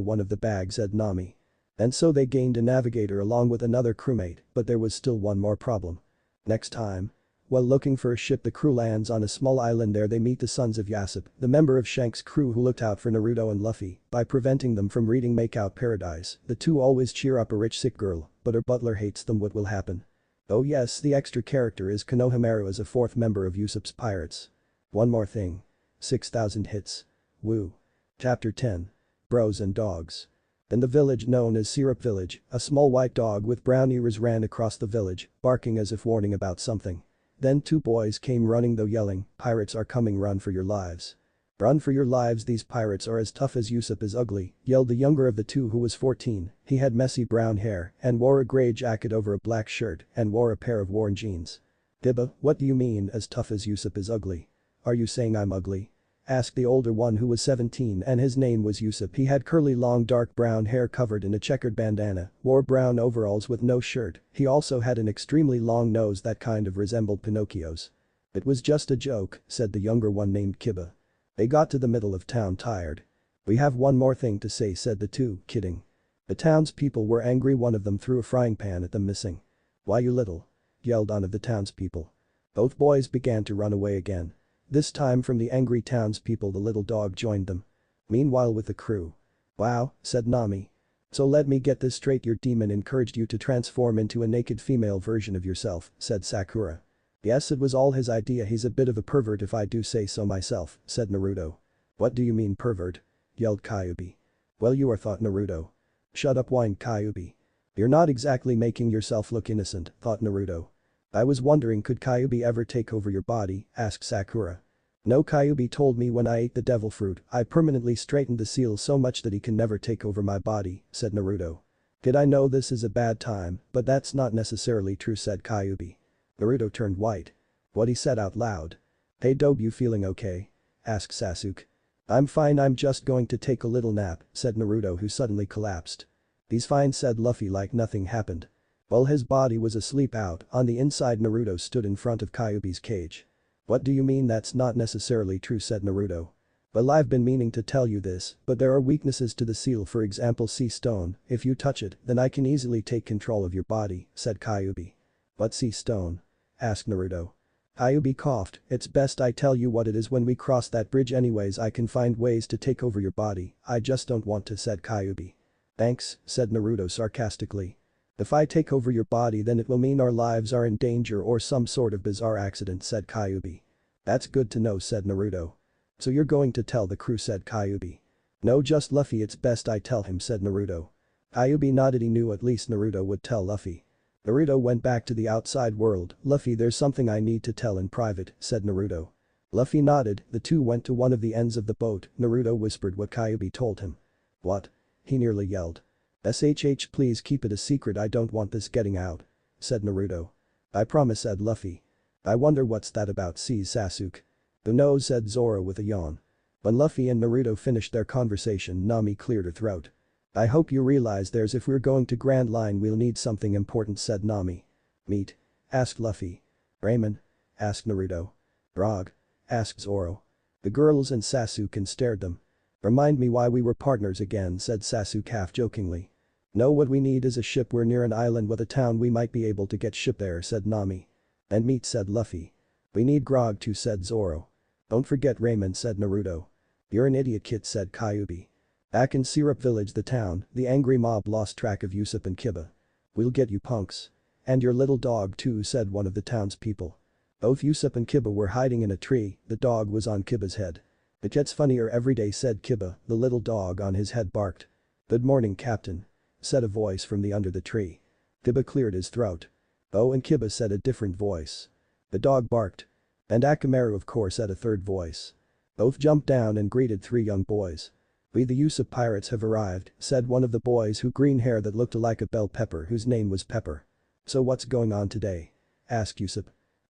one of the bag,' said Nami. And so they gained a navigator along with another crewmate, but there was still one more problem. Next time. While looking for a ship, the crew lands on a small island. There they meet the sons of Yasop, the member of Shank's crew who looked out for Naruto and Luffy by preventing them from reading Make Out Paradise. The 2 always cheer up a rich sick girl, but her butler hates them. What will happen? Oh yes, the extra character is Konohamaru as a 4th member of Usopp's pirates. One more thing. 6,000 hits. Woo. Chapter 10. Bros and Dogs. In the village known as Syrup Village, a small white dog with brown ears ran across the village, barking as if warning about something. Then 2 boys came running, though yelling, "Pirates are coming, run for your lives. Run for your lives, these pirates are as tough as Usopp is ugly," yelled the younger of the 2, who was 14. He had messy brown hair and wore a gray jacket over a black shirt and wore a pair of worn jeans. "Dibba, what do you mean, as tough as Usopp is ugly? Are you saying I'm ugly?" asked the older one, who was 17, and his name was Usopp. He had curly long dark brown hair covered in a checkered bandana, wore brown overalls with no shirt. He also had an extremely long nose that kind of resembled Pinocchio's. "It was just a joke," said the younger one named Kiba. They got to the middle of town tired. "We have one more thing to say," said the 2, kidding. The townspeople were angry. One of them threw a frying pan at them, missing. "Why, you little," yelled one of the townspeople. Both boys began to run away again. This time from the angry townspeople, the little dog joined them. Meanwhile with the crew. "Wow," said Nami. "So let me get this straight, your demon encouraged you to transform into a naked female version of yourself," said Sakura. Yes, it was all his idea. He's a bit of a pervert if I do say so myself, said Naruto. What do you mean pervert? Yelled Kyuubi. Well, you are, thought Naruto. Shut up, whined Kyuubi. You're not exactly making yourself look innocent, thought Naruto. I was wondering, could Kyuubi ever take over your body, asked Sakura. No, Kyuubi told me when I ate the devil fruit, I permanently straightened the seal so much that he can never take over my body, said Naruto. Did I know this is a bad time, but that's not necessarily true, said Kyuubi. Naruto turned white. What he said out loud. Hey Dobe, you feeling okay? Asked Sasuke. I'm fine, I'm just going to take a little nap, said Naruto, who suddenly collapsed. He's fine, said Luffy, like nothing happened. While his body was asleep out, on the inside Naruto stood in front of Kyuubi's cage. What do you mean that's not necessarily true, said Naruto. Well, I've been meaning to tell you this, but there are weaknesses to the seal, for example sea stone, if you touch it, then I can easily take control of your body, said Kyuubi. What sea stone? Asked Naruto. Kyuubi coughed, it's best I tell you what it is when we cross that bridge, anyways I can find ways to take over your body, I just don't want to, said Kyuubi. Thanks, said Naruto sarcastically. If I take over your body then it will mean our lives are in danger or some sort of bizarre accident, said Kyuubi. That's good to know, said Naruto. So you're going to tell the crew, said Kyuubi. No, just Luffy, it's best I tell him, said Naruto. Kyuubi nodded, he knew at least Naruto would tell Luffy. Naruto went back to the outside world. Luffy, there's something I need to tell in private, said Naruto. Luffy nodded, the two went to one of the ends of the boat. Naruto whispered what Kyuubi told him. What? He nearly yelled. SHH, please keep it a secret, I don't want this getting out, said Naruto. I promise, said Luffy. I wonder what's that about, sees Sasuke. Who knows, said Zoro with a yawn. When Luffy and Naruto finished their conversation, Nami cleared her throat. I hope you realize there's if we're going to Grand Line we'll need something important, said Nami. Meat? Asked Luffy. Ramen? Asked Naruto. Grog? Asked Zoro. The girls and Sasuke stared them. Remind me why we were partners again, said Sasuke half-jokingly. No, what we need is a ship, we're near an island with a town, we might be able to get ship there, said Nami. And meat, said Luffy. We need grog too, said Zoro. Don't forget ramen, said Naruto. You're an idiot, kid, said Kyuubi. Back in Syrup Village, the town, the angry mob lost track of Usopp and Kiba. We'll get you punks. And your little dog too, said one of the townspeople. Both Usopp and Kiba were hiding in a tree, the dog was on Kiba's head. It gets funnier every day, said Kiba, the little dog on his head barked. Good morning, Captain, said a voice from the under the tree. Kiba cleared his throat. Oh, and Kiba, said a different voice. The dog barked. And Akamaru, of course, said a third voice. Both jumped down and greeted three young boys. We the Usopp pirates have arrived, said one of the boys who green hair that looked like a bell pepper whose name was Pepper. So what's going on today? Asked Usopp.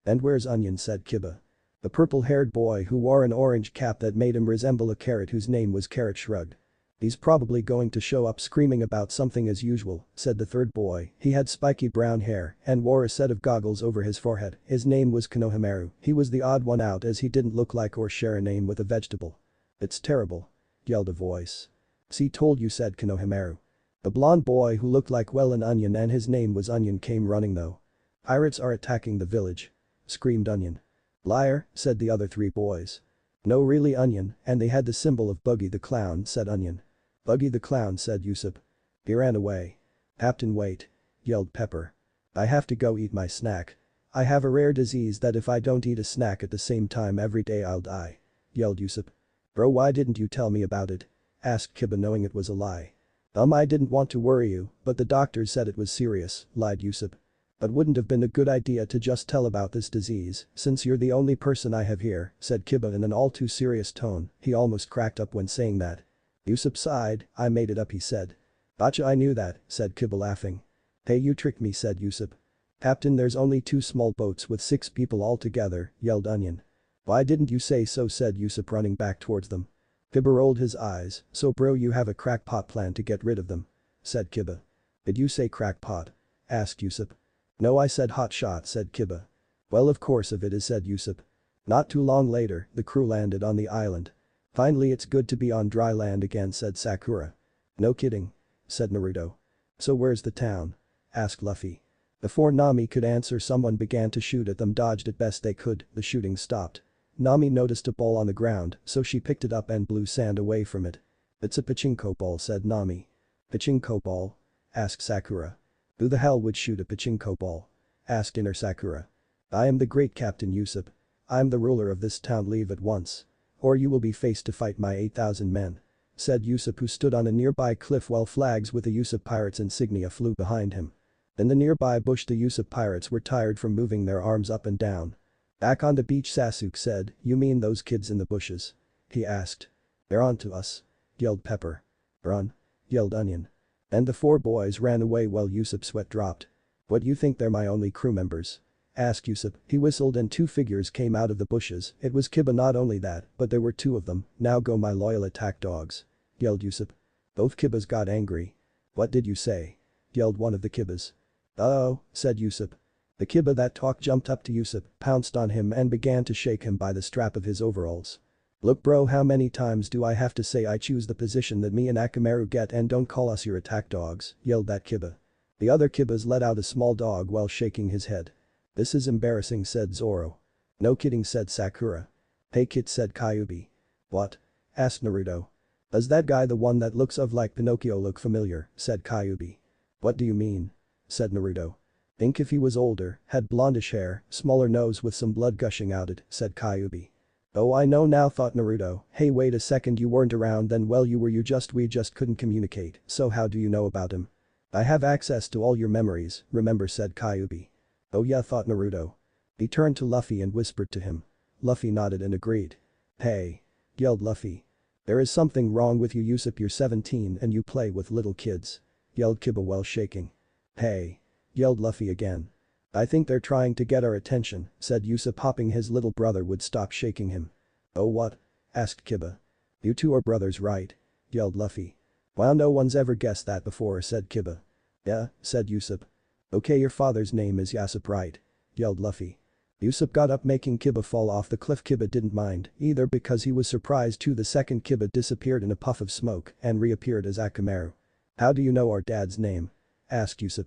And where's Onion, said Kiba. The purple-haired boy who wore an orange cap that made him resemble a carrot whose name was Carrot shrugged. He's probably going to show up screaming about something as usual, said the third boy. He had spiky brown hair and wore a set of goggles over his forehead. His name was Konohamaru. He was the odd one out as he didn't look like or share a name with a vegetable. It's terrible, yelled a voice. See, told you, said Konohamaru. The blonde boy who looked like an onion and his name was Onion came running though. Pirates are attacking the village, screamed Onion. Liar, said the other three boys. No, really, Onion, and they had the symbol of Buggy the Clown, said Onion. Buggy the Clown, said Usopp. He ran away. Captain, wait, yelled Pepper. I have to go eat my snack. I have a rare disease that if I don't eat a snack at the same time every day I'll die, yelled Usopp. Bro, why didn't you tell me about it? Asked Kiba, knowing it was a lie. I didn't want to worry you, but the doctors said it was serious, lied Usopp. But wouldn't have been a good idea to just tell about this disease, since you're the only person I have here, said Kiba in an all too serious tone. He almost cracked up when saying that. Usopp sighed. I made it up, he said. Gotcha, I knew that, said Kiba, laughing. Hey, you tricked me, said Usopp. Captain, there's only 2 small boats with 6 people all together, yelled Onion. Why didn't you say so, said Usopp, running back towards them. Kiba rolled his eyes. So bro, you have a crackpot plan to get rid of them, said Kiba. Did you say crackpot? Asked Usopp. No, I said hot shot, said Kiba. Well, of course if it is, said Usopp. Not too long later, the crew landed on the island. Finally, it's good to be on dry land again, said Sakura. No kidding, said Naruto. So where's the town? Asked Luffy. Before Nami could answer, someone began to shoot at them, dodged it best they could, the shooting stopped. Nami noticed a ball on the ground, so she picked it up and blew sand away from it. It's a pachinko ball, said Nami. Pachinko ball? Asked Sakura. Who the hell would shoot a pachinko ball? Asked Inner Sakura. I am the great Captain Yusuf. I am the ruler of this town, leave at once. Or you will be faced to fight my 8,000 men. Said Yusuf, who stood on a nearby cliff while flags with the Yusuf pirates insignia flew behind him. In the nearby bush the Yusuf pirates were tired from moving their arms up and down. Back on the beach Sasuke said, you mean those kids in the bushes? He asked. They're on to us. Yelled Pepper. Run. Yelled Onion. And the 4 boys ran away while Yusuf's sweat dropped. What, you think they're my only crew members? Asked Yusuf. He whistled and 2 figures came out of the bushes. It was Kiba, not only that, but there were 2 of them. Now go my loyal attack dogs. Yelled Yusuf. Both Kibas got angry. What did you say? Yelled one of the Kibas. Uh-oh, said Yusuf. The Kiba that talked jumped up to Yusuf, pounced on him and began to shake him by the strap of his overalls. Look bro, how many times do I have to say I choose the position that me and Akamaru get and don't call us your attack dogs, yelled that Kiba. The other Kibas let out a small dog while shaking his head. This is embarrassing, said Zoro. No kidding, said Sakura. Hey kid, said Kyuubi. What? Asked Naruto. Does that guy, the one that looks like Pinocchio, look familiar, said Kyuubi. What do you mean? Said Naruto. Think if he was older, had blondish hair, smaller nose with some blood gushing out it, said Kyuubi. Oh I know now, thought Naruto. Hey wait a second, you weren't around then? Well we just couldn't communicate, so how do you know about him? I have access to all your memories, remember, said Kyuubi. Oh yeah, thought Naruto. He turned to Luffy and whispered to him. Luffy nodded and agreed. Hey. Yelled Luffy. There is something wrong with you Yusuf, you're 17 and you play with little kids. Yelled Kiba while shaking. Hey. Yelled Luffy again. I think they're trying to get our attention, said Yusuf, hoping his little brother would stop shaking him. Oh what? Asked Kiba. You 2 are brothers, right? Yelled Luffy. Well, no one's ever guessed that before, said Kiba. Yeah, said Yusuf. Okay, your father's name is Yasop, right? Yelled Luffy. Yusuf got up, making Kiba fall off the cliff. Kiba didn't mind, either, because he was surprised too. The second Kiba disappeared in a puff of smoke and reappeared as Akamaru. How do you know our dad's name? Asked Yusuf.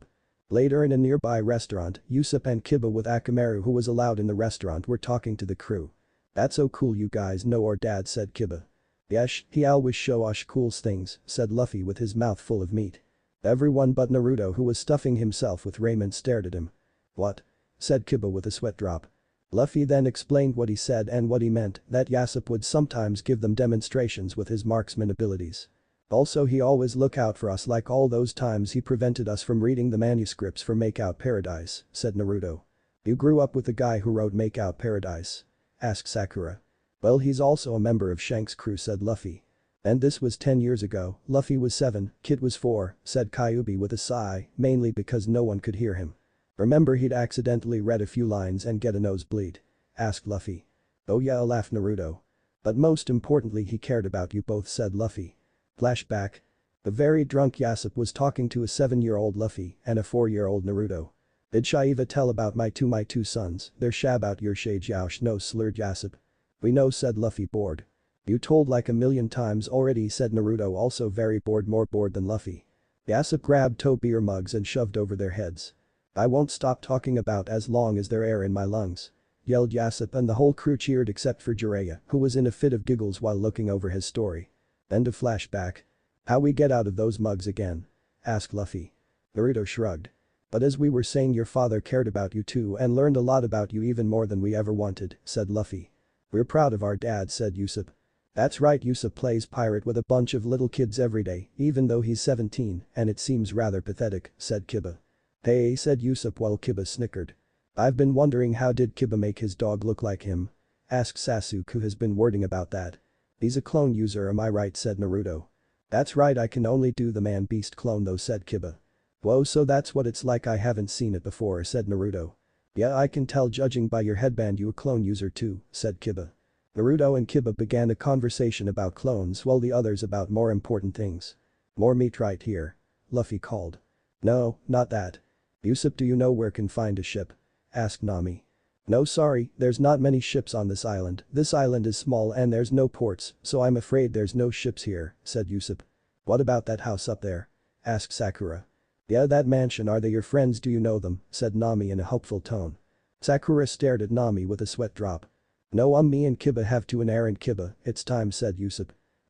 Later in a nearby restaurant, Yusuf and Kiba with Akamaru, who was allowed in the restaurant, were talking to the crew. That's so cool you guys know our dad, said Kiba. Yesh, he always show us cool things, said Luffy with his mouth full of meat. Everyone but Naruto, who was stuffing himself with ramen, stared at him. What? Said Kiba with a sweat drop. Luffy then explained what he said and what he meant, that Yasop would sometimes give them demonstrations with his marksman abilities. Also he always look out for us, like all those times he prevented us from reading the manuscripts for Make Out Paradise, said Naruto. You grew up with the guy who wrote Make Out Paradise? Asked Sakura. Well, he's also a member of Shank's crew, said Luffy. And this was 10 years ago. Luffy was 7, Kid was 4, said Kyuubi with a sigh, mainly because no one could hear him. Remember he'd accidentally read a few lines and get a nosebleed? Asked Luffy. Oh yeah, laughed Naruto. But most importantly he cared about you both, said Luffy. Flashback. The very drunk Yasop was talking to a 7-year-old Luffy and a 4-year-old Naruto. Did Shaiva tell about my two sons? They're shabout your shade Yaosh, no, slurred Yasop. We know, said Luffy, bored. You told like a million times already, said Naruto, also very bored, more bored than Luffy. Yasop grabbed 2 beer mugs and shoved over their heads. I won't stop talking about as long as there's air in my lungs. Yelled Yasop, and the whole crew cheered except for Jiraiya, who was in a fit of giggles while looking over his story. End of flashback. How we get out of those mugs again? Asked Luffy. Naruto shrugged. But as we were saying, your father cared about you too and learned a lot about you, even more than we ever wanted, said Luffy. We're proud of our dad, said Yusuf. That's right, Yusuf plays pirate with a bunch of little kids every day, even though he's 17, and it seems rather pathetic, said Kiba. Hey, said Yusuf while Kiba snickered. I've been wondering, how did Kiba make his dog look like him? Asked Sasuke, who has been wording about that. He's a clone user, am I right, said Naruto. That's right, I can only do the man beast clone though, said Kiba. Whoa, so that's what it's like, I haven't seen it before, said Naruto. Yeah, I can tell judging by your headband you a clone user too, said Kiba. Naruto and Kiba began a conversation about clones while the others about more important things. More meat right here. Luffy called. No, not that. Yusuf, do you know where can find a ship? Asked Nami. No sorry, there's not many ships on this island. This island is small and there's no ports, so I'm afraid there's no ships here, said Yusuf. What about that house up there? Asked Sakura. Yeah, that mansion, are they your friends, do you know them? Said Nami in a hopeful tone. Sakura stared at Nami with a sweat drop. No, me and Kiba have to an errand, Kiba, it's time, said Yusuf.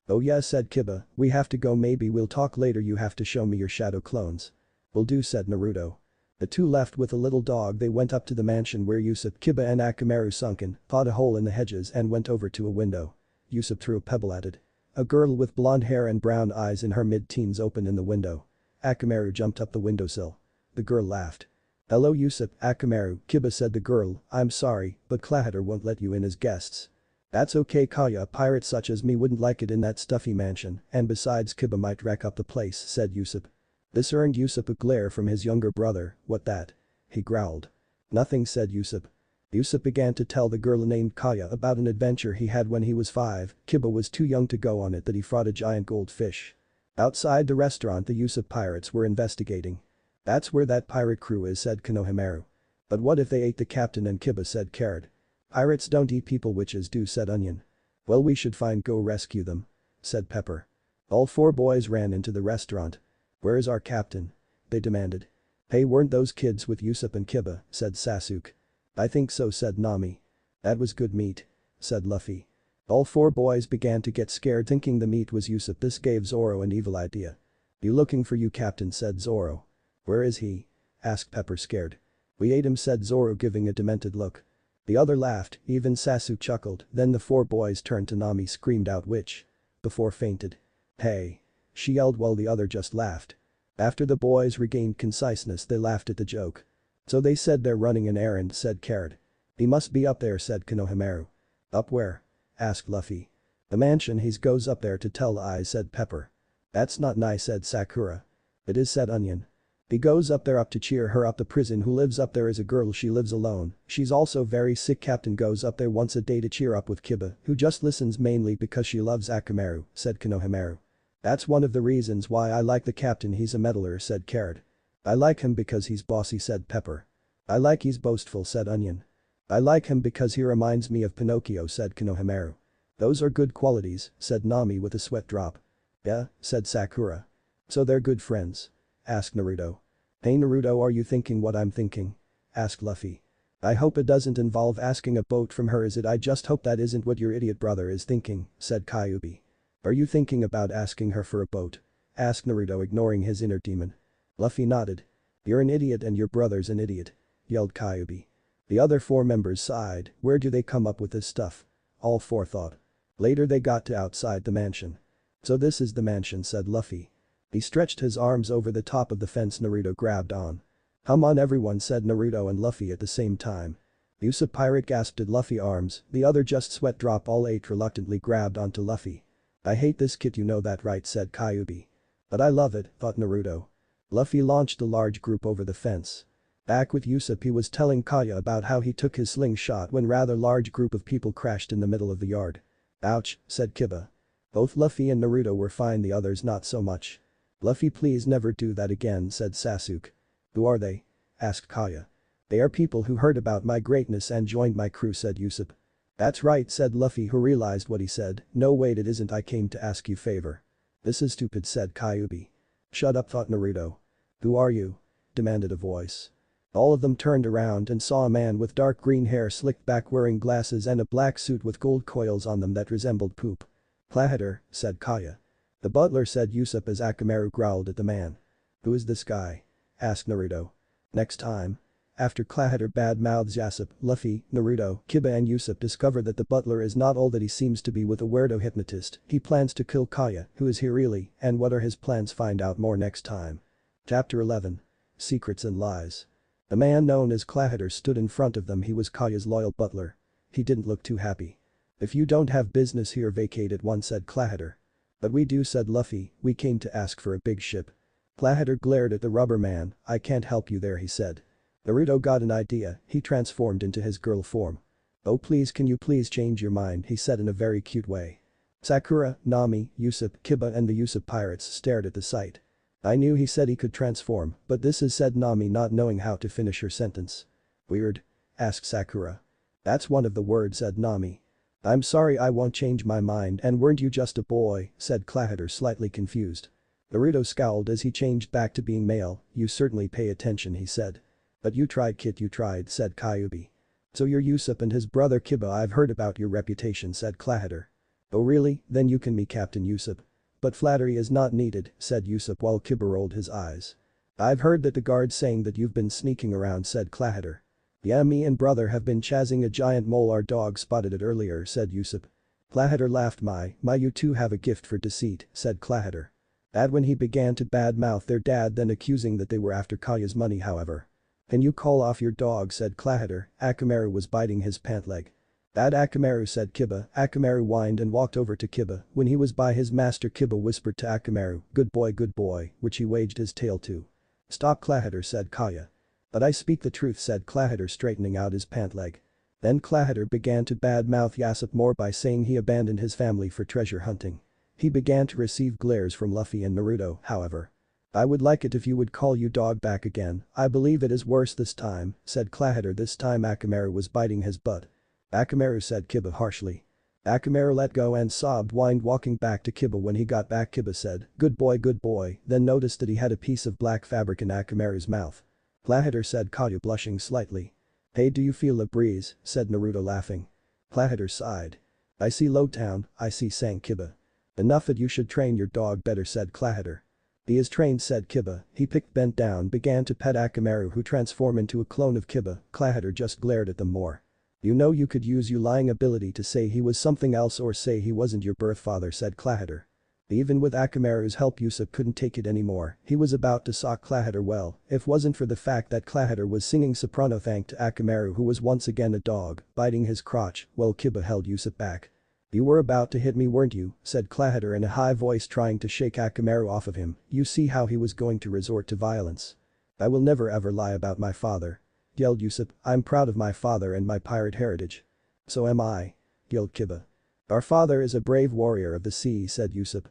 Oh yeah, said Kiba, we have to go, maybe we'll talk later, you have to show me your shadow clones. Will do, said Naruto. The two left with the little dog. They went up to the mansion where Yusuf, Kiba and Akamaru sunken, fought a hole in the hedges and went over to a window. Yusuf threw a pebble at it. A girl with blonde hair and brown eyes in her mid-teens opened in the window. Akamaru jumped up the windowsill. The girl laughed. "Hello Yusuf, Akamaru," Kiba said. The girl, "I'm sorry, but Klahater won't let you in as guests." "That's okay Kaya, a pirate such as me wouldn't like it in that stuffy mansion, and besides Kiba might wreck up the place," said Yusuf. This earned Yusuf a glare from his younger brother. "What that?" he growled. "Nothing," said Yusuf. Yusuf began to tell the girl named Kaya about an adventure he had when he was 5. Kiba was too young to go on it that he fought a giant goldfish. Outside the restaurant the Yusuf pirates were investigating. "That's where that pirate crew is," said Konohamaru. "But what if they ate the captain and Kiba," said Carrot. "Pirates don't eat people, witches do," said Onion. "Well, we should go rescue them," said Pepper. All 4 boys ran into the restaurant. "Where is our captain?" they demanded. "Hey, weren't those kids with Yusuf and Kiba?" said Sasuke. "I think so," said Nami. "That was good meat," said Luffy. All 4 boys began to get scared thinking the meat was Yusuf. This gave Zoro an evil idea. "You looking for you captain," said Zoro. "Where is he?" asked Pepper scared. "We ate him," said Zoro giving a demented look. The other laughed, even Sasuke chuckled, then the 4 boys turned to Nami screamed out "Witch!" before fainted. "Hey!" she yelled while the other just laughed. After the boys regained conciseness they laughed at the joke. "So they said they're running an errand," said Carrot. "He must be up there," said Konohamaru. "Up where?" asked Luffy. "The mansion, he goes up there to tell lies," said Pepper. "That's not nice," said Sakura. "It is," said Onion. "He goes up there to cheer her up. The prison who lives up there is a girl, she lives alone, she's also very sick. Captain goes up there once a day to cheer up with Kiba, who just listens mainly because she loves Akamaru," said Konohamaru. "That's one of the reasons why I like the captain, he's a meddler," said Carrot. "I like him because he's bossy," said Pepper. "I like he's boastful," said Onion. "I like him because he reminds me of Pinocchio," said Konohamaru. "Those are good qualities," said Nami with a sweat drop. "Yeah," said Sakura. "So they're good friends?" asked Naruto. "Hey Naruto, are you thinking what I'm thinking?" asked Luffy. "I hope it doesn't involve asking a boat from her, is it? I just hope that isn't what your idiot brother is thinking," said Kyuubi. "Are you thinking about asking her for a boat?" asked Naruto ignoring his inner demon. Luffy nodded. "You're an idiot and your brother's an idiot," yelled Kyuubi. The other 4 members sighed. Where do they come up with this stuff? All 4 thought. Later they got to outside the mansion. "So this is the mansion," said Luffy. He stretched his arms over the top of the fence. Naruto grabbed on. "Come on everyone," said Naruto and Luffy at the same time. "Yusuf pirate," gasped at Luffy arms, the other just sweat drop. All 8 reluctantly grabbed onto Luffy. "I hate this kit, you know that right," said Kyuubi. "But I love it," thought Naruto. Luffy launched a large group over the fence. Back with Yusuf, he was telling Kaya about how he took his slingshot when rather large group of people crashed in the middle of the yard. "Ouch," said Kiba. Both Luffy and Naruto were fine, the others not so much. "Luffy, please never do that again," said Sasuke. "Who are they?" asked Kaya. "They are people who heard about my greatness and joined my crew," said Yusuf. "That's right," said Luffy, who realized what he said. "No wait, it isn't, I came to ask you favor." "This is stupid," said Kyuubi. "Shut up," thought Naruto. "Who are you?" demanded a voice. All of them turned around and saw a man with dark green hair slicked back wearing glasses and a black suit with gold coils on them that resembled poop. "Klahater," said Kaya. "The butler," said Yusuf as Akamaru growled at the man. "Who is this guy?" asked Naruto. Next time. After Klahater bad-mouths Yasop, Luffy, Naruto, Kiba and Yusuf discover that the butler is not all that he seems to be with a weirdo hypnotist. He plans to kill Kaya, who is he really, and what are his plans? Find out more next time. Chapter 11. Secrets and Lies. The man known as Klahater stood in front of them. He was Kaya's loyal butler. He didn't look too happy. "If you don't have business here, vacate at once," said Klahater. "But we do," said Luffy, "we came to ask for a big ship." Klahater glared at the rubber man. "I can't help you there," he said. Naruto got an idea, he transformed into his girl form. "Oh please, can you please change your mind," he said in a very cute way. Sakura, Nami, Yusuf, Kiba and the Yusuf pirates stared at the sight. "I knew he said he could transform, but this is," said Nami not knowing how to finish her sentence. "Weird?" asked Sakura. "That's one of the words," said Nami. "I'm sorry, I won't change my mind, and weren't you just a boy?" said Klahater slightly confused. Naruto scowled as he changed back to being male. "You certainly pay attention," he said. "But you tried, kid, you tried," said Kyuubi. "So you're Yusuf and his brother Kiba, I've heard about your reputation," said Klahater. "Oh really, then you can be Captain Yusuf." "But flattery is not needed," said Yusuf while Kiba rolled his eyes. I've heard that the guard's saying that you've been sneaking around, said Clahater. Yeah, me and brother have been chasing a giant mole, our dog spotted it earlier, said Yusuf. Clahater laughed. My, you two have a gift for deceit, said Clahater. That when he began to badmouth their dad, then accusing that they were after Kaya's money, however. Can you call off your dog, said Clahater. Akamaru was biting his pant leg. That Akamaru, said Kiba. Akamaru whined and walked over to Kiba. When he was by his master, Kiba whispered to Akamaru, good boy, which he waged his tail to. Stop, Clahater, said Kaya. But I speak the truth, said Clahater, straightening out his pant leg. Then Clahater began to badmouth Yasop more by saying he abandoned his family for treasure hunting. He began to receive glares from Luffy and Naruto, however. I would like it if you would call you dog back again. I believe it is worse this time, said Clahater. This time Akamaru was biting his butt. Akamaru, said Kiba harshly. Akamaru let go and sobbed, whined, walking back to Kiba. When he got back, Kiba said, good boy, then noticed that he had a piece of black fabric in Akamaru's mouth. Clahater, said Kaya, blushing slightly. Hey, do you feel a breeze, said Naruto, laughing. Clahater sighed. I see Lowtown, I see, sang Kiba. Enough that you should train your dog better, said Clahater. He is trained, said Kiba. He bent down, began to pet Akamaru, who transformed into a clone of Kiba. Clahater just glared at them more. You know, you could use your lying ability to say he was something else or say he wasn't your birth father, said Clahater. Even with Akamaru's help, Yusuf couldn't take it anymore. He was about to sock Clahater. Well, if wasn't for the fact that Clahater was singing soprano thank to Akamaru, who was once again a dog, biting his crotch, well, Kiba held Yusuf back. You were about to hit me, weren't you, said Clahater in a high voice, trying to shake Akamaru off of him. You see how he was going to resort to violence. I will never ever lie about my father, yelled Yusuf. I'm proud of my father and my pirate heritage. So am I, yelled Kiba. Our father is a brave warrior of the sea, said Yusuf.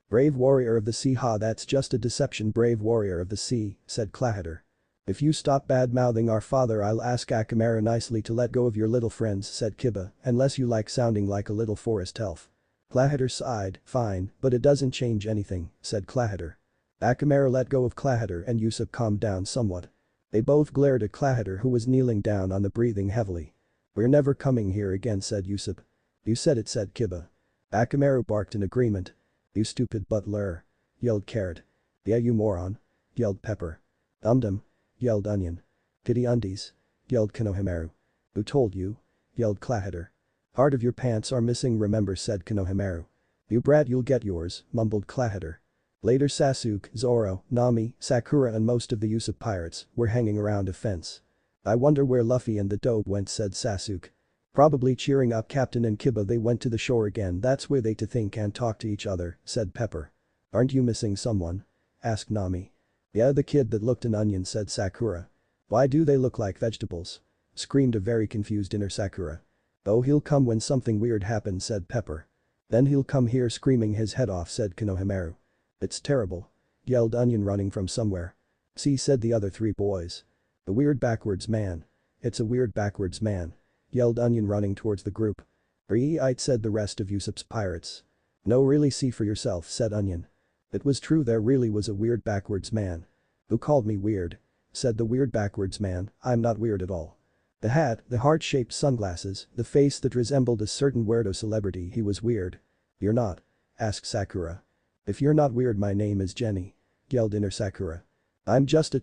Brave warrior of the sea, ha, that's just a deception. Brave warrior of the sea, said Clahater. If you stop bad-mouthing our father, I'll ask Akamaru nicely to let go of your little friends, said Kiba, unless you like sounding like a little forest elf. Clahater sighed, fine, but it doesn't change anything, said Clahater. Akamaru let go of Clahater and Yusuf calmed down somewhat. They both glared at Clahater, who was kneeling down on the, breathing heavily. We're never coming here again, said Yusuf. You said it, said Kiba. Akamaru barked in agreement. You stupid butler, yelled Carrot. Yeah, you moron, yelled Pepper. Dum-dum, yelled Onion. Kitty undies, yelled Konohamaru. Who told you? Yelled Clahater. Part of your pants are missing, remember, said Konohamaru. You brat, you'll get yours, mumbled Clahater. Later Sasuke, Zoro, Nami, Sakura and most of the Usopp pirates were hanging around a fence. I wonder where Luffy and the Dobe went, said Sasuke. Probably cheering up Captain and Kiba. They went to the shore again, that's where they to think and talk to each other, said Pepper. Aren't you missing someone? Asked Nami. Yeah, the kid that looked an onion, said Sakura. Why do they look like vegetables? Screamed a very confused inner Sakura. Oh, he'll come when something weird happens, said Pepper. Then he'll come here screaming his head off, said Konohamaru. It's terrible, yelled Onion, running from somewhere. See, said the other three boys. A weird backwards man. It's a weird backwards man, yelled Onion, running towards the group. It, said the rest of Usopp's pirates. No, really, see for yourself, said Onion. It was true, there really was a weird backwards man. Who called me weird? Said the weird backwards man. I'm not weird at all. The hat, the heart-shaped sunglasses, the face that resembled a certain weirdo celebrity, he was weird. You're not? Asked Sakura. If you're not weird, my name is Jenny, yelled inner Sakura. I'm just a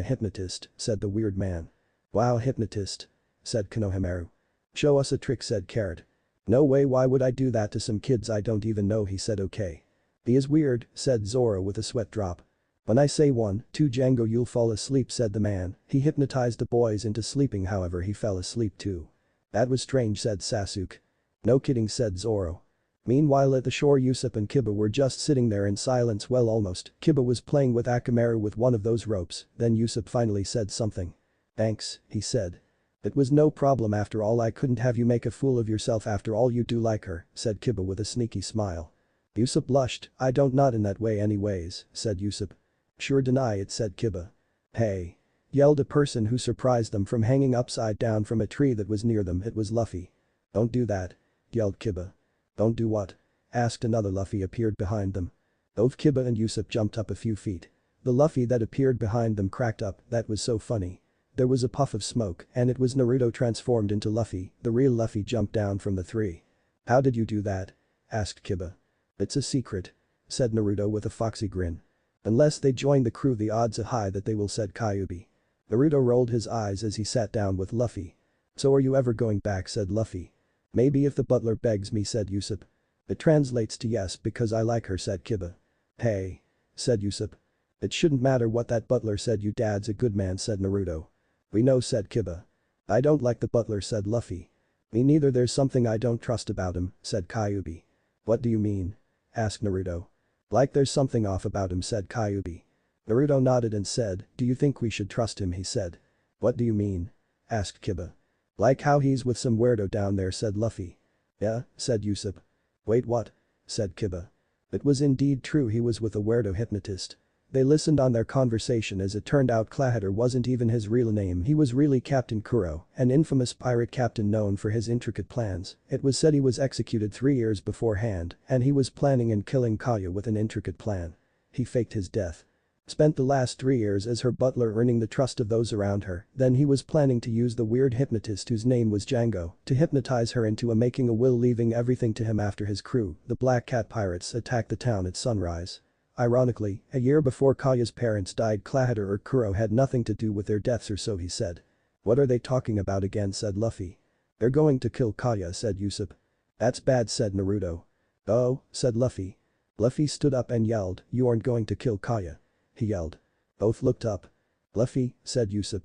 hypnotist, said the weird man. Wow, hypnotist, said Konohamaru. Show us a trick, said Carrot. No way, why would I do that to some kids I don't even know, he said. Okay. He is weird, said Zoro with a sweat drop. When I say 1, 2 Django, you'll fall asleep, said the man. He hypnotized the boys into sleeping, however he fell asleep too. That was strange, said Sasuke. No kidding, said Zoro. Meanwhile at the shore, Usopp and Kiba were just sitting there in silence. Well, almost. Kiba was playing with Akamaru with one of those ropes, then Usopp finally said something. Thanks, he said. It was no problem after all, I couldn't have you make a fool of yourself after all, you do like her, said Kiba with a sneaky smile. Usopp blushed. I don't, not in that way anyways, said Usopp. Sure, deny it, said Kiba. Hey, yelled a person who surprised them from hanging upside down from a tree that was near them. It was Luffy. Don't do that, yelled Kiba. Don't do what? Asked another. Luffy appeared behind them. Both Kiba and Usopp jumped up a few feet. The Luffy that appeared behind them cracked up. That was so funny. There was a puff of smoke and it was Naruto transformed into Luffy. The real Luffy jumped down from the tree. How did you do that? Asked Kiba. It's a secret, said Naruto with a foxy grin. Unless they join the crew, the odds are high that they will, said Kyuubi. Naruto rolled his eyes as he sat down with Luffy. So are you ever going back, said Luffy. Maybe if the butler begs me, said Usopp. It translates to yes because I like her, said Kiba. Hey, said Usopp. It shouldn't matter what that butler said, your dad's a good man, said Naruto. We know, said Kiba. I don't like the butler, said Luffy. Me neither, there's something I don't trust about him, said Kyuubi. What do you mean? Asked Naruto. Like there's something off about him, said Kyuubi. Naruto nodded and said, do you think we should trust him, he said. What do you mean? Asked Kiba. Like how he's with some weirdo down there, said Luffy. Yeah, said Usopp. Wait, what? Said Kiba. It was indeed true, he was with a weirdo hypnotist. They listened on their conversation. As it turned out, Clahater wasn't even his real name, he was really Captain Kuro, an infamous pirate captain known for his intricate plans. It was said he was executed 3 years beforehand, and he was planning and killing Kaya with an intricate plan. He faked his death. Spent the last 3 years as her butler, earning the trust of those around her. Then he was planning to use the weird hypnotist whose name was Django to hypnotize her into making a will, leaving everything to him. After his crew, the Black Cat pirates, attacked the town at sunrise. Ironically, a year before Kaya's parents died, Clahater or Kuro had nothing to do with their deaths, or so he said. What are they talking about again, said Luffy. They're going to kill Kaya, said Usopp. That's bad, said Naruto. Oh, said Luffy. Luffy stood up and yelled, you aren't going to kill Kaya. He yelled. Both looked up. Luffy, said Usopp.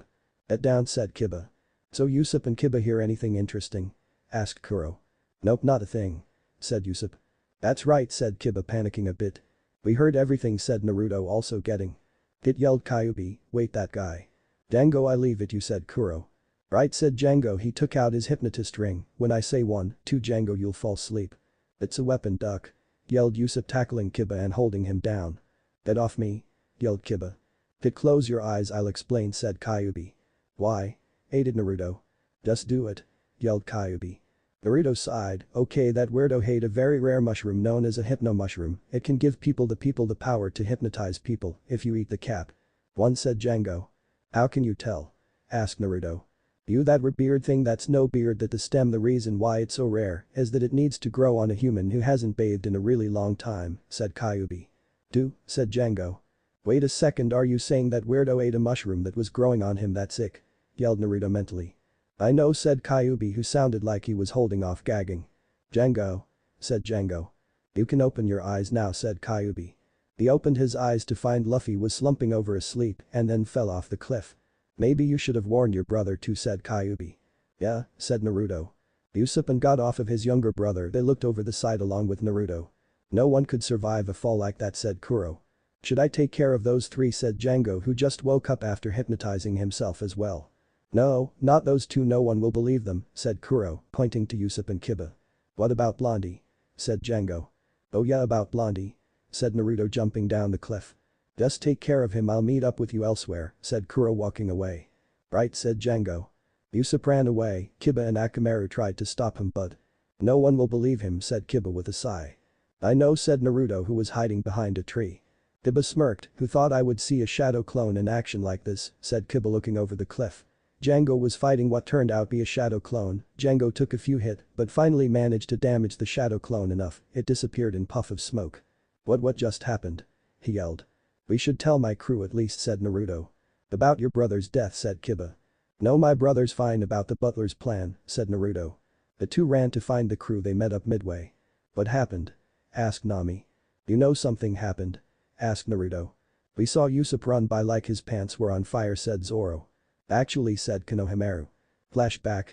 Get down, said Kiba. So Usopp and Kiba hear anything interesting? Asked Kuro. Nope, not a thing, said Usopp. That's right, said Kiba, panicking a bit. We heard everything, said Naruto, also getting. It, yelled Kyuubi, wait, that guy. Django, I leave it, you, said Kuro. Right, said Django. He took out his hypnotist ring. When I say 1, 2, Django, you'll fall asleep. It's a weapon, duck, yelled Usopp, tackling Kiba and holding him down. Get off me, yelled Kiba. Get, close your eyes, I'll explain, said Kyuubi. Why? Aided Naruto. Just do it, yelled Kyuubi. Naruto sighed, okay, that weirdo ate a very rare mushroom known as a hypno mushroom. It can give people the power to hypnotize people if you eat the cap. One, said Django. How can you tell? Asked Naruto. You, that beard thing, that's no beard, that the stem. The reason why it's so rare is that it needs to grow on a human who hasn't bathed in a really long time, said Kyuubi. Do, said Django. Wait a second, are you saying that weirdo ate a mushroom that was growing on him? That's sick, yelled Naruto mentally. I know, said Kyuubi, who sounded like he was holding off gagging. Django, said Django. You can open your eyes now, said Kyuubi. He opened his eyes to find Luffy was slumping over asleep and then fell off the cliff. Maybe you should have warned your brother too, said Kyuubi. Yeah, said Naruto. Usopp got off of his younger brother. They looked over the side along with Naruto. No one could survive a fall like that, said Kuro. Should I take care of those 3, said Django, who just woke up after hypnotizing himself as well. No, not those 2, no one will believe them, said Kuro, pointing to Usopp and Kiba. What about Blondie? Said Django. Oh yeah, about Blondie, said Naruto, jumping down the cliff. Just take care of him, I'll meet up with you elsewhere, said Kuro, walking away. Right, said Django. Usopp ran away. Kiba and Akamaru tried to stop him, but no one will believe him, said Kiba with a sigh. I know, said Naruto, who was hiding behind a tree. Kiba smirked, who thought I would see a shadow clone in action like this, said Kiba, looking over the cliff. Django was fighting what turned out to be a shadow clone. Django took a few hits, but finally managed to damage the shadow clone enough. It disappeared in puff of smoke. What just happened? He yelled. We should tell my crew at least, said Naruto. About your brother's death, said Kiba. No, my brother's fine. About the butler's plan, said Naruto. The 2 ran to find the crew. They met up midway. What happened? Asked Nami. You know something happened? Asked Naruto. We saw Usopp run by like his pants were on fire, said Zoro. Actually, said Konohamaru. Flashback.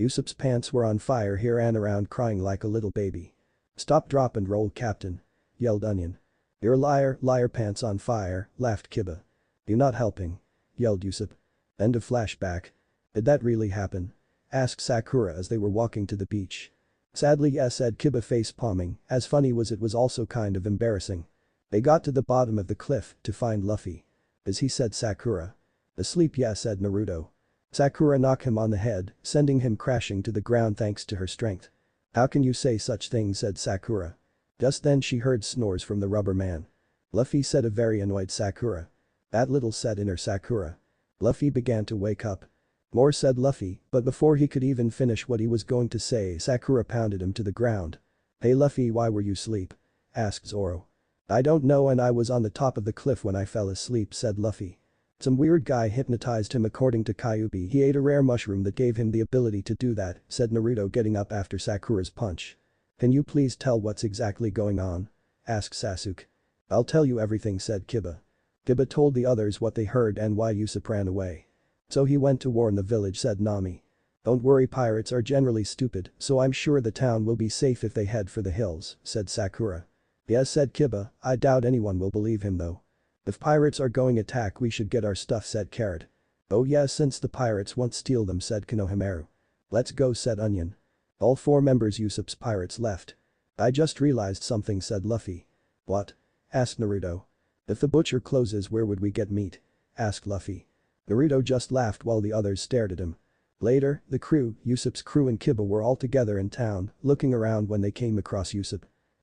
Usopp's pants were on fire. He ran around crying like a little baby. Stop, drop and roll, Captain, yelled Onion. You're a liar, liar, pants on fire, laughed Kiba. You not helping, yelled Usopp. End of flashback. Did that really happen? Asked Sakura as they were walking to the beach. Sadly yes, said Kiba, face palming. As funny was it was also kind of embarrassing. They got to the bottom of the cliff to find Luffy. As he, said Sakura. Asleep, yes, said Naruto. Sakura knocked him on the head, sending him crashing to the ground thanks to her strength. How can you say such things, said Sakura. Just then she heard snores from the rubber man. Luffy, said a very annoyed Sakura. That little, said inner Sakura. Luffy began to wake up. More, said Luffy, but before he could even finish what he was going to say, Sakura pounded him to the ground. Hey Luffy, why were you asleep? Asked Zoro. I don't know and I was on the top of the cliff when I fell asleep, said Luffy. Some weird guy hypnotized him according to Kyuubi. He ate a rare mushroom that gave him the ability to do that, said Naruto getting up after Sakura's punch. Can you please tell what's exactly going on? Asked Sasuke. I'll tell you everything, said Kiba. Kiba told the others what they heard and why Usopp ran away. So he went to warn the village, said Nami. Don't worry, pirates are generally stupid, so I'm sure the town will be safe if they head for the hills, said Sakura. Yes, said Kiba, I doubt anyone will believe him though. If pirates are going attack we should get our stuff, said Carrot. Oh yes, since the pirates won't steal them, said Konohamaru. Let's go, said Onion. All 4 members Usopp's pirates left. I just realized something, said Luffy. What? Asked Naruto. If the butcher closes, where would we get meat? Asked Luffy. Naruto just laughed while the others stared at him. Later, the crew, Usopp's crew and Kiba were all together in town, looking around when they came across Usopp.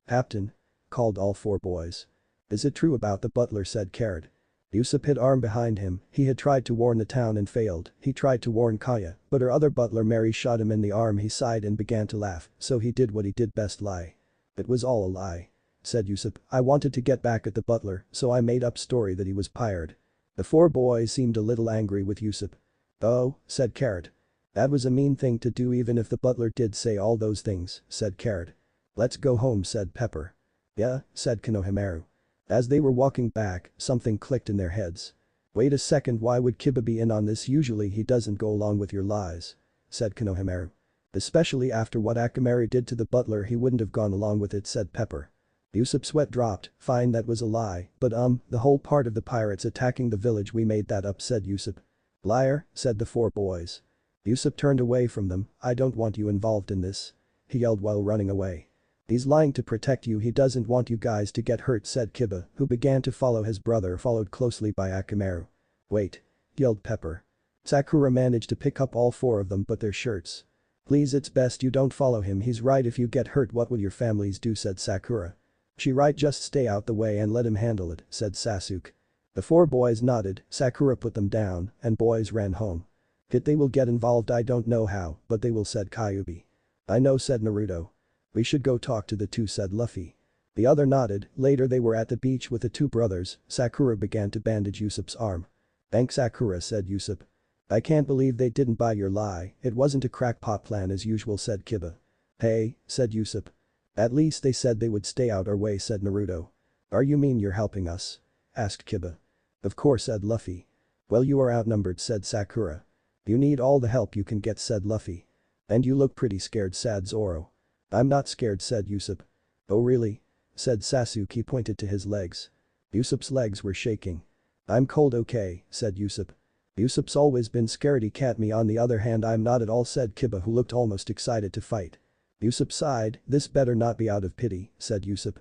Captain, called all 4 boys. Is it true about the butler, said Carrot. Usopp hid arm behind him. He had tried to warn the town and failed. He tried to warn Kaya, but her other butler Mary shot him in the arm. He sighed and began to laugh, so he did what he did best, lie. It was all a lie, said Usopp. I wanted to get back at the butler, so I made up story that he was pirate. The 4 boys seemed a little angry with Usopp. Oh, said Carrot. That was a mean thing to do even if the butler did say all those things, said Carrot. Let's go home, said Pepper. Yeah, said Konohamaru. As they were walking back, something clicked in their heads. Wait a second, why would Kiba be in on this? Usually he doesn't go along with your lies, said Konohamaru. Especially after what Akamaru did to the butler, he wouldn't have gone along with it, said Pepper. Usopp's sweat dropped. Fine, that was a lie, but the whole part of the pirates attacking the village, we made that up, said Usopp. Liar, said the 4 boys. Usopp turned away from them. I don't want you involved in this, he yelled while running away. He's lying to protect you, he doesn't want you guys to get hurt, said Kiba, who began to follow his brother, followed closely by Akamaru. Wait, yelled Pepper. Sakura managed to pick up all 4 of them but their shirts. Please, it's best you don't follow him, he's right, if you get hurt what will your families do, said Sakura. She right, just stay out the way and let him handle it, said Sasuke. The 4 boys nodded. Sakura put them down and boys ran home. They will get involved, I don't know how, but they will, said Kyuubi. I know, said Naruto. We should go talk to the 2, said Luffy. The other nodded. Later they were at the beach with the 2 brothers. Sakura began to bandage Usopp's arm. Thanks, Sakura, said Usopp. I can't believe they didn't buy your lie, it wasn't a crackpot plan as usual, said Kiba. Hey, said Usopp. At least they said they would stay out our way, said Naruto. Are you mean you're helping us? Asked Kiba. Of course, said Luffy. Well, you are outnumbered, said Sakura. You need all the help you can get, said Luffy. And you look pretty scared, said Zoro. I'm not scared, said Usopp. Oh really? Said Sasuke. He pointed to his legs. Usopp's legs were shaking. I'm cold, okay, said Usopp. Usopp's always been scaredy cat, me on the other hand I'm not at all, said Kiba, who looked almost excited to fight. Usopp sighed. This better not be out of pity, said Usopp.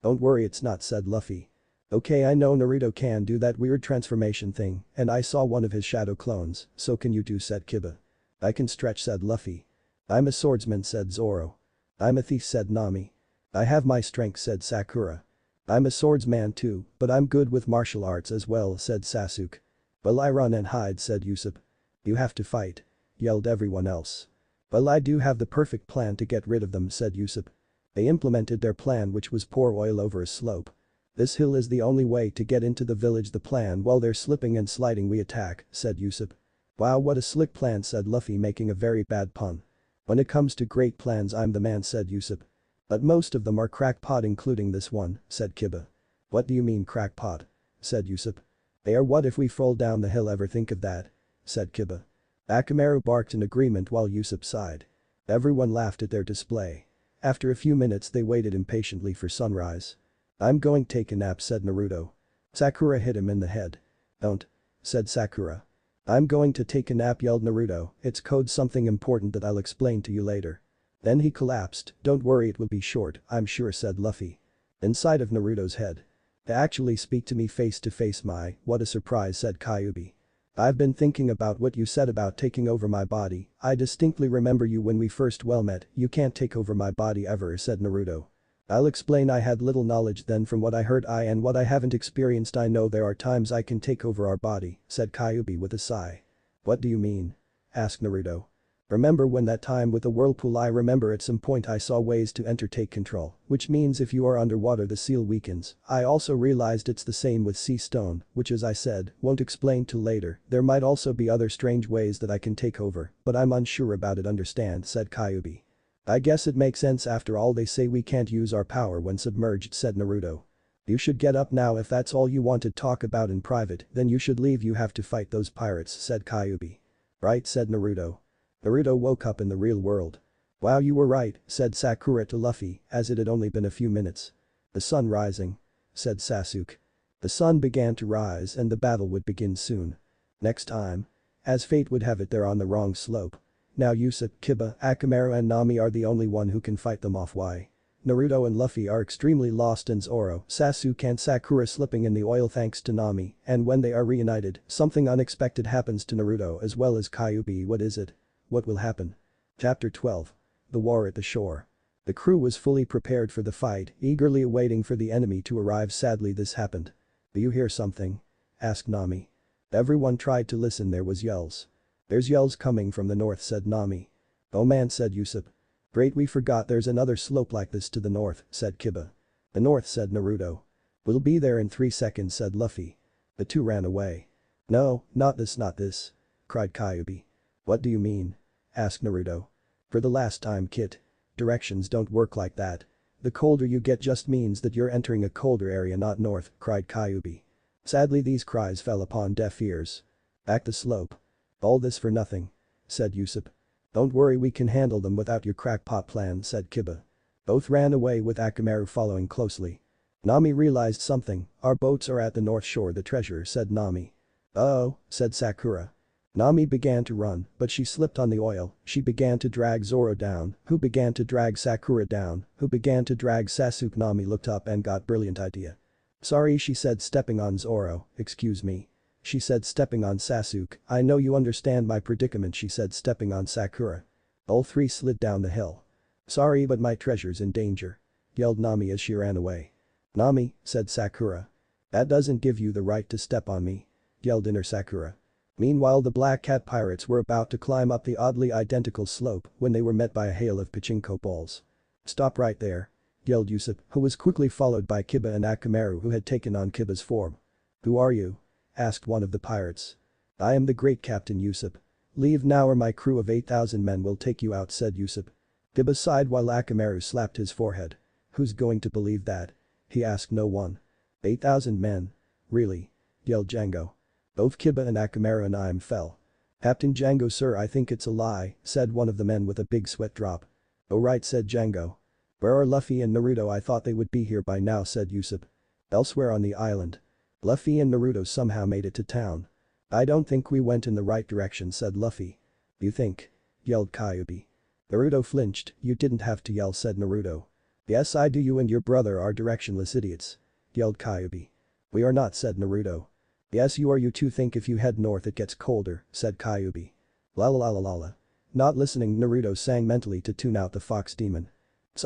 Don't worry, it's not, said Luffy. Okay, I know Naruto can do that weird transformation thing, and I saw one of his shadow clones, so can you do, said Kiba. I can stretch, said Luffy. I'm a swordsman, said Zoro. I'm a thief, said Nami. I have my strength, said Sakura. I'm a swordsman too, but I'm good with martial arts as well, said Sasuke. Well, I run and hide, said Usopp. You have to fight, yelled everyone else. Well, I do have the perfect plan to get rid of them, said Usopp. They implemented their plan, which was pour oil over a slope. This hill is the only way to get into the village. The plan, while they're slipping and sliding we attack, said Usopp. Wow, what a slick plan, said Luffy, making a very bad pun. When it comes to great plans I'm the man, said Usopp. But most of them are crackpot, including this one, said Kiba. What do you mean crackpot? Said Usopp. They are. What if we fall down the hill, ever think of that? Said Kiba. Akamaru barked in agreement while Usopp sighed. Everyone laughed at their display. After a few minutes they waited impatiently for sunrise. I'm going to take a nap, said Naruto. Sakura hit him in the head. Don't, said Sakura. I'm going to take a nap, yelled Naruto. It's code something important that I'll explain to you later. Then he collapsed. Don't worry, it will be short, I'm sure, said Luffy. Inside of Naruto's head. To actually speak to me face to face, what a surprise, said Kyuubi. I've been thinking about what you said about taking over my body. I distinctly remember you when we first met. You can't take over my body ever, said Naruto. I'll explain. I had little knowledge then from what I heard and what I haven't experienced. I know there are times I can take over our body, said Kyuubi with a sigh. What do you mean? Asked Naruto. Remember when that time with the whirlpool? I remember at some point I saw ways to enter take control, which means if you are underwater the seal weakens. I also realized it's the same with sea stone, which as I said, won't explain till later. There might also be other strange ways that I can take over, but I'm unsure about it, understand, said Kyuubi. I guess it makes sense after all, they say we can't use our power when submerged, said Naruto. You should get up now. If that's all you want to talk about in private, then you should leave. You have to fight those pirates, said Kyuubi. Right, said Naruto. Naruto woke up in the real world. Wow, you were right, said Sakura to Luffy, as it had only been a few minutes. The sun rising, said Sasuke. The sun began to rise and the battle would begin soon. Next time. As fate would have it, they're on the wrong slope. Now Usopp, Kiba, Akamaru and Nami are the only one who can fight them off. Why? Naruto and Luffy are extremely lost and Zoro, Sasuke and Sakura slipping in the oil thanks to Nami, and when they are reunited, something unexpected happens to Naruto as well as Kyuubi. What is it? What will happen? Chapter 12. The War at the Shore. The crew was fully prepared for the fight, eagerly awaiting for the enemy to arrive. Sadly this happened. Do you hear something? Asked Nami. Everyone tried to listen. There was yells. There's yells coming from the north, said Nami. Oh man, said Usopp. Great, we forgot there's another slope like this to the north, said Kiba. The north, said Naruto. We'll be there in 3 seconds, said Luffy. The two ran away. No, not this, cried Kyuubi. What do you mean? Asked Naruto. For the last time, Kit. Directions don't work like that. The colder you get just means that you're entering a colder area, not north, cried Kyuubi. Sadly these cries fell upon deaf ears. Back the slope. All this for nothing, said Usopp. Don't worry, we can handle them without your crackpot plan, said Kiba. Both ran away with Akamaru following closely. Nami realized something. Our boats are at the north shore, the treasure, said Nami. Oh, said Sakura. Nami began to run, but she slipped on the oil. She began to drag Zoro down, who began to drag Sakura down, who began to drag Sasuke. Nami looked up and got brilliant idea. Sorry, she said, stepping on Zoro. Excuse me. She said, stepping on Sasuke. I know you understand my predicament, she said, stepping on Sakura. All three slid down the hill. Sorry, but my treasure's in danger, yelled Nami as she ran away. Nami, said Sakura. That doesn't give you the right to step on me, yelled inner Sakura. Meanwhile the Black Cat pirates were about to climb up the oddly identical slope when they were met by a hail of pachinko balls. Stop right there, yelled Usopp, who was quickly followed by Kiba and Akamaru, who had taken on Kiba's form. Who are you? Asked one of the pirates. I am the great Captain Usopp. Leave now or my crew of 8,000 men will take you out, said Usopp. Kiba sighed while Akamaru slapped his forehead. Who's going to believe that? He asked. No one. 8,000 men? Really? Yelled Django. Both Kiba and Akamaru and I fell. Captain Django, sir, I think it's a lie, said one of the men with a big sweat drop. Oh right, said Django. Where are Luffy and Naruto? I thought they would be here by now, said Usopp. Elsewhere on the island. Luffy and Naruto somehow made it to town. I don't think we went in the right direction, said Luffy. You think? Yelled Kyuubi. Naruto flinched. You didn't have to yell, said Naruto. Yes I do, you and your brother are directionless idiots, yelled Kyuubi. We are not, said Naruto. Yes you are, you two think if you head north it gets colder, said Kyuubi. La la la la la la. Not listening, Naruto sang mentally to tune out the fox demon.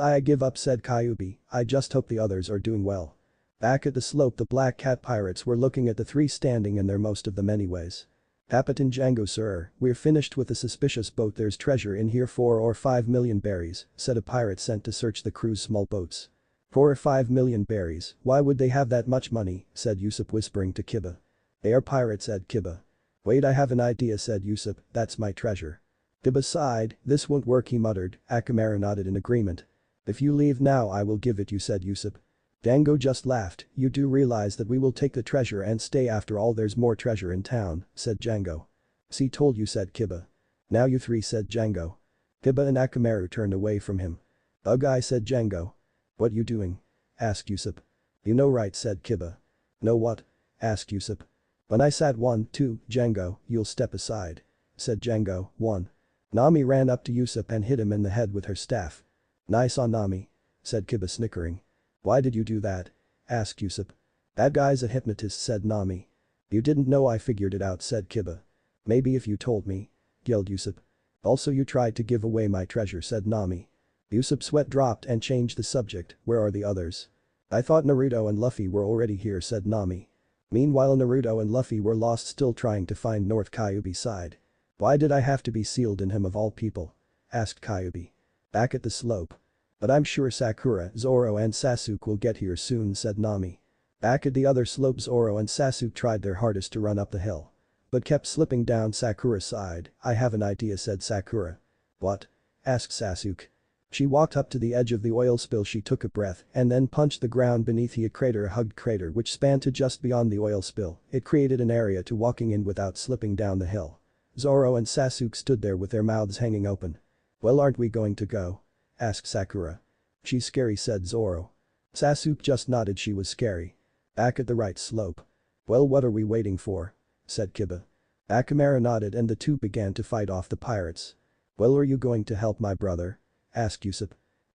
I give up, said Kyuubi. I just hope the others are doing well. Back at the slope the Black Cat pirates were looking at the three standing in there, most of them anyways. Captain Django, sir, we're finished with the suspicious boat. There's treasure in here, 4 or 5 million berries, said a pirate sent to search the crew's small boats. 4 or 5 million berries, why would they have that much money, said Usopp whispering to Kiba. They are pirates, said Kiba. Wait, I have an idea, said Usopp, that's my treasure. Kiba sighed. This won't work, he muttered. Akamaru nodded in agreement. If you leave now I will give it you, said Usopp. Django just laughed. You do realize that we will take the treasure and stay after all? There's more treasure in town, said Django. See, told you, said Kiba. Now you three, said Django. Kiba and Akamaru turned away from him. Ugh, I, said Django. What you doing? Asked Usopp. You know right, said Kiba. Know what? Asked Usopp. When I said 1, 2, Django, you'll step aside, said Django. 1. Nami ran up to Usopp and hit him in the head with her staff. Nice on Nami, said Kiba, snickering. Why did you do that? Asked Usopp. That guy's a hypnotist, said Nami. You didn't know? I figured it out, said Kiba. Maybe if you told me, yelled Usopp. Also you tried to give away my treasure, said Nami. Usopp's sweat dropped and changed the subject. Where are the others? I thought Naruto and Luffy were already here, said Nami. Meanwhile Naruto and Luffy were lost, still trying to find North Kyuubi's side. Why did I have to be sealed in him of all people? Asked Kyubi. Back at the slope. But I'm sure Sakura, Zoro and Sasuke will get here soon, said Nami. Back at the other slope, Zoro and Sasuke tried their hardest to run up the hill. But kept slipping down Sakura's side. I have an idea, said Sakura. What? Asked Sasuke. She walked up to the edge of the oil spill. She took a breath and then punched the ground beneath a crater, a hugged crater which spanned to just beyond the oil spill. It created an area to walking in without slipping down the hill. Zoro and Sasuke stood there with their mouths hanging open. Well, aren't we going to go? Asked Sakura. She's scary, said Zoro. Sasuke just nodded. She was scary. Back at the right slope. Well, what are we waiting for? Said Kiba. Akamaru nodded and the two began to fight off the pirates. Well, are you going to help my brother? Asked Usopp.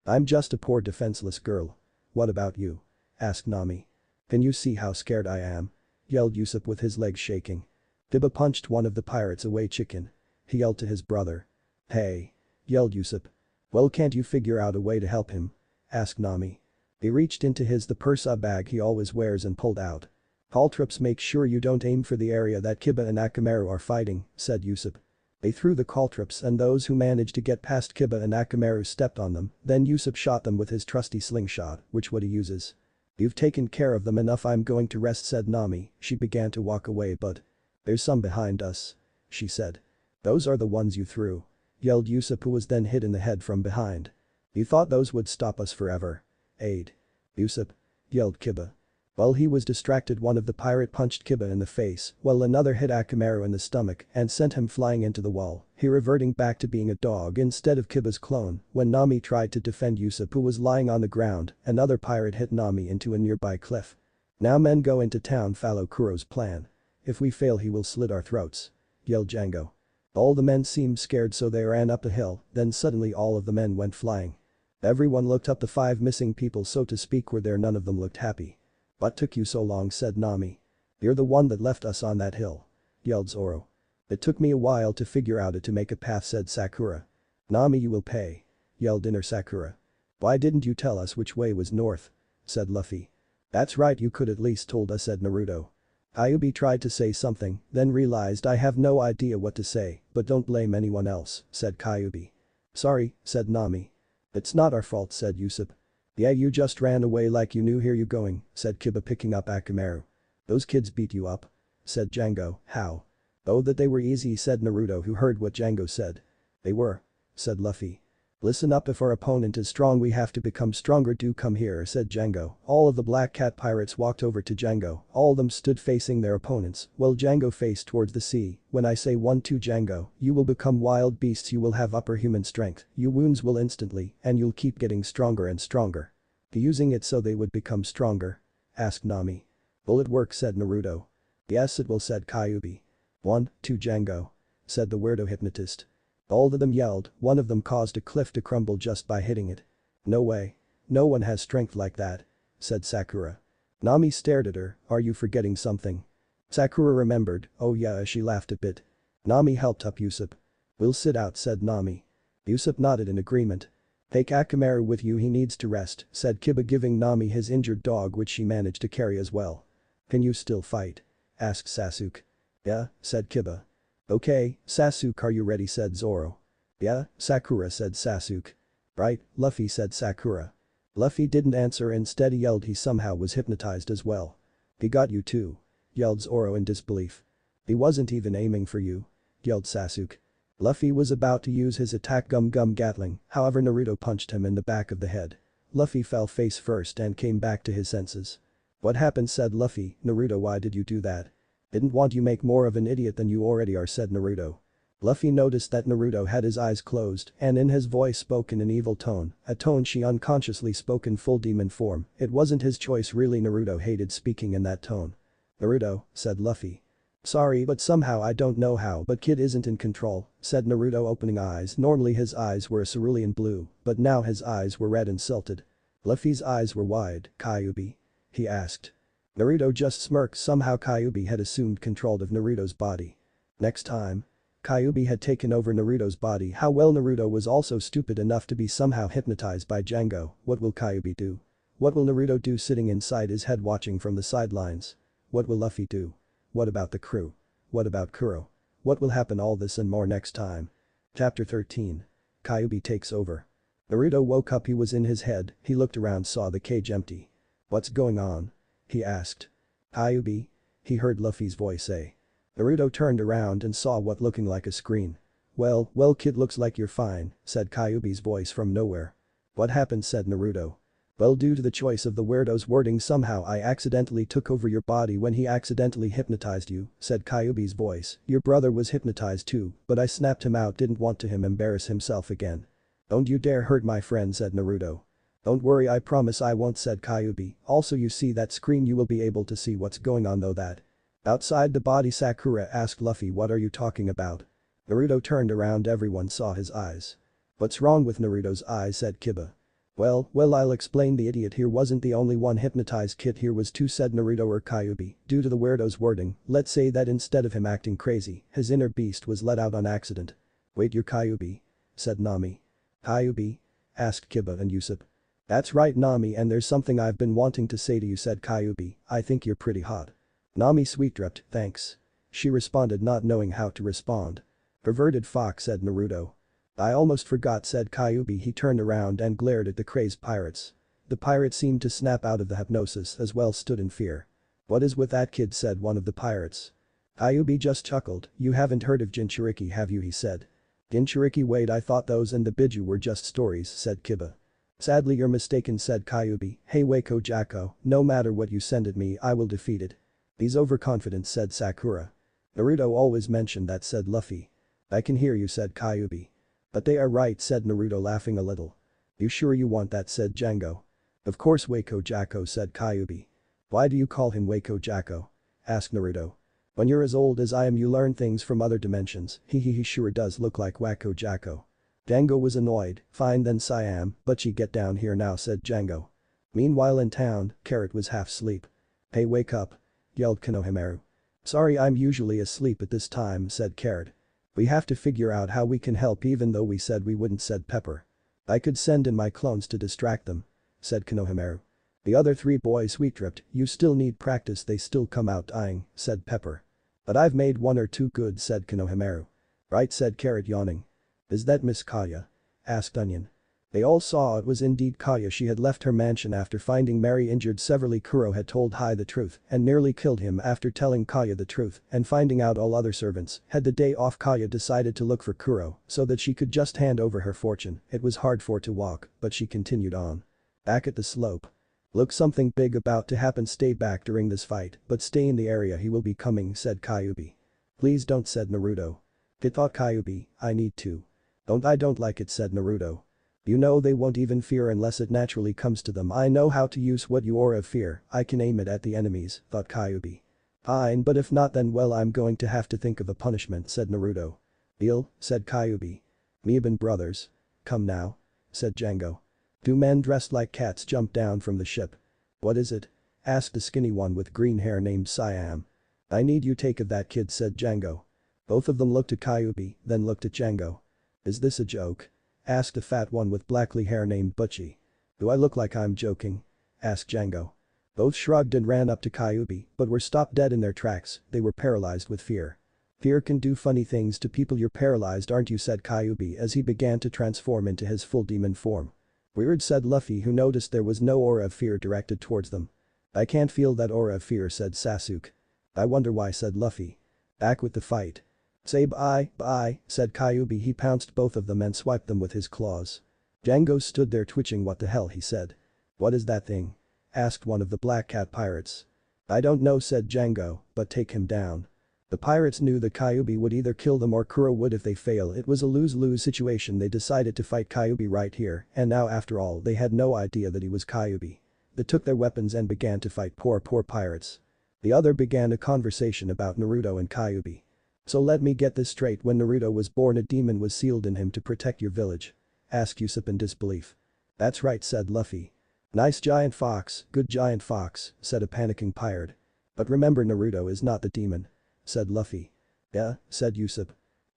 I'm just a poor defenseless girl. What about you? Asked Nami. Can you see how scared I am? Yelled Usopp with his legs shaking. Kiba punched one of the pirates away. Chicken. He yelled to his brother. Hey. Yelled Usopp. Well, can't you figure out a way to help him? Asked Nami. He reached into the pursa bag he always wears and pulled out. Caltrops, make sure you don't aim for the area that Kiba and Akamaru are fighting, said Usopp. They threw the caltrops and those who managed to get past Kiba and Akamaru stepped on them, then Usopp shot them with his trusty slingshot, which what he uses. You've taken care of them enough, I'm going to rest, said Nami. She began to walk away, but there's some behind us, she said. Those are the ones you threw, yelled Usopp, who was then hit in the head from behind. You thought those would stop us forever? Aid. Usopp, yelled Kiba. While he was distracted, one of the pirate punched Kiba in the face, while another hit Akamaru in the stomach and sent him flying into the wall, he reverting back to being a dog instead of Kiba's clone. When Nami tried to defend Usopp, who was lying on the ground, another pirate hit Nami into a nearby cliff. Now men go into town, follow Kuro's plan. If we fail he will slit our throats, yelled Django. All the men seemed scared, so they ran up the hill, then suddenly all of the men went flying. Everyone looked up. The 5 missing people, so to speak, were there. None of them looked happy. What took you so long, said Nami. You're the one that left us on that hill, yelled Zoro. It took me a while to figure out it to make a path, said Sakura. Nami, you will pay, yelled inner Sakura. Why didn't you tell us which way was north? Said Luffy. That's right, you could at least told us, said Naruto. Kyubi tried to say something, then realized I have no idea what to say, but don't blame anyone else, said Kyubi. Sorry, said Nami. It's not our fault, said Usopp. Yeah, you just ran away like you knew. Here you going, said Kiba, picking up Akamaru. Those kids beat you up? Said Django. How? Oh, that they were easy, said Naruto, who heard what Django said. They were, said Luffy. Listen up, if our opponent is strong we have to become stronger. Do come here, said Django. All of the Black Cat pirates walked over to Django. All of them stood facing their opponents, while Django faced towards the sea. When I say 1, 2 Django, you will become wild beasts. You will have upper human strength. Your wounds will instantly, and you'll keep getting stronger and stronger. Using it so they would become stronger? Asked Nami. Will it work, said Naruto. Yes it will, said Kyubi. 1, 2 Django, said the weirdo hypnotist. All of them yelled. One of them caused a cliff to crumble just by hitting it. No way. No one has strength like that, said Sakura. Nami stared at her. Are you forgetting something? Sakura remembered. Oh yeah, she laughed a bit. Nami helped up Usopp. We'll sit out, said Nami. Usopp nodded in agreement. Take Akamaru with you, he needs to rest, said Kiba, giving Nami his injured dog, which she managed to carry as well. Can you still fight? Asked Sasuke. Yeah, said Kiba. Okay, Sasuke, are you ready, said Zoro. Yeah, Sakura, said Sasuke. Right, Luffy, said Sakura. Luffy didn't answer, instead he yelled. He somehow was hypnotized as well. He got you too, yelled Zoro in disbelief. He wasn't even aiming for you, yelled Sasuke. Luffy was about to use his attack Gum Gum Gatling, however Naruto punched him in the back of the head. Luffy fell face first and came back to his senses. What happened, said Luffy. Naruto, why did you do that? Didn't want you make more of an idiot than you already are, said Naruto. Luffy noticed that Naruto had his eyes closed and in his voice spoke in an evil tone, a tone she unconsciously spoke in full demon form. It wasn't his choice really, Naruto hated speaking in that tone. Naruto, said Luffy. Sorry, but somehow I don't know how, but kid isn't in control, said Naruto, opening eyes. Normally his eyes were a cerulean blue, but now his eyes were red and salted. Luffy's eyes were wide. Kyubi? He asked. Naruto just smirked. Somehow Kyubi had assumed control of Naruto's body. Next time. Kyubi had taken over Naruto's body. How well Naruto was also stupid enough to be somehow hypnotized by Django. What will Kyubi do? What will Naruto do sitting inside his head watching from the sidelines? What will Luffy do? What about the crew? What about Kuro? What will happen, all this and more next time. Chapter 13. Kyuubi takes over. Naruto woke up, he was in his head, he looked around, saw the cage empty. "What's going on?" he asked. "Kyuubi?" he heard Luffy's voice say. Naruto turned around and saw what looking like a screen. Well, kid, looks like you're fine," said Kyuubi's voice from nowhere. "What happened?" said Naruto. "Well, due to the choice of the weirdo's wording, somehow I accidentally took over your body when he accidentally hypnotized you," said Kyuubi's voice. "Your brother was hypnotized too, but I snapped him out, didn't want to him embarrass himself again." "Don't you dare hurt my friend," said Naruto. "Don't worry, I promise I won't," said Kyuubi. "Also, you see that screen, you will be able to see what's going on though that." Outside the body, Sakura asked Luffy, "What are you talking about?" Naruto turned around, everyone saw his eyes. "What's wrong with Naruto's eyes?" said Kiba. Well, I'll explain. The idiot here wasn't the only one hypnotized, kid here was too," said Naruto or Kyuubi. "Due to the weirdo's wording, let's say that instead of him acting crazy, his inner beast was let out on accident." "Wait, you're Kyuubi?" said Nami. "Kyuubi?" asked Kiba and Usopp. "That's right, Nami, and there's something I've been wanting to say to you," said Kyuubi. "I think you're pretty hot." Nami sweet-dripped, "Thanks," she responded, not knowing how to respond. "Perverted fox," said Naruto. "I almost forgot," said Kyuubi. He turned around and glared at the crazed pirates. The pirates seemed to snap out of the hypnosis as well, stood in fear. "What is with that kid?" said one of the pirates. Kyuubi just chuckled. "You haven't heard of Jinchuriki, have you?" he said. "Jinchuriki? Wait, I thought those and the Biju were just stories," said Kiba. "Sadly you're mistaken," said Kyuubi. "Hey Wako Jacko, no matter what you send at me, I will defeat it." "He's overconfident," said Sakura. "Naruto always mentioned that," said Luffy. "I can hear you," said Kyuubi. "But they are right," said Naruto, laughing a little. "You sure you want that?" said Django. "Of course Wako Jacko," said Kyuubi. "Why do you call him Wako Jacko?" asked Naruto. "When you're as old as I am, you learn things from other dimensions. He sure does look like Wako Jacko." Django was annoyed. "Fine then, Siam, but you get down here now," said Django. Meanwhile in town, Carrot was half asleep. "Hey, wake up," yelled Konohamaru. "Sorry, I'm usually asleep at this time," said Carrot. "We have to figure out how we can help, even though we said we wouldn't," said Pepper. "I could send in my clones to distract them," said Konohamaru. The other three boys sweet-dripped. "You still need practice, they still come out dying," said Pepper. "But I've made one or two good," said Konohamaru. "Right," said Carrot, yawning. "Is that Miss Kaya?" asked Onion. They all saw it was indeed Kaya. She had left her mansion after finding Mary injured severely. Kuro had told Hai the truth and nearly killed him after telling Kaya the truth and finding out all other servants had the day off. Kaya decided to look for Kuro so that she could just hand over her fortune. It was hard for her to walk, but she continued on. Back at the slope. "Look, something big about to happen. Stay back during this fight, but stay in the area, he will be coming," said Kyuubi. "Please don't," said Naruto. "It thought Kyuubi, I need to." I don't like it," said Naruto. "You know they won't even fear unless it naturally comes to them. I know how to use what you aura of fear, I can aim it at the enemies," thought Kyuubi. "Fine, but if not then well I'm going to have to think of a punishment," said Naruto. "Deal," said Kyuubi. "Miban brothers. Come now," said Django. Two men dressed like cats jumped down from the ship. "What is it?" asked the skinny one with green hair named Siam. "I need you take of that kid," said Django. Both of them looked at Kyuubi, then looked at Django. "Is this a joke?" asked the fat one with blackly hair named Butchie. "Do I look like I'm joking?" asked Django. Both shrugged and ran up to Kyuubi, but were stopped dead in their tracks. They were paralyzed with fear. "Fear can do funny things to people. You're paralyzed, aren't you?" said Kyuubi as he began to transform into his full demon form. "Weird," said Luffy, who noticed there was no aura of fear directed towards them. "I can't feel that aura of fear," said Sasuke. "I wonder why," said Luffy. "Back with the fight." "Say bye," said Kyuubi. He pounced both of them and swiped them with his claws. Django stood there twitching. "What the hell?" he said. "What is that thing?" asked one of the Black Cat pirates. "I don't know," said Django, "but take him down." The pirates knew that Kyuubi would either kill them or Kuro would if they fail. It was a lose-lose situation. They decided to fight Kyuubi right here, and now after all they had no idea that he was Kyuubi. They took their weapons and began to fight. Poor pirates. The other began a conversation about Naruto and Kyuubi. "So let me get this straight, when Naruto was born a demon was sealed in him to protect your village?" asked Usopp in disbelief. "That's right," said Luffy. "Nice giant fox, good giant fox," said a panicking pirate. "But remember, Naruto is not the demon," said Luffy. "Yeah," said Usopp.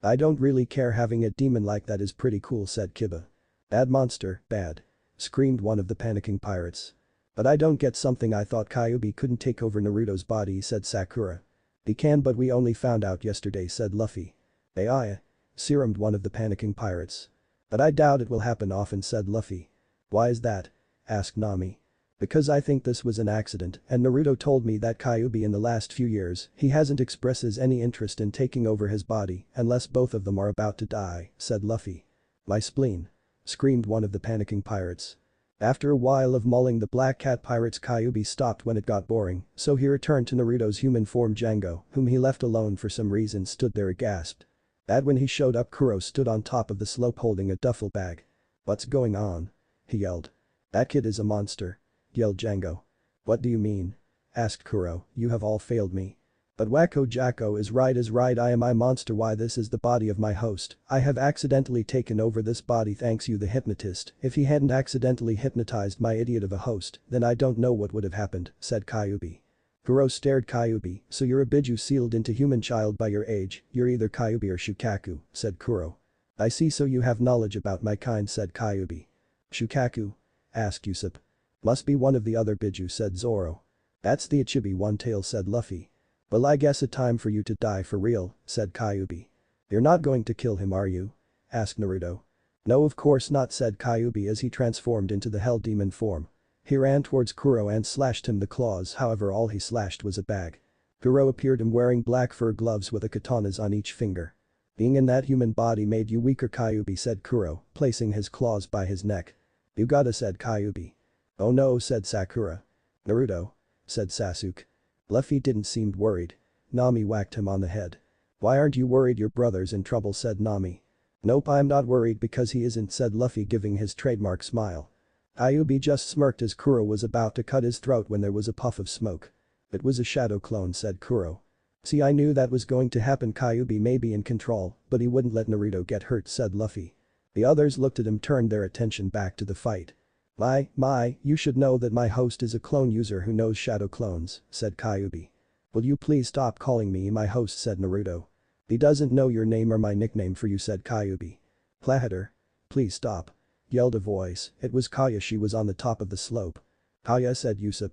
"I don't really care, having a demon like that is pretty cool," said Kiba. "Bad monster, bad," screamed one of the panicking pirates. "But I don't get something. I thought Kyuubi couldn't take over Naruto's body," said Sakura. "He can, but we only found out yesterday," said Luffy. AI. Serumed one of the panicking pirates. But I doubt it will happen often, said Luffy. Why is that? Asked Nami. Because I think this was an accident and Naruto told me that Kyuubi in the last few years, he hasn't expresses any interest in taking over his body unless both of them are about to die, said Luffy. My spleen. Screamed one of the panicking pirates. After a while of mauling the Black Cat pirates, Kyuubi stopped when it got boring, so he returned to Naruto's human form. Django, whom he left alone for some reason, stood there aghast. That when he showed up, Kuro stood on top of the slope holding a duffel bag. What's going on? He yelled. That kid is a monster. Yelled Django. What do you mean? Asked Kuro, you have all failed me. But Wacko Jacko is right, I am I monster. Why, this is the body of my host. I have accidentally taken over this body thanks you the hypnotist. If he hadn't accidentally hypnotized my idiot of a host, then I don't know what would have happened, said Kyuubi. Kuro stared. Kyuubi, so you're a Biju sealed into human child by your age, you're either Kyuubi or Shukaku, said Kuro. I see, so you have knowledge about my kind, said Kyuubi. Shukaku? Asked Usopp. Must be one of the other Biju, said Zoro. That's the Ichibi one tail, said Luffy. Well, I guess it's time for you to die for real, said Kyuubi. You're not going to kill him, are you? Asked Naruto. No, of course not, said Kyuubi as he transformed into the Hell Demon form. He ran towards Kuro and slashed him the claws, however all he slashed was a bag. Kuro appeared him wearing black fur gloves with a katanas on each finger. Being in that human body made you weaker, Kyuubi, said Kuro, placing his claws by his neck. You gotta, said Kyuubi. Oh no, said Sakura. Naruto. Said Sasuke. Luffy didn't seem worried. Nami whacked him on the head. Why aren't you worried, your brother's in trouble, said Nami. Nope, I'm not worried because he isn't, said Luffy giving his trademark smile. Kyuubi just smirked as Kuro was about to cut his throat when there was a puff of smoke. It was a shadow clone, said Kuro. See, I knew that was going to happen. Kyuubi may be in control, but he wouldn't let Naruto get hurt, said Luffy. The others looked at him, turned their attention back to the fight. My, you should know that my host is a clone user who knows shadow clones, said Kyuubi. Will you please stop calling me my host, said Naruto. He doesn't know your name or my nickname for you, said Kyuubi. Clahater. Please stop. Yelled a voice. It was Kaya. She was on the top of the slope. Kaya, said Usopp.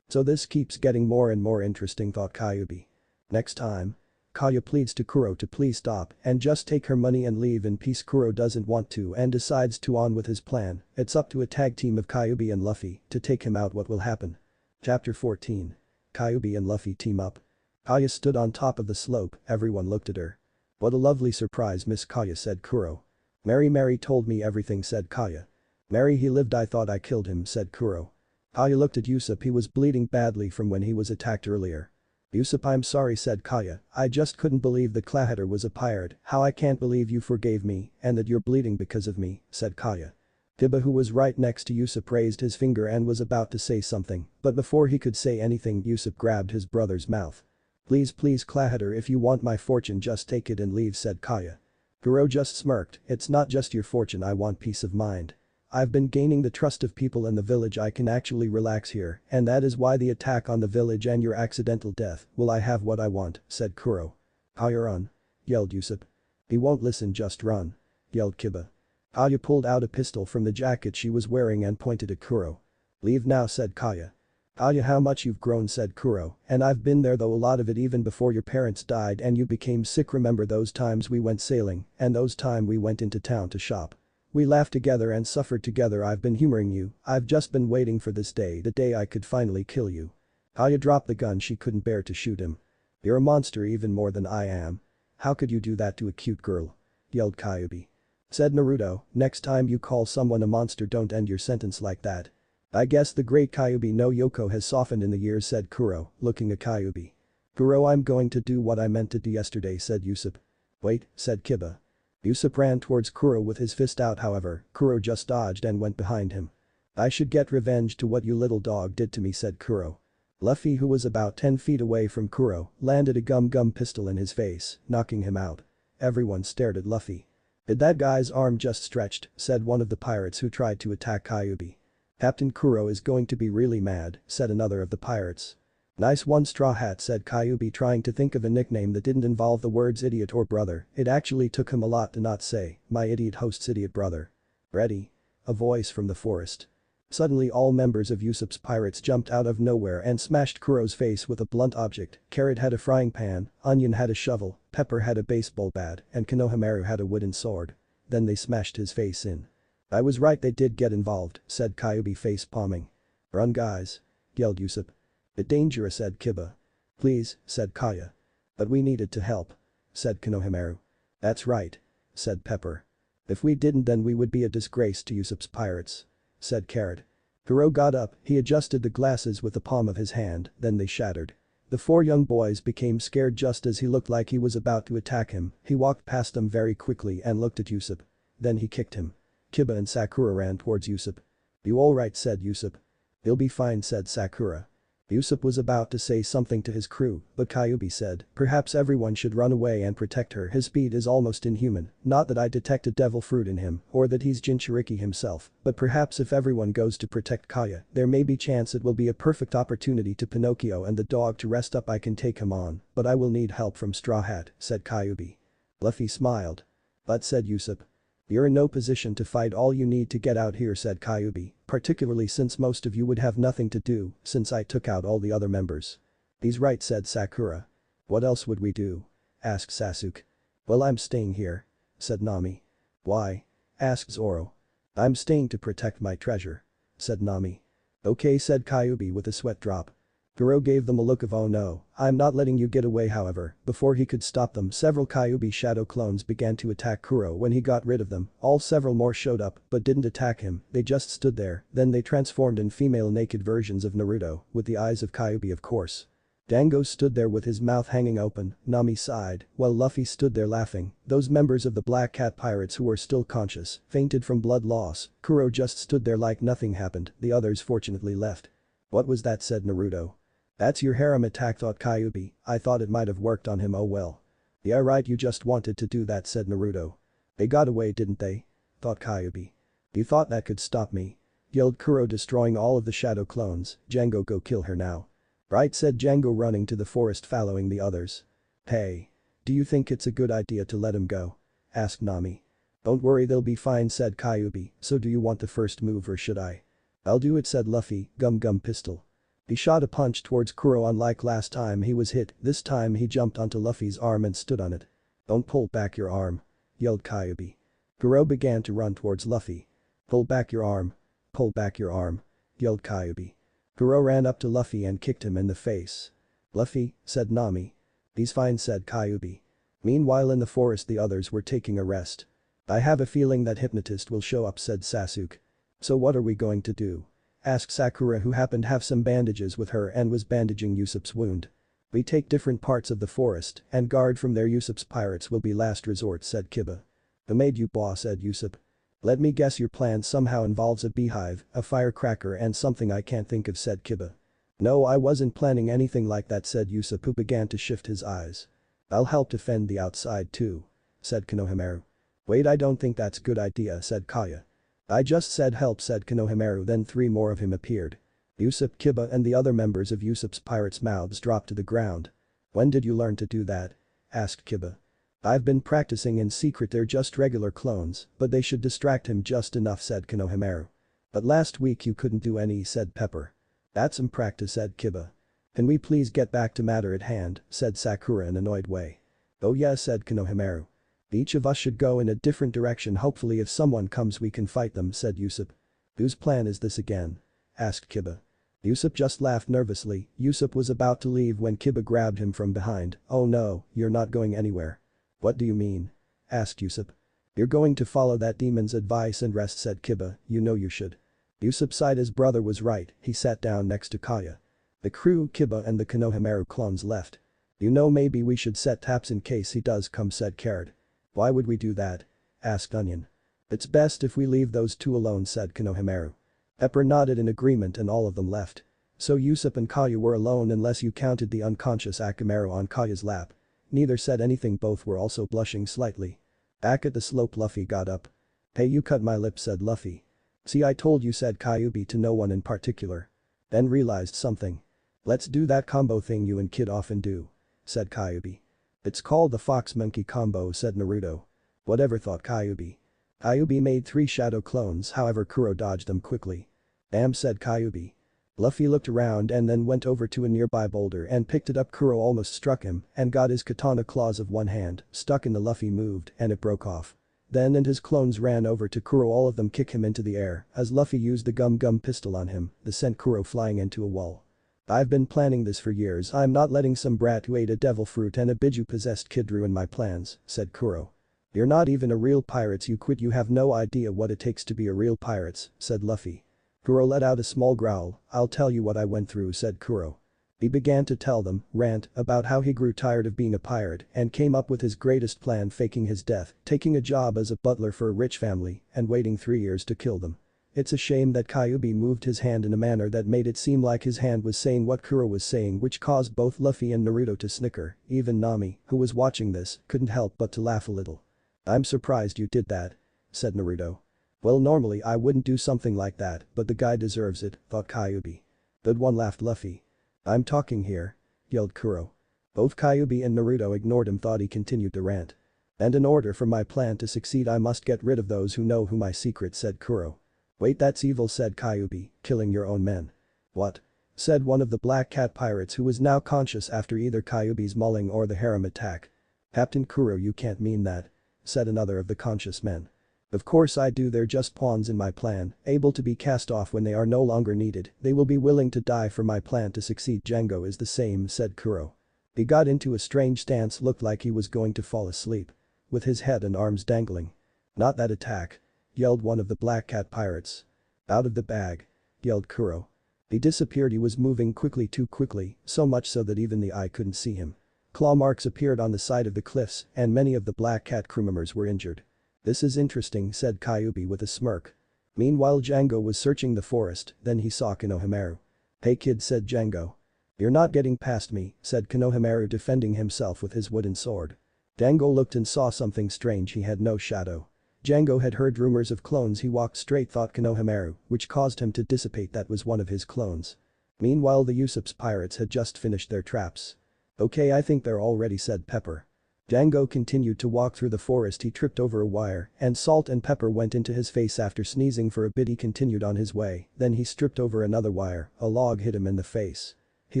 So this keeps getting more and more interesting, thought Kyuubi. Next time. Kaya pleads to Kuro to please stop and just take her money and leave in peace. Kuro doesn't want to and decides to on with his plan. It's up to a tag team of Kyuubi and Luffy to take him out. What will happen? Chapter 14. Kyuubi and Luffy team up. Kaya stood on top of the slope, everyone looked at her. What a lovely surprise, Miss Kaya, said Kuro. Mary told me everything, said Kaya. Mary, he lived, I thought I killed him, said Kuro. Kaya looked at Usopp, he was bleeding badly from when he was attacked earlier. Usopp, I'm sorry, said Kaya, I just couldn't believe that Clahater was a pirate. How I can't believe you forgave me and that you're bleeding because of me, said Kaya. Tiba, who was right next to Usopp, raised his finger and was about to say something, but before he could say anything Usopp grabbed his brother's mouth. Please Clahater, if you want my fortune just take it and leave, said Kaya. Kuro just smirked, it's not just your fortune, I want peace of mind. I've been gaining the trust of people in the village, I can actually relax here and that is why the attack on the village and your accidental death, will I have what I want, said Kuro. Kaya, run. Yelled Usopp. He won't listen, just run. Yelled Kiba. Kaya pulled out a pistol from the jacket she was wearing and pointed at Kuro. Leave now, said Kaya. Kaya, how much you've grown, said Kuro, and I've been there though, a lot of it even before your parents died and you became sick. Remember those times we went sailing and those time we went into town to shop. We laughed together and suffered together. I've been humoring you, I've just been waiting for this day, the day I could finally kill you. Kaya dropped the gun, she couldn't bear to shoot him. You're a monster even more than I am. How could you do that to a cute girl? Yelled Kyuubi. Said Naruto, next time you call someone a monster don't end your sentence like that. I guess the great Kyuubi no Yoko has softened in the years, said Kuro, looking at Kyuubi. Kuro, I'm going to do what I meant to do yesterday, said Usopp. Wait, said Kiba. Usopp ran towards Kuro with his fist out, however, Kuro just dodged and went behind him. I should get revenge to what you little dog did to me, said Kuro. Luffy, who was about 10 feet away from Kuro, landed a gum pistol in his face, knocking him out. Everyone stared at Luffy. Did that guy's arm just stretched, said one of the pirates who tried to attack Kyuubi. Captain Kuro is going to be really mad, said another of the pirates. Nice one, Straw Hat, said Kyuubi, trying to think of a nickname that didn't involve the words idiot or brother. It actually took him a lot to not say, my idiot host's idiot brother. Ready? A voice from the forest. Suddenly all members of Usopp's pirates jumped out of nowhere and smashed Kuro's face with a blunt object. Carrot had a frying pan, Onion had a shovel, Pepper had a baseball bat, and Konohamaru had a wooden sword. Then they smashed his face in. "I was right, they did get involved," said Kyuubi face palming. "Run guys," yelled Usopp. "Bit dangerous," said Kiba. "Please," said Kaya. "But we needed to help," said Konohamaru. "That's right," said Pepper. "If we didn't then we would be a disgrace to Usopp's pirates," said Carrot. Kuro got up, he adjusted the glasses with the palm of his hand, then they shattered. The four young boys became scared just as he looked like he was about to attack him. He walked past them very quickly and looked at Usopp. Then he kicked him. Kiba and Sakura ran towards Usopp. "You alright?" said Usopp. "He'll be fine," said Sakura. Usopp was about to say something to his crew, but Kyuubi said, "Perhaps everyone should run away and protect her, his speed is almost inhuman, not that I detect a devil fruit in him, or that he's Jinchuriki himself, but perhaps if everyone goes to protect Kaya, there may be chance it will be a perfect opportunity to Pinocchio and the dog to rest up. I can take him on, but I will need help from Straw Hat," said Kyuubi. Luffy smiled. "But," said Usopp. "You're in no position to fight, all you need to get out here," said Kyuubi, "particularly since most of you would have nothing to do since I took out all the other members." "He's right," said Sakura. "What else would we do?" asked Sasuke. "Well, I'm staying here," said Nami. "Why?" asked Zoro. "I'm staying to protect my treasure," said Nami. "Okay," said Kyuubi with a sweat drop. Kuro gave them a look of "oh no, I'm not letting you get away." However, before he could stop them, several Kyuubi shadow clones began to attack Kuro. When he got rid of them, several more showed up but didn't attack him, they just stood there, then they transformed in female naked versions of Naruto, with the eyes of Kyuubi of course. Dango stood there with his mouth hanging open, Nami sighed, while Luffy stood there laughing. Those members of the Black Cat Pirates who were still conscious fainted from blood loss. Kuro just stood there like nothing happened, the others fortunately left. "What was that?" said Naruto. "That's your harem attack," thought Kyuubi. "I thought it might have worked on him, oh well." "Yeah right, you just wanted to do that," said Naruto. "They got away, didn't they?" thought Kyuubi. "You thought that could stop me?" yelled Kuro, destroying all of the shadow clones. "Django, go kill her now." "Right," said Django, running to the forest following the others. "Hey. Do you think it's a good idea to let him go?" asked Nami. "Don't worry, they'll be fine," said Kyuubi. "So do you want the first move or should I?" "I'll do it," said Luffy, gum pistol. He shot a punch towards Kuro. Unlike last time he was hit, this time he jumped onto Luffy's arm and stood on it. "Don't pull back your arm," yelled Kyuubi. Kuro began to run towards Luffy. "Pull back your arm. Pull back your arm," yelled Kyuubi. Kuro ran up to Luffy and kicked him in the face. "Luffy," said Nami. "He's fine," said Kyuubi. Meanwhile in the forest the others were taking a rest. "I have a feeling that hypnotist will show up," said Sasuke. "So what are we going to do?" asked Sakura, who happened to have some bandages with her and was bandaging Usopp's wound. "We take different parts of the forest and guard from there. Usopp's pirates will be last resort," said Kiba. "Who made you boss?" said Usopp. "Let me guess, your plan somehow involves a beehive, a firecracker and something I can't think of," said Kiba. "No, I wasn't planning anything like that," said Usopp, who began to shift his eyes. "I'll help defend the outside too," said Konohamaru. "Wait, I don't think that's a good idea," said Kaya. "I just said help," said Konohamaru. Then three more of him appeared. Usopp, Kiba and the other members of Usopp's pirates' mouths dropped to the ground. "When did you learn to do that?" asked Kiba. "I've been practicing in secret, they're just regular clones, but they should distract him just enough," said Konohamaru. "But last week you couldn't do any," said Pepper. "That's some practice," said Kiba. "Can we please get back to matter at hand?" said Sakura in an annoyed way. "Oh yeah," said Konohamaru. "Each of us should go in a different direction, hopefully if someone comes we can fight them," said Usopp. "Whose plan is this again?" asked Kiba. Usopp just laughed nervously. Usopp was about to leave when Kiba grabbed him from behind. "Oh no, you're not going anywhere." "What do you mean?" asked Usopp. "You're going to follow that demon's advice and rest," said Kiba. "You know you should." Usopp sighed, his brother was right. He sat down next to Kaya. The crew, Kiba and the Konohamaru clones left. "You know, maybe we should set traps in case he does come," said Carrot. "Why would we do that?" asked Onion. "It's best if we leave those two alone," said Konohamaru. Pepper nodded in agreement and all of them left. So Usopp and Kaya were alone unless you counted the unconscious Akamaru on Kaya's lap. Neither said anything, both were also blushing slightly. Back at the slope, Luffy got up. "Hey, you cut my lip," said Luffy. "See, I told you," said Kyuubi to no one in particular. Then realized something. "Let's do that combo thing you and Kid often do," said Kyuubi. "It's called the fox-monkey combo," said Naruto. "Whatever," thought Kyuubi. Kyuubi made 3 shadow clones, however Kuro dodged them quickly. Damn, said Kyuubi. Luffy looked around and then went over to a nearby boulder and picked it up. Kuro almost struck him and got his katana claws of one hand stuck in the Luffy moved and it broke off. Then and his clones ran over to Kuro, all of them kick him into the air as Luffy used the gum pistol on him, this sent Kuro flying into a wall. I've been planning this for years. I'm not letting some brat who ate a devil fruit and a Biju possessed kid ruin my plans, said Kuro. You're not even a real pirate, you quit, you have no idea what it takes to be a real pirate, said Luffy. Kuro let out a small growl. I'll tell you what I went through, said Kuro. He began to tell them, rant, about how he grew tired of being a pirate and came up with his greatest plan, faking his death, taking a job as a butler for a rich family, and waiting 3 years to kill them. It's a shame that Kyuubi moved his hand in a manner that made it seem like his hand was saying what Kuro was saying, which caused both Luffy and Naruto to snicker. Even Nami, who was watching this, couldn't help but to laugh a little. I'm surprised you did that, said Naruto. Well, normally I wouldn't do something like that, but the guy deserves it, thought Kyuubi. Good one, laughed Luffy. I'm talking here, yelled Kuro. Both Kyuubi and Naruto ignored him, thought he continued to rant. And in order for my plan to succeed I must get rid of those who know my secret, said Kuro. Wait, that's evil, said Kyuubi, killing your own men. What? Said one of the Black Cat pirates who was now conscious after either Kyuubi's mauling or the harem attack. Captain Kuro, you can't mean that, said another of the conscious men. Of course I do, they're just pawns in my plan, able to be cast off when they are no longer needed. They will be willing to die for my plan to succeed. Django is the same, said Kuro. He got into a strange stance, looked like he was going to fall asleep. With his head and arms dangling. Not that attack, yelled one of the Black Cat pirates. Out of the bag, yelled Kuro. He disappeared, he was moving quickly, too quickly, so much so that even the eye couldn't see him. Claw marks appeared on the side of the cliffs and many of the Black Cat crew members were injured. This is interesting, said Kyuubi with a smirk. Meanwhile Django was searching the forest, then he saw Konohamaru. Hey kid, said Django. You're not getting past me, said Konohamaru, defending himself with his wooden sword. Django looked and saw something strange, he had no shadow. Django had heard rumors of clones, he walked straight, thought Konohamaru, which caused him to dissipate that was one of his clones. Meanwhile the Usopp's pirates had just finished their traps. Okay, I think they're all ready, said Pepper. Django continued to walk through the forest, he tripped over a wire and salt and pepper went into his face after sneezing for a bit. He continued on his way, then he tripped over another wire, a log hit him in the face. He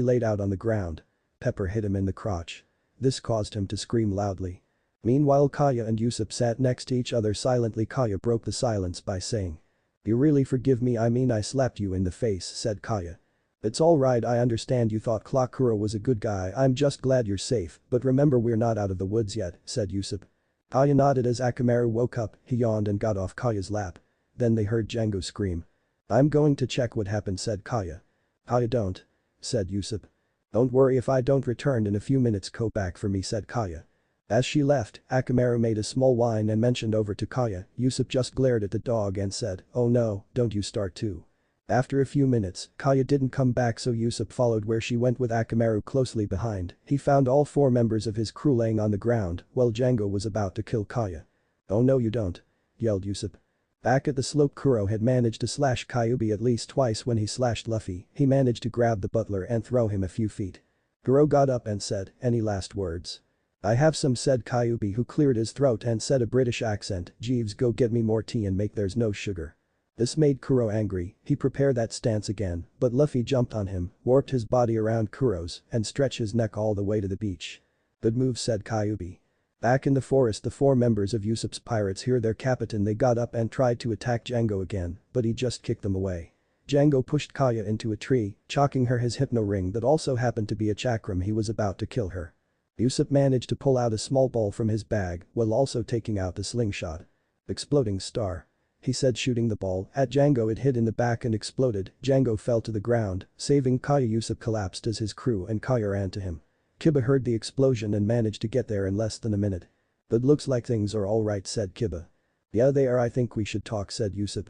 laid out on the ground. Pepper hit him in the crotch. This caused him to scream loudly. Meanwhile Kaya and Usopp sat next to each other silently. Kaya broke the silence by saying. You really forgive me? I mean I slapped you in the face, said Kaya. It's alright, I understand you thought Kuro was a good guy, I'm just glad you're safe, but remember we're not out of the woods yet, said Usopp. Kaya nodded as Akamaru woke up, he yawned and got off Kaya's lap. Then they heard Django scream. I'm going to check what happened, said Kaya. Kaya don't, said Usopp. Don't worry, if I don't return in a few minutes go back for me, said Kaya. As she left, Akamaru made a small whine and mentioned over to Kaya. Usopp just glared at the dog and said, oh no, don't you start too. After a few minutes, Kaya didn't come back, so Usopp followed where she went with Akamaru closely behind. He found all 4 members of his crew laying on the ground while Django was about to kill Kaya. Oh no you don't, yelled Usopp. Back at the slope, Kuro had managed to slash Kyuubi at least twice. When he slashed Luffy, he managed to grab the butler and throw him a few feet. Kuro got up and said, any last words? I have some, said Kyuubi, who cleared his throat and said a British accent, Jeeves, go get me more tea and make there's no sugar. This made Kuro angry, he prepared that stance again, but Luffy jumped on him, warped his body around Kuro's, and stretched his neck all the way to the beach. Good move, said Kyuubi. Back in the forest, the 4 members of Usopp's pirates hear their captain. They got up and tried to attack Django again, but he just kicked them away. Django pushed Kaya into a tree, chalking her his hypno ring that also happened to be a chakram. He was about to kill her. Usopp managed to pull out a small ball from his bag while also taking out the slingshot. Exploding star. He said, shooting the ball at Django. It hit in the back and exploded. Django fell to the ground, saving Kaya. Usopp collapsed as his crew and Kaya ran to him. Kiba heard the explosion and managed to get there in less than a minute. But looks like things are alright, said Kiba. Yeah they are, I think we should talk, said Usopp.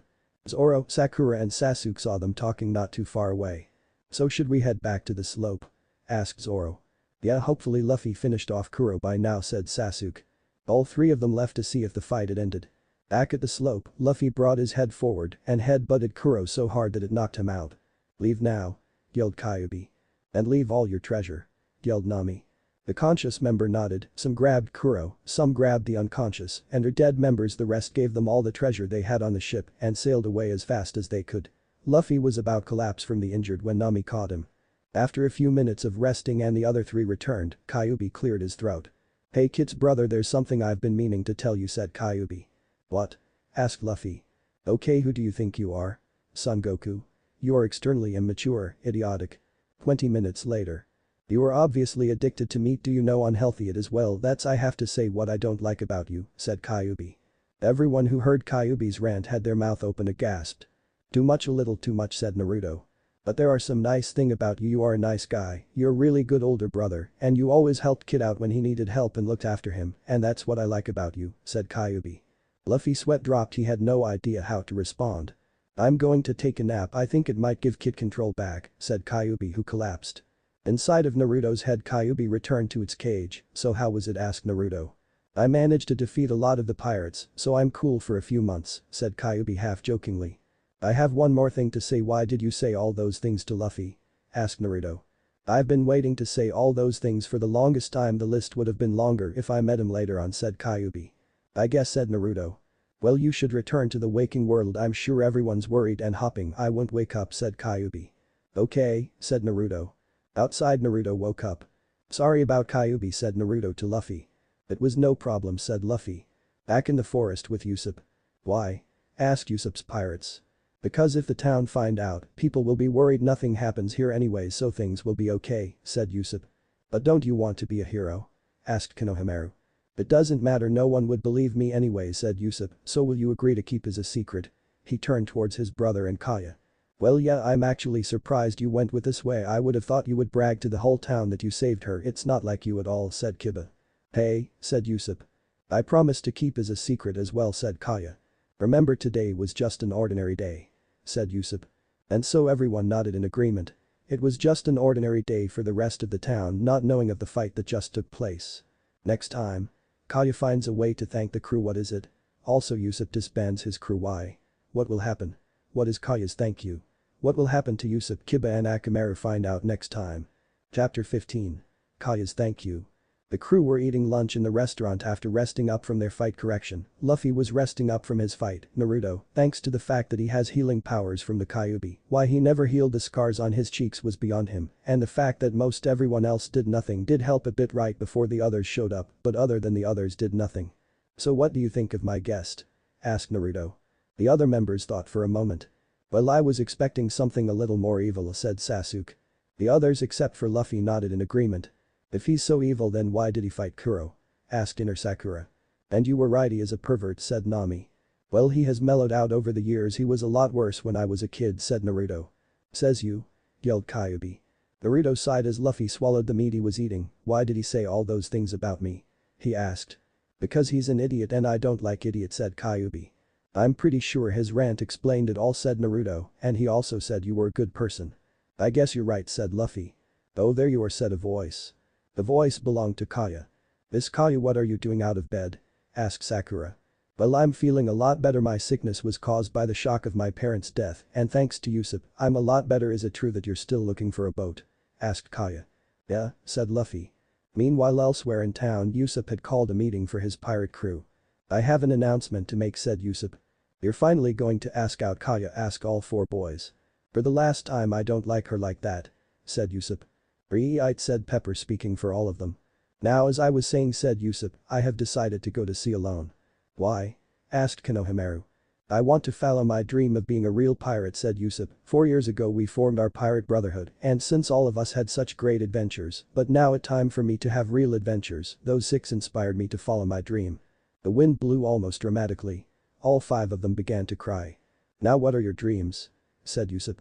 Zoro, Sakura and Sasuke saw them talking not too far away. So should we head back to the slope? Asked Zoro. Yeah, hopefully Luffy finished off Kuro by now, said Sasuke. All 3 of them left to see if the fight had ended. Back at the slope, Luffy brought his head forward and head-butted Kuro so hard that it knocked him out. Leave now, yelled Kyuubi. And leave all your treasure, yelled Nami. The conscious member nodded, some grabbed Kuro, some grabbed the unconscious and her dead members, the rest gave them all the treasure they had on the ship and sailed away as fast as they could. Luffy was about collapse from the injured when Nami caught him. After a few minutes of resting and the other three returned, Kyuubi cleared his throat. "Hey Kit's brother, there's something I've been meaning to tell you," said Kyuubi. "What?" asked Luffy. "Okay, who do you think you are? Son Goku? You are externally immature, idiotic." 20 minutes later. "You are obviously addicted to meat, do you know unhealthy it is? Well, that's I have to say what I don't like about you," said Kyuubi. Everyone who heard Kyuubi's rant had their mouth open and gasped. "Too much, a little too much," said Naruto. "But there are some nice thing about you are a nice guy, you're a really good older brother, and you always helped Kid out when he needed help and looked after him, and that's what I like about you," said Kyuubi. Luffy's sweat dropped, he had no idea how to respond. "I'm going to take a nap, I think it might give Kid control back," said Kyuubi, who collapsed. Inside of Naruto's head, Kyuubi returned to its cage. "So how was it?" asked Naruto. "I managed to defeat a lot of the pirates, so I'm cool for a few months," said Kyuubi half jokingly. "I have one more thing to say. Why did you say all those things to Luffy?" asked Naruto. "I've been waiting to say all those things for the longest time, the list would have been longer if I met him later on," said Kyuubi. "I guess," said Naruto. "Well, you should return to the waking world, I'm sure everyone's worried and hopping." "I won't wake up," said Kyuubi. "Okay," said Naruto. Outside, Naruto woke up. "Sorry about Kyuubi," said Naruto to Luffy. "It was no problem," said Luffy. "Back in the forest with Usopp." "Why?" asked Usopp's pirates. "Because if the town find out, people will be worried. Nothing happens here anyway, so things will be okay," said Usopp. "But don't you want to be a hero?" asked Konohamaru. "It doesn't matter, no one would believe me anyway," said Usopp, "so will you agree to keep as a secret?" He turned towards his brother and Kaya. "Well, yeah, I'm actually surprised you went with this way. I would have thought you would brag to the whole town that you saved her. It's not like you at all," said Kiba. "Hey," said Usopp. "I promised to keep as a secret as well," said Kaya. "Remember, today was just an ordinary day," said Usopp. And so everyone nodded in agreement. It was just an ordinary day for the rest of the town, not knowing of the fight that just took place. Next time. Kaya finds a way to thank the crew. What is it? Also, Usopp disbands his crew. Why? What will happen? What is Kaya's thank you? What will happen to Usopp, Kiba and Akamaru? Find out next time. Chapter 15. Kaya's thank you. The crew were eating lunch in the restaurant after resting up from their fight. Correction, Luffy was resting up from his fight. Naruto, thanks to the fact that he has healing powers from the Kyuubi, why he never healed the scars on his cheeks was beyond him, and the fact that most everyone else did nothing did help a bit right before the others showed up, but other than the others did nothing. "So what do you think of my guest?" asked Naruto. The other members thought for a moment. "Well, I was expecting something a little more evil," said Sasuke. The others except for Luffy nodded in agreement. "If he's so evil, then why did he fight Kuro?" asked Inner Sakura. "And you were right, he is a pervert," said Nami. "Well, he has mellowed out over the years, he was a lot worse when I was a kid," said Naruto. "Says you?" yelled Kyuubi. Naruto sighed as Luffy swallowed the meat he was eating. "Why did he say all those things about me?" he asked. "Because he's an idiot and I don't like idiots," said Kyuubi. "I'm pretty sure his rant explained it all," said Naruto, "and he also said you were a good person." "I guess you're right," said Luffy. "Oh, there you are," said a voice. The voice belonged to Kaya. "Miss Kaya, what are you doing out of bed?" asked Sakura. "Well, I'm feeling a lot better. My sickness was caused by the shock of my parents' death, and thanks to Usopp, I'm a lot better." "Is it true that you're still looking for a boat?" asked Kaya. "Yeah," said Luffy. Meanwhile, elsewhere in town, Usopp had called a meeting for his pirate crew. "I have an announcement to make," said Usopp. "You're finally going to ask out Kaya?" asked all four boys. "For the last time, I don't like her like that," said Usopp. "Right," said Pepper, speaking for all of them. "Now, as I was saying," said Usopp, "I have decided to go to sea alone." "Why?" asked Konohamaru. "I want to follow my dream of being a real pirate," said Usopp. 4 years ago we formed our pirate brotherhood, and since all of us had such great adventures, but now it's time for me to have real adventures. Those 6 inspired me to follow my dream." The wind blew almost dramatically. All 5 of them began to cry. "Now what are your dreams?" said Usopp.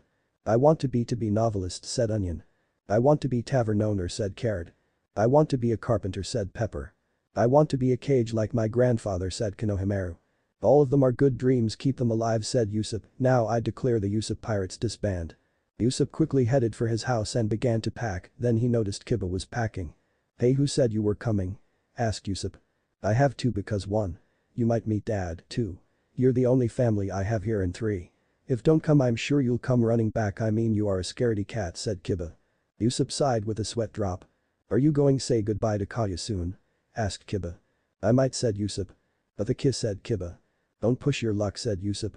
"I want to be novelist," said Onion. "I want to be tavern owner," said Carrot. "I want to be a carpenter," said Pepper. "I want to be a cage like my grandfather," said Konohamaru. "All of them are good dreams, keep them alive," said Usopp. "Now I declare the Usopp Pirates disband." Usopp quickly headed for his house and began to pack, then he noticed Kiba was packing. "Hey, who said you were coming?" asked Usopp. "I have to because 1. You might meet Dad, 2. You're the only family I have here, and 3. If don't come I'm sure you'll come running back. I mean you are a scaredy cat," said Kiba. Usopp sighed with a sweat drop. "Are you going to say goodbye to Kaya soon?" asked Kiba. "I might," said Usopp. "But the kiss," said Kiba. "Don't push your luck," said Usopp.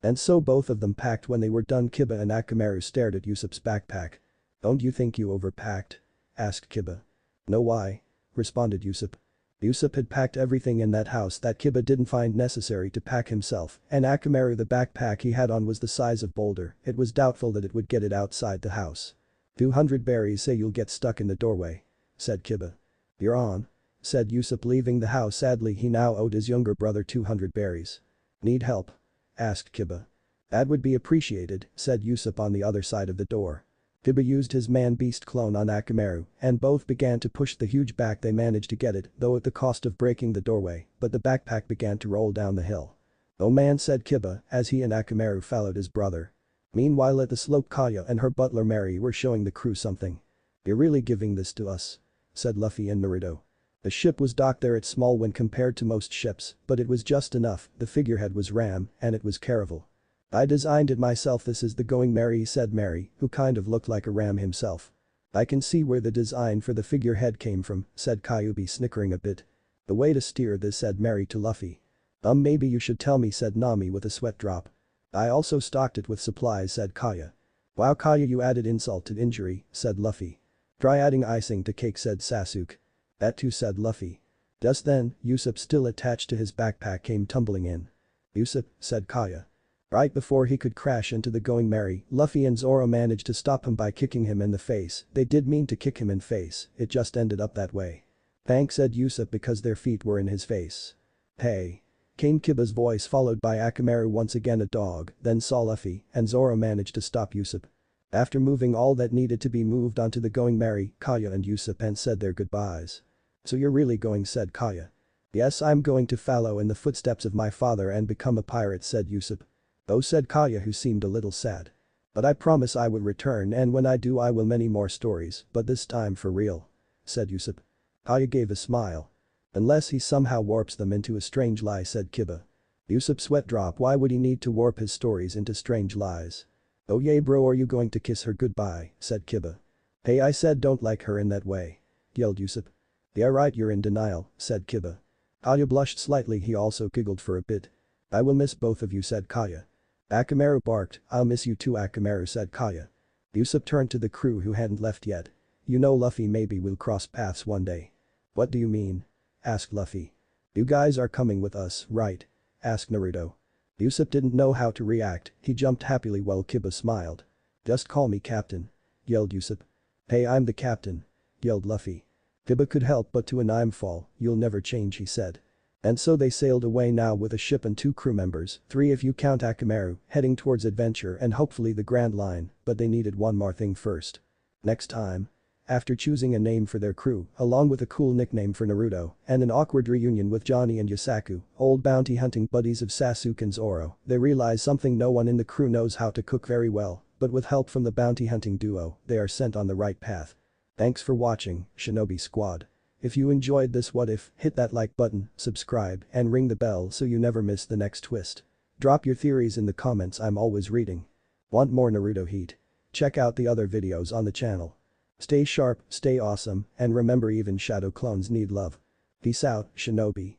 And so both of them packed. When they were done, Kiba and Akamaru stared at Yusup's backpack. "Don't you think you overpacked?" asked Kiba. "No, why?" responded Yusup. Yusup had packed everything in that house that Kiba didn't find necessary to pack himself, and Akamaru, the backpack he had on, was the size of boulder. It was doubtful that it would get it outside the house. "200 berries say you'll get stuck in the doorway," said Kiba. "You're on," said Yusup, leaving the house. Sadly, he now owed his younger brother 200 berries. "Need help?" asked Kiba. "That would be appreciated," said Yusup on the other side of the door. Kiba used his man-beast clone on Akamaru, and both began to push the huge back. They managed to get it, though at the cost of breaking the doorway, but the backpack began to roll down the hill. "Oh man," said Kiba, as he and Akamaru followed his brother. Meanwhile at the slope, Kaya and her butler Mary were showing the crew something. "You're really giving this to us?" said Luffy and Naruto. The ship was docked there. It's small when compared to most ships, but it was just enough. The figurehead was ram, and it was Caravel. "I designed it myself. This is the Going Merry," said Mary, who kind of looked like a ram himself. "I can see where the design for the figurehead came from," said Kyuubi, snickering a bit. "The way to steer this," said Mary to Luffy. Maybe you should tell me," said Nami with a sweat drop. "I also stocked it with supplies," said Kaya. "Wow, Kaya, you added insult to injury," said Luffy. "Try adding icing to cake," said Sasuke. "That too," said Luffy. Just then, Yusup, still attached to his backpack, came tumbling in. "Yusup," said Kaya. Right before he could crash into the Going Merry, Luffy and Zoro managed to stop him by kicking him in the face. They did mean to kick him in face, it just ended up that way. "Thanks," said Yusup, because their feet were in his face. "Hey!" came Kiba's voice, followed by Akamaru. Once again a dog then saw Luffy, and Zoro managed to stop Yusup. After moving all that needed to be moved onto the Going Merry, Kaya and Yusup and said their goodbyes. "So you're really going?" said Kaya. "Yes, I'm going to follow in the footsteps of my father and become a pirate," said Yusup. "Oh," said Kaya, who seemed a little sad. "But I promise I will return, and when I do I will many more stories, but this time for real," said Yusup. Kaya gave a smile. "Unless he somehow warps them into a strange lie," said Kiba. Yusup's sweat drop. Why would he need to warp his stories into strange lies? "Oh yeah bro, are you going to kiss her goodbye?" said Kiba. "Hey, I said don't like her in that way," yelled Yusup. "Yeah right, you're in denial," said Kiba. Kaya blushed slightly. He also giggled for a bit. "I will miss both of you," said Kaya. Akamaru barked. "I'll miss you too, Akamaru," said Kaya. Yusup turned to the crew who hadn't left yet. "You know Luffy, maybe we'll cross paths one day." "What do you mean?" asked Luffy. "You guys are coming with us, right?" asked Naruto. Yusup didn't know how to react. He jumped happily while Kiba smiled. "Just call me Captain," yelled Yusup. "Hey, I'm the captain," yelled Luffy. Kiba could help but to an "I'm fall, you'll never change," he said. And so they sailed away, now with a ship and 2 crew members, 3 if you count Akamaru, heading towards adventure and hopefully the Grand Line, but they needed one more thing first. Next time. After choosing a name for their crew, along with a cool nickname for Naruto, and an awkward reunion with Johnny and Yasaku, old bounty hunting buddies of Sasuke and Zoro, they realize something: no one in the crew knows how to cook very well, but with help from the bounty hunting duo, they are sent on the right path. Thanks for watching, Shinobi Squad. If you enjoyed this what if, hit that like button, subscribe, and ring the bell so you never miss the next twist. Drop your theories in the comments, I'm always reading. Want more Naruto heat? Check out the other videos on the channel. Stay sharp, stay awesome, and remember even shadow clones need love. Peace out, Shinobi.